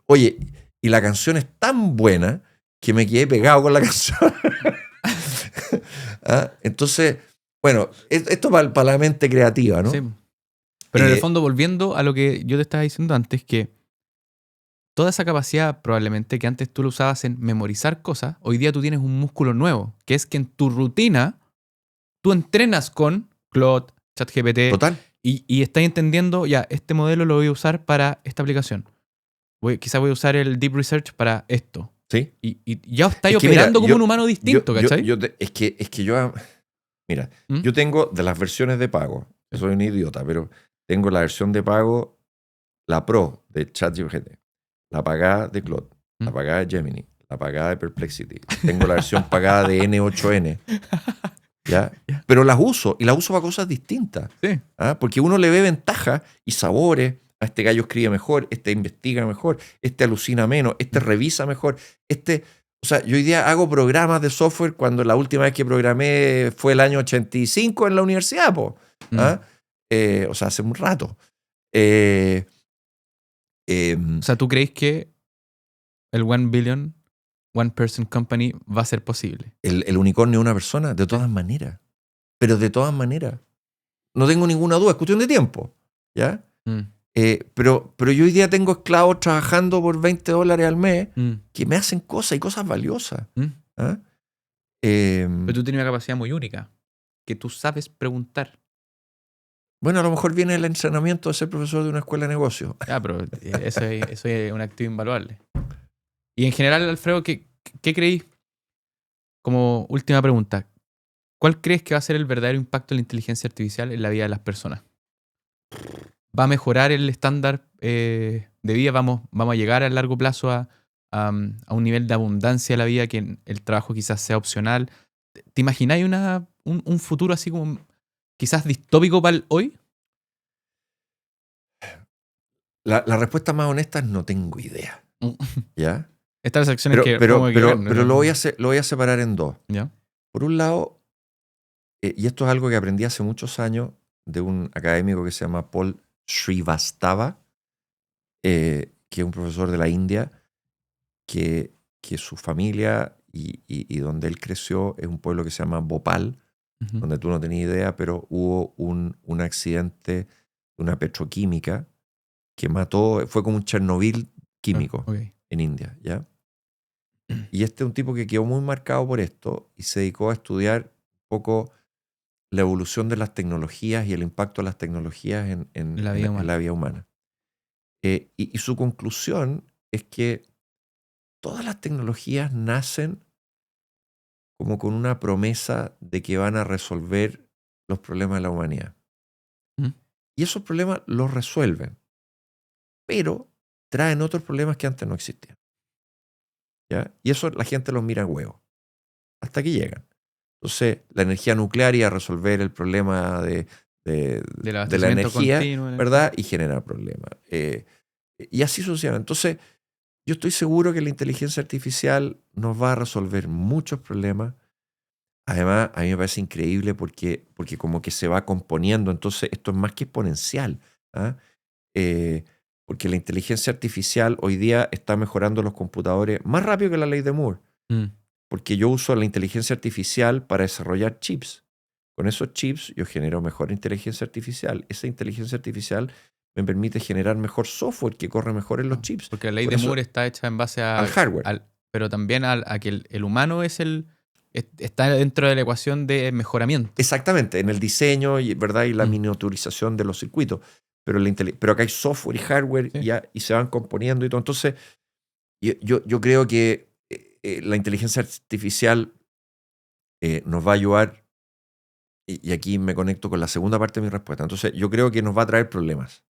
Oye, y la canción es tan buena que me quedé pegado con la canción. Entonces, bueno, esto para la mente creativa, ¿no? Sí. Pero en el fondo, volviendo a lo que yo te estaba diciendo antes, que toda esa capacidad probablemente que antes tú lo usabas en memorizar cosas, hoy día tú tienes un músculo nuevo, que es que en tu rutina tú entrenas con Claude, ChatGPT, Total. y estás entendiendo, ya, este modelo lo voy a usar para esta aplicación. Quizás voy a usar el Deep Research para esto. ¿Sí? Y ya estáis Es que mira, operando como un humano distinto, ¿cachai? Mira, ¿Mm? yo tengo de las versiones de pago, Sí. soy un idiota, pero tengo la versión de pago, la Pro de ChatGPT, la pagada de Claude, la ¿Mm? pagada de Gemini, la pagada de Perplexity. Tengo la versión pagada de N8N, ¿ya? Ya. Pero las uso, y las uso para cosas distintas. Sí. ¿Ah? Porque uno le ve ventajas y sabores. A este gallo escribe mejor, este investiga mejor, este alucina menos, este revisa mejor, o sea, yo hoy día hago programas de software cuando la última vez que programé fue el año 85 en la universidad, po. ¿Ah? O sea, hace un rato. Eh, O sea, ¿tú crees que el 1 billion, one person company va a ser posible? el unicornio es una persona, de todas maneras. Pero de todas maneras. No tengo ninguna duda, es cuestión de tiempo. ¿Ya? Pero yo hoy día tengo esclavos trabajando por $20 al mes que me hacen cosas y cosas valiosas. ¿Ah? Pero tú tienes una capacidad muy única, que tú sabes preguntar. Bueno, a lo mejor viene el entrenamiento de ser profesor de una escuela de negocios. Ya, pero eso es un activo invaluable. Y en general, Alfredo, ¿qué creéis? Como última pregunta, ¿cuál crees que va a ser el verdadero impacto de la inteligencia artificial en la vida de las personas? ¿Va a mejorar el estándar de vida? ¿Vamos a llegar a largo plazo a un nivel de abundancia de la vida que el trabajo quizás sea opcional? ¿Te imagináis un futuro así como quizás distópico para el hoy? La respuesta más honesta es no tengo idea. ¿Ya? Estas acciones que Pero podemos equivocar, ¿no? lo voy a separar en dos. ¿Ya? Por un lado, y esto es algo que aprendí hace muchos años de un académico que se llama Paul Srivastava, que es un profesor de la India, que su familia y donde él creció es un pueblo que se llama Bhopal, Ujú. donde tú no tenías idea, pero hubo un accidente de una petroquímica que mató, fue como un Chernobyl químico Ok. en India, ¿ya? Y este es un tipo que quedó muy marcado por esto y se dedicó a estudiar un poco la evolución de las tecnologías y el impacto de las tecnologías en La vida en humana. la vida humana. Y su conclusión es que todas las tecnologías nacen como con una promesa de que van a resolver los problemas de la humanidad. Ujú. Y esos problemas los resuelven, pero traen otros problemas que antes no existían. ¿Ya? Y eso la gente los mira a huevo, hasta que llegan. Entonces, la energía nuclear iba a resolver el problema de Del la abastecimiento energía, continuo. ¿verdad? Y genera problemas. Y así sucesivamente. Entonces, yo estoy seguro que la inteligencia artificial nos va a resolver muchos problemas. Además, a mí me parece increíble porque como que se va componiendo. Entonces, esto es más que exponencial. ¿Ah? Porque la inteligencia artificial hoy día está mejorando los computadores más rápido que la ley de Moore. Porque yo uso la inteligencia artificial para desarrollar chips. Con esos chips yo genero mejor inteligencia artificial. Esa inteligencia artificial me permite generar mejor software que corre mejor en los chips. Porque la ley Por de eso, Moore está hecha en base al hardware. pero también a que el humano está dentro de la ecuación de mejoramiento. Exactamente, en el diseño ¿verdad? Y la Mm. miniaturización de los circuitos. Pero acá hay software y hardware Sí. y se van componiendo y todo. Entonces, yo creo que la inteligencia artificial nos va a ayudar, y aquí me conecto con la segunda parte de mi respuesta. Entonces, yo creo que nos va a traer problemas.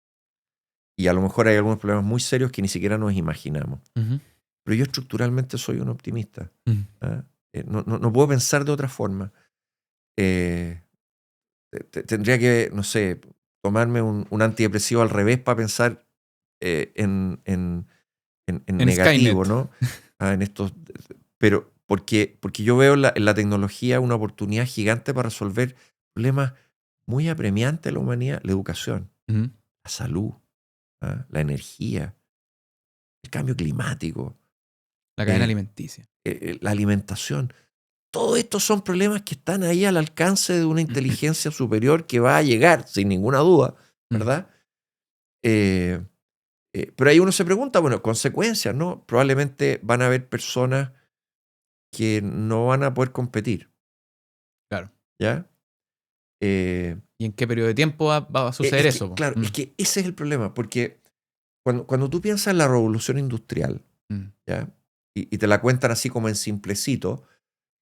Y a lo mejor hay algunos problemas muy serios que ni siquiera nos imaginamos. Ujú. Pero yo estructuralmente soy un optimista. Mm. ¿Ah? No puedo pensar de otra forma. Tendría que, no sé, tomarme un antidepresivo al revés para pensar en En negativo, Skynet. ¿no? En estos, pero porque yo veo en la tecnología una oportunidad gigante para resolver problemas muy apremiantes de la humanidad: la educación, Ujú. la salud, la energía, el cambio climático, La cadena eh, alimenticia. la alimentación. Todo esto son problemas que están ahí al alcance de una inteligencia superior que va a llegar, sin ninguna duda, Mm. ¿verdad? Eh, Pero ahí uno se pregunta, bueno, consecuencias, ¿no? Probablemente van a haber personas que no van a poder competir, Claro. ¿ya? Eh, ¿Y en qué periodo de tiempo va a suceder es que, eso? Po? claro, es que ese es el problema, porque cuando tú piensas en la revolución industrial, ¿ya? Y te la cuentan así como en simplecito,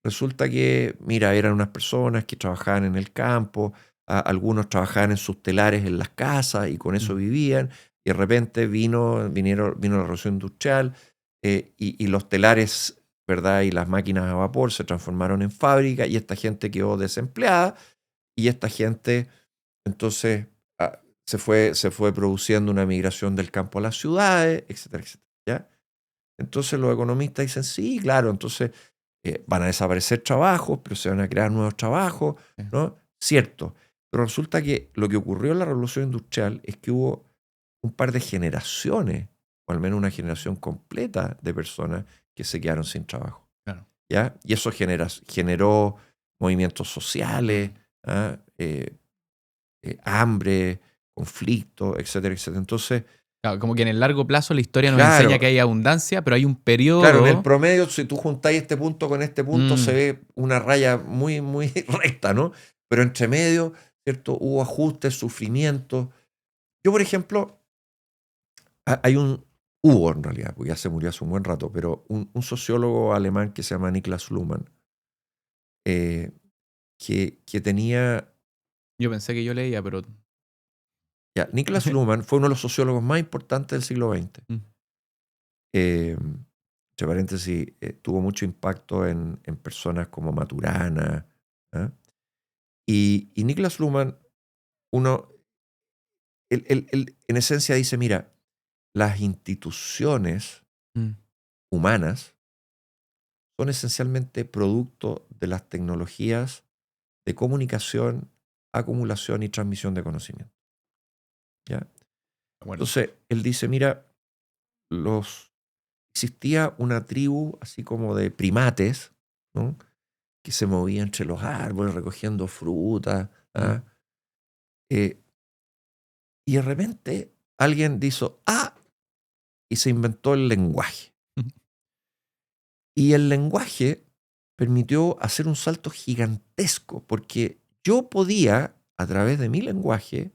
resulta que, mira, eran unas personas que trabajaban en el campo, algunos trabajaban en sus telares en las casas y con eso vivían, y de repente vino la revolución industrial y los telares, ¿verdad? Y las máquinas a vapor se transformaron en fábrica y esta gente quedó desempleada y esta gente entonces se fue produciendo una migración del campo a las ciudades, etcétera, etcétera, ¿ya? Entonces los economistas dicen, sí, claro, entonces van a desaparecer trabajos, pero se van a crear nuevos trabajos, ¿no? Cierto. Pero resulta que lo que ocurrió en la revolución industrial es que hubo un par de generaciones, o al menos una generación completa de personas que se quedaron sin trabajo. Claro. ¿Ya? Y eso generó movimientos sociales, ¿ah? Hambre, conflicto, etcétera, etcétera. Entonces, Claro, como que en el largo plazo la historia nos claro, enseña que hay abundancia, pero hay un periodo. claro, en el promedio, si tú juntáis este punto con este punto, se Mm, ve una raya muy, muy recta, ¿no? Pero entre medio, ¿cierto? Hubo ajustes, sufrimiento. Yo, por ejemplo, hubo en realidad, porque ya se murió hace un buen rato, pero un sociólogo alemán que se llama Niklas Luhmann, eh, que tenía. yo pensé que yo leía, pero. Ya, Niklas Luhmann fue uno de los sociólogos más importantes del siglo XX. Mm, Entre paréntesis, tuvo mucho impacto en personas como Maturana. ¿Ah? Y Niklas Luhmann, uno, él en esencia dice, mira, las instituciones mm, humanas son esencialmente producto de las tecnologías de comunicación, acumulación y transmisión de conocimiento. ¿Ya? bueno. Entonces, él dice, mira, existía una tribu así como de primates, ¿no? Que se movía entre los árboles recogiendo fruta. ¿Ah? Y de repente alguien dijo, y se inventó el lenguaje. Y el lenguaje permitió hacer un salto gigantesco, porque yo podía, a través de mi lenguaje,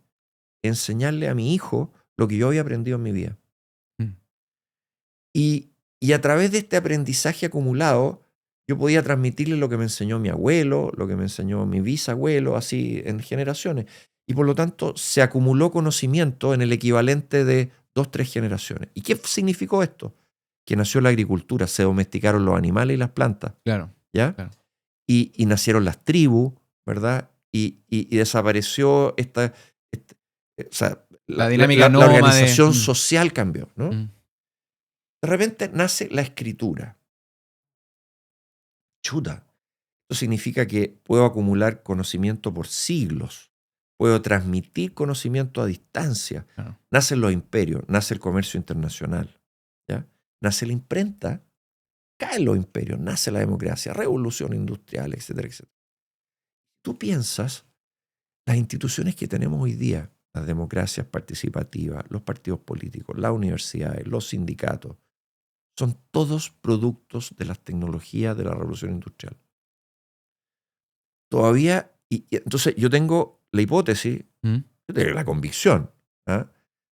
enseñarle a mi hijo lo que yo había aprendido en mi vida. Mm, Y a través de este aprendizaje acumulado, yo podía transmitirle lo que me enseñó mi abuelo, lo que me enseñó mi bisabuelo, así en generaciones. Y por lo tanto, se acumuló conocimiento en el equivalente de 2, 3 generaciones. ¿Y qué significó esto? Que nació la agricultura, se domesticaron los animales y las plantas, claro, ¿ya? claro. Y nacieron las tribus, ¿verdad? Y desapareció o sea, La dinámica la nómade. organización social cambió, ¿no? Mm, De repente nace la escritura. Chuta. Eso significa que puedo acumular conocimiento por siglos. Puedo transmitir conocimiento a distancia. claro. Nacen los imperios, nace el comercio internacional. ¿Ya? Nace la imprenta, caen los imperios, nace la democracia, revolución industrial, etcétera, etcétera. Tú piensas, las instituciones que tenemos hoy día, las democracias participativas, los partidos políticos, las universidades, los sindicatos, son todos productos de las tecnologías de la revolución industrial. Todavía, y entonces yo tengo la hipótesis, Mm, yo tengo la convicción, ¿ah?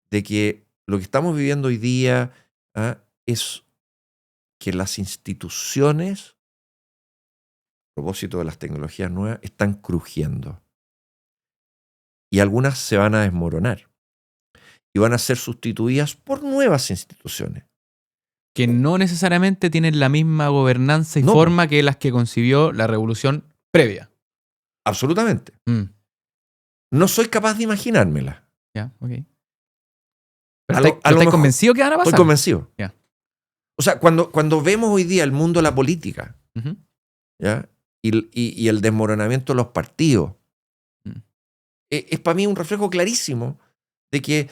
De que lo que estamos viviendo hoy día, ¿ah? Es que las instituciones, a propósito de las tecnologías nuevas, están crujiendo. Y algunas se van a desmoronar. Y van a ser sustituidas por nuevas instituciones. que no necesariamente tienen la misma gobernanza y No, forma que las que concibió la revolución previa. absolutamente. Mm, No soy capaz de imaginármela. ya, ok. Pero A lo ¿estáis mejor convencido que van a estoy pasar? convencido. Ya. O sea, cuando vemos hoy día el mundo de la política, Ujú, ¿ya? Y el desmoronamiento de los partidos, mm, es para mí un reflejo clarísimo de que,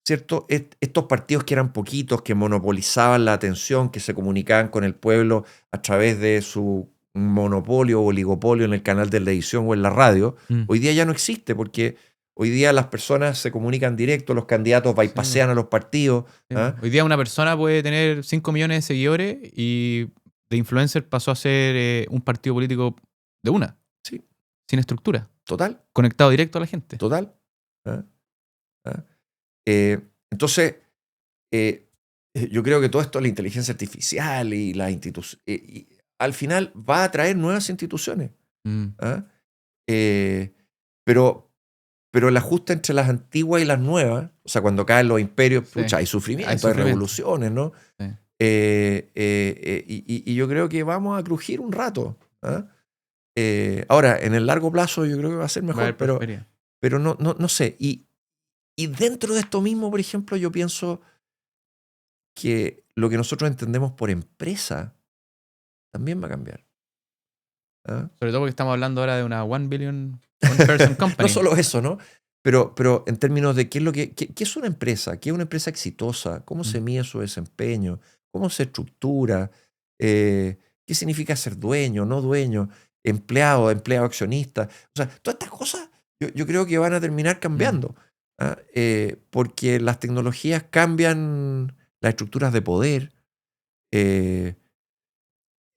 ¿cierto? Estos partidos que eran poquitos, que monopolizaban la atención, que se comunicaban con el pueblo a través de su monopolio o oligopolio en el canal de televisión o en la radio, mm, hoy día ya no existe porque Hoy día las personas se comunican directo, los candidatos bypassean a los partidos. Sí. ¿Ah? Hoy día una persona puede tener 5 millones de seguidores y de influencer pasó a ser un partido político de una, Sí, sin estructura, total, conectado directo a la gente. total. ¿Ah? ¿Ah? Entonces, yo creo que todo esto, la inteligencia artificial y las instituciones, al final va a traer nuevas instituciones. Mm. ¿Ah? Pero el ajuste entre las antiguas y las nuevas, o sea, cuando caen los imperios, Sí. pucha, hay sufrimiento, Hay hay sufrimiento. revoluciones, ¿no? Sí. Y yo creo que vamos a crujir un rato. ¿Ah? Ahora, en el largo plazo yo creo que va a ser Va a mejor, haber prosperidad. pero no sé. Y dentro de esto mismo, por ejemplo, yo pienso que lo que nosotros entendemos por empresa también va a cambiar. ¿Ah? Sobre todo porque estamos hablando ahora de una 1 billion one person company. No solo eso, ¿no? Pero en términos de qué es una empresa, qué es una empresa exitosa, cómo se mide su desempeño, cómo se estructura, qué significa ser dueño, no dueño, empleado accionista. O sea, todas estas cosas yo creo que van a terminar cambiando. ¿Ah? Porque las tecnologías cambian las estructuras de poder.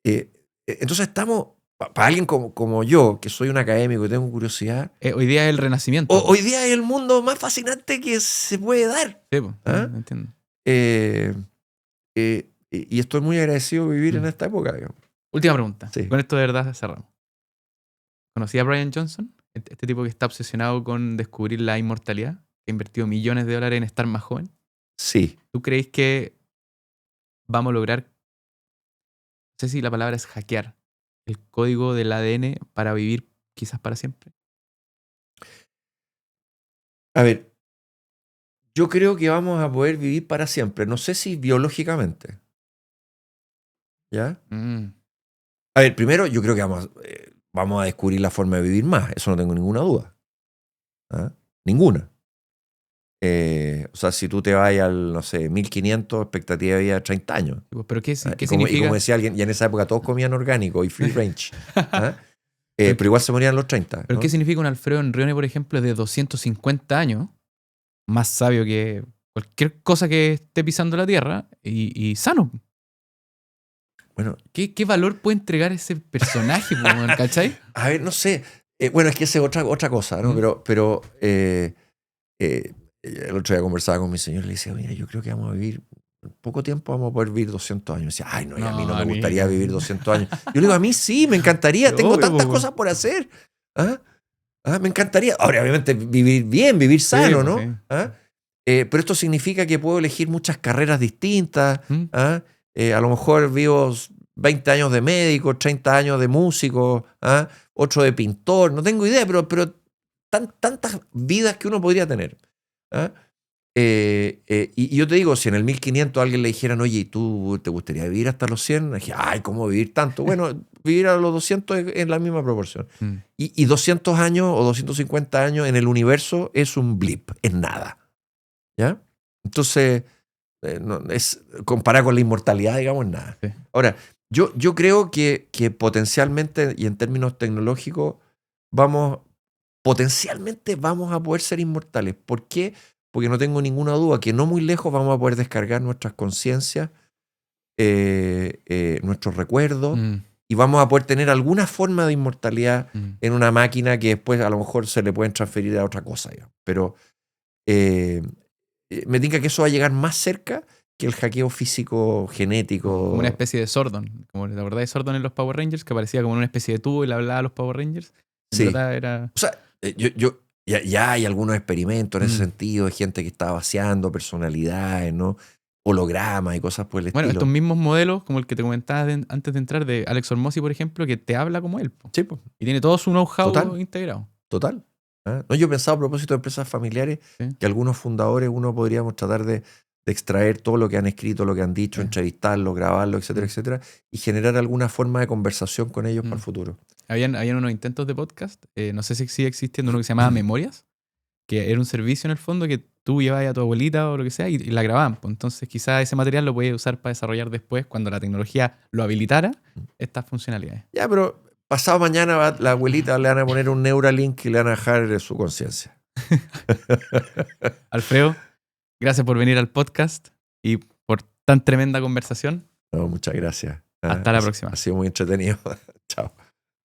Entonces estamos, para alguien como yo, que soy un académico y tengo curiosidad, Hoy día es el renacimiento. hoy día es el mundo más fascinante que se puede dar. Sí, po, ¿Ah? entiendo. Y estoy muy agradecido de vivir en esta época, digamos. Última pregunta. Sí. Con esto de verdad cerramos. ¿Conocí a Brian Johnson? Este tipo que está obsesionado con descubrir la inmortalidad, que ha invertido millones de dólares en estar más joven. Sí. ¿Tú crees que vamos a lograr, no sé si la palabra es hackear, el código del ADN para vivir quizás para siempre? A ver, yo creo que vamos a poder vivir para siempre. No sé si biológicamente. ¿Ya? A ver, primero yo creo que vamos a descubrir la forma de vivir más. Eso no tengo ninguna duda. ¿Ah? Ninguna. O sea, si tú te vas al, no sé, 1500, expectativa de vida de 30 años. ¿Pero qué Y significa? como decía alguien, y en esa época todos comían orgánico y free range. ¿Ah? Pero igual se morían a los 30. ¿Pero ¿no? qué significa un Alfredo Enrione, por ejemplo, de 250 años, más sabio que cualquier cosa que esté pisando la tierra y sano? Bueno, ¿Qué valor puede entregar ese personaje, ¿cachai? a ver, no sé. Bueno, es que esa es otra cosa, ¿no? Pero el otro día conversaba con mi señor y le decía, mira, yo creo que vamos a vivir, en poco tiempo vamos a poder vivir 200 años. Y decía, ay, no, y a mí no me gustaría vivir 200 años. Yo le digo, a mí sí, me encantaría, tengo Obvio, tantas cosas por hacer. ¿Ah? Me encantaría. Ahora, obviamente, vivir bien, vivir sano, ¿no? Sí. ¿Ah? Pero esto significa que puedo elegir muchas carreras distintas. ¿Ah? A lo mejor vivo 20 años de médico, 30 años de músico, ¿ah? 8 de pintor, no tengo idea, pero tantas vidas que uno podría tener. ¿Ah? Y yo te digo, si en el 1500 a alguien le dijeran, oye, ¿y tú te gustaría vivir hasta los 100? Dije, ay, ¿cómo vivir tanto? Bueno, vivir a los 200 es en la misma proporción. Y 200 años o 250 años en el universo es un blip, es nada. ¿Ya? Entonces, no, es comparado con la inmortalidad, digamos, nada. Sí. Ahora, yo creo que potencialmente y en términos tecnológicos potencialmente vamos a poder ser inmortales. ¿Por qué? Porque no tengo ninguna duda que no muy lejos vamos a poder descargar nuestras conciencias, nuestros recuerdos, y vamos a poder tener alguna forma de inmortalidad en una máquina que después a lo mejor se le pueden transferir a otra cosa. Digamos. Pero me tinca que eso va a llegar más cerca que el hackeo físico genético. Como una especie de Sordon. Como la verdad de Sordon en los Power Rangers, que parecía como una especie de tubo y le hablaba a los Power Rangers. En Sí. verdad era... O sea, ya hay algunos experimentos en ese sentido de gente que está vaciando personalidades, ¿no? Hologramas y cosas por el estilo. Bueno, estos mismos modelos, como el que te comentaba antes de entrar, de Alex Hormozzi, por ejemplo, que te habla como él. Sí, po. Y tiene todo su know-how Total. integrado. Total. ¿Ah? No, yo he pensado a propósito de empresas familiares que algunos fundadores uno podríamos tratar de extraer todo lo que han escrito, lo que han dicho, entrevistarlo, grabarlo, etcétera, etcétera, y generar alguna forma de conversación con ellos para el futuro. Habían unos intentos de podcast, no sé si sigue existiendo uno que se llamaba Memorias, que era un servicio en el fondo que tú llevabas a tu abuelita o lo que sea y la grababan. Pues entonces quizás ese material lo podías usar para desarrollar después, cuando la tecnología lo habilitara, estas funcionalidades. Ya, pero pasado mañana la abuelita le van a poner un Neuralink y le van a dejar su conciencia. Alfredo, gracias por venir al podcast y por tan tremenda conversación. No, muchas gracias. Hasta la próxima. Ha sido muy entretenido.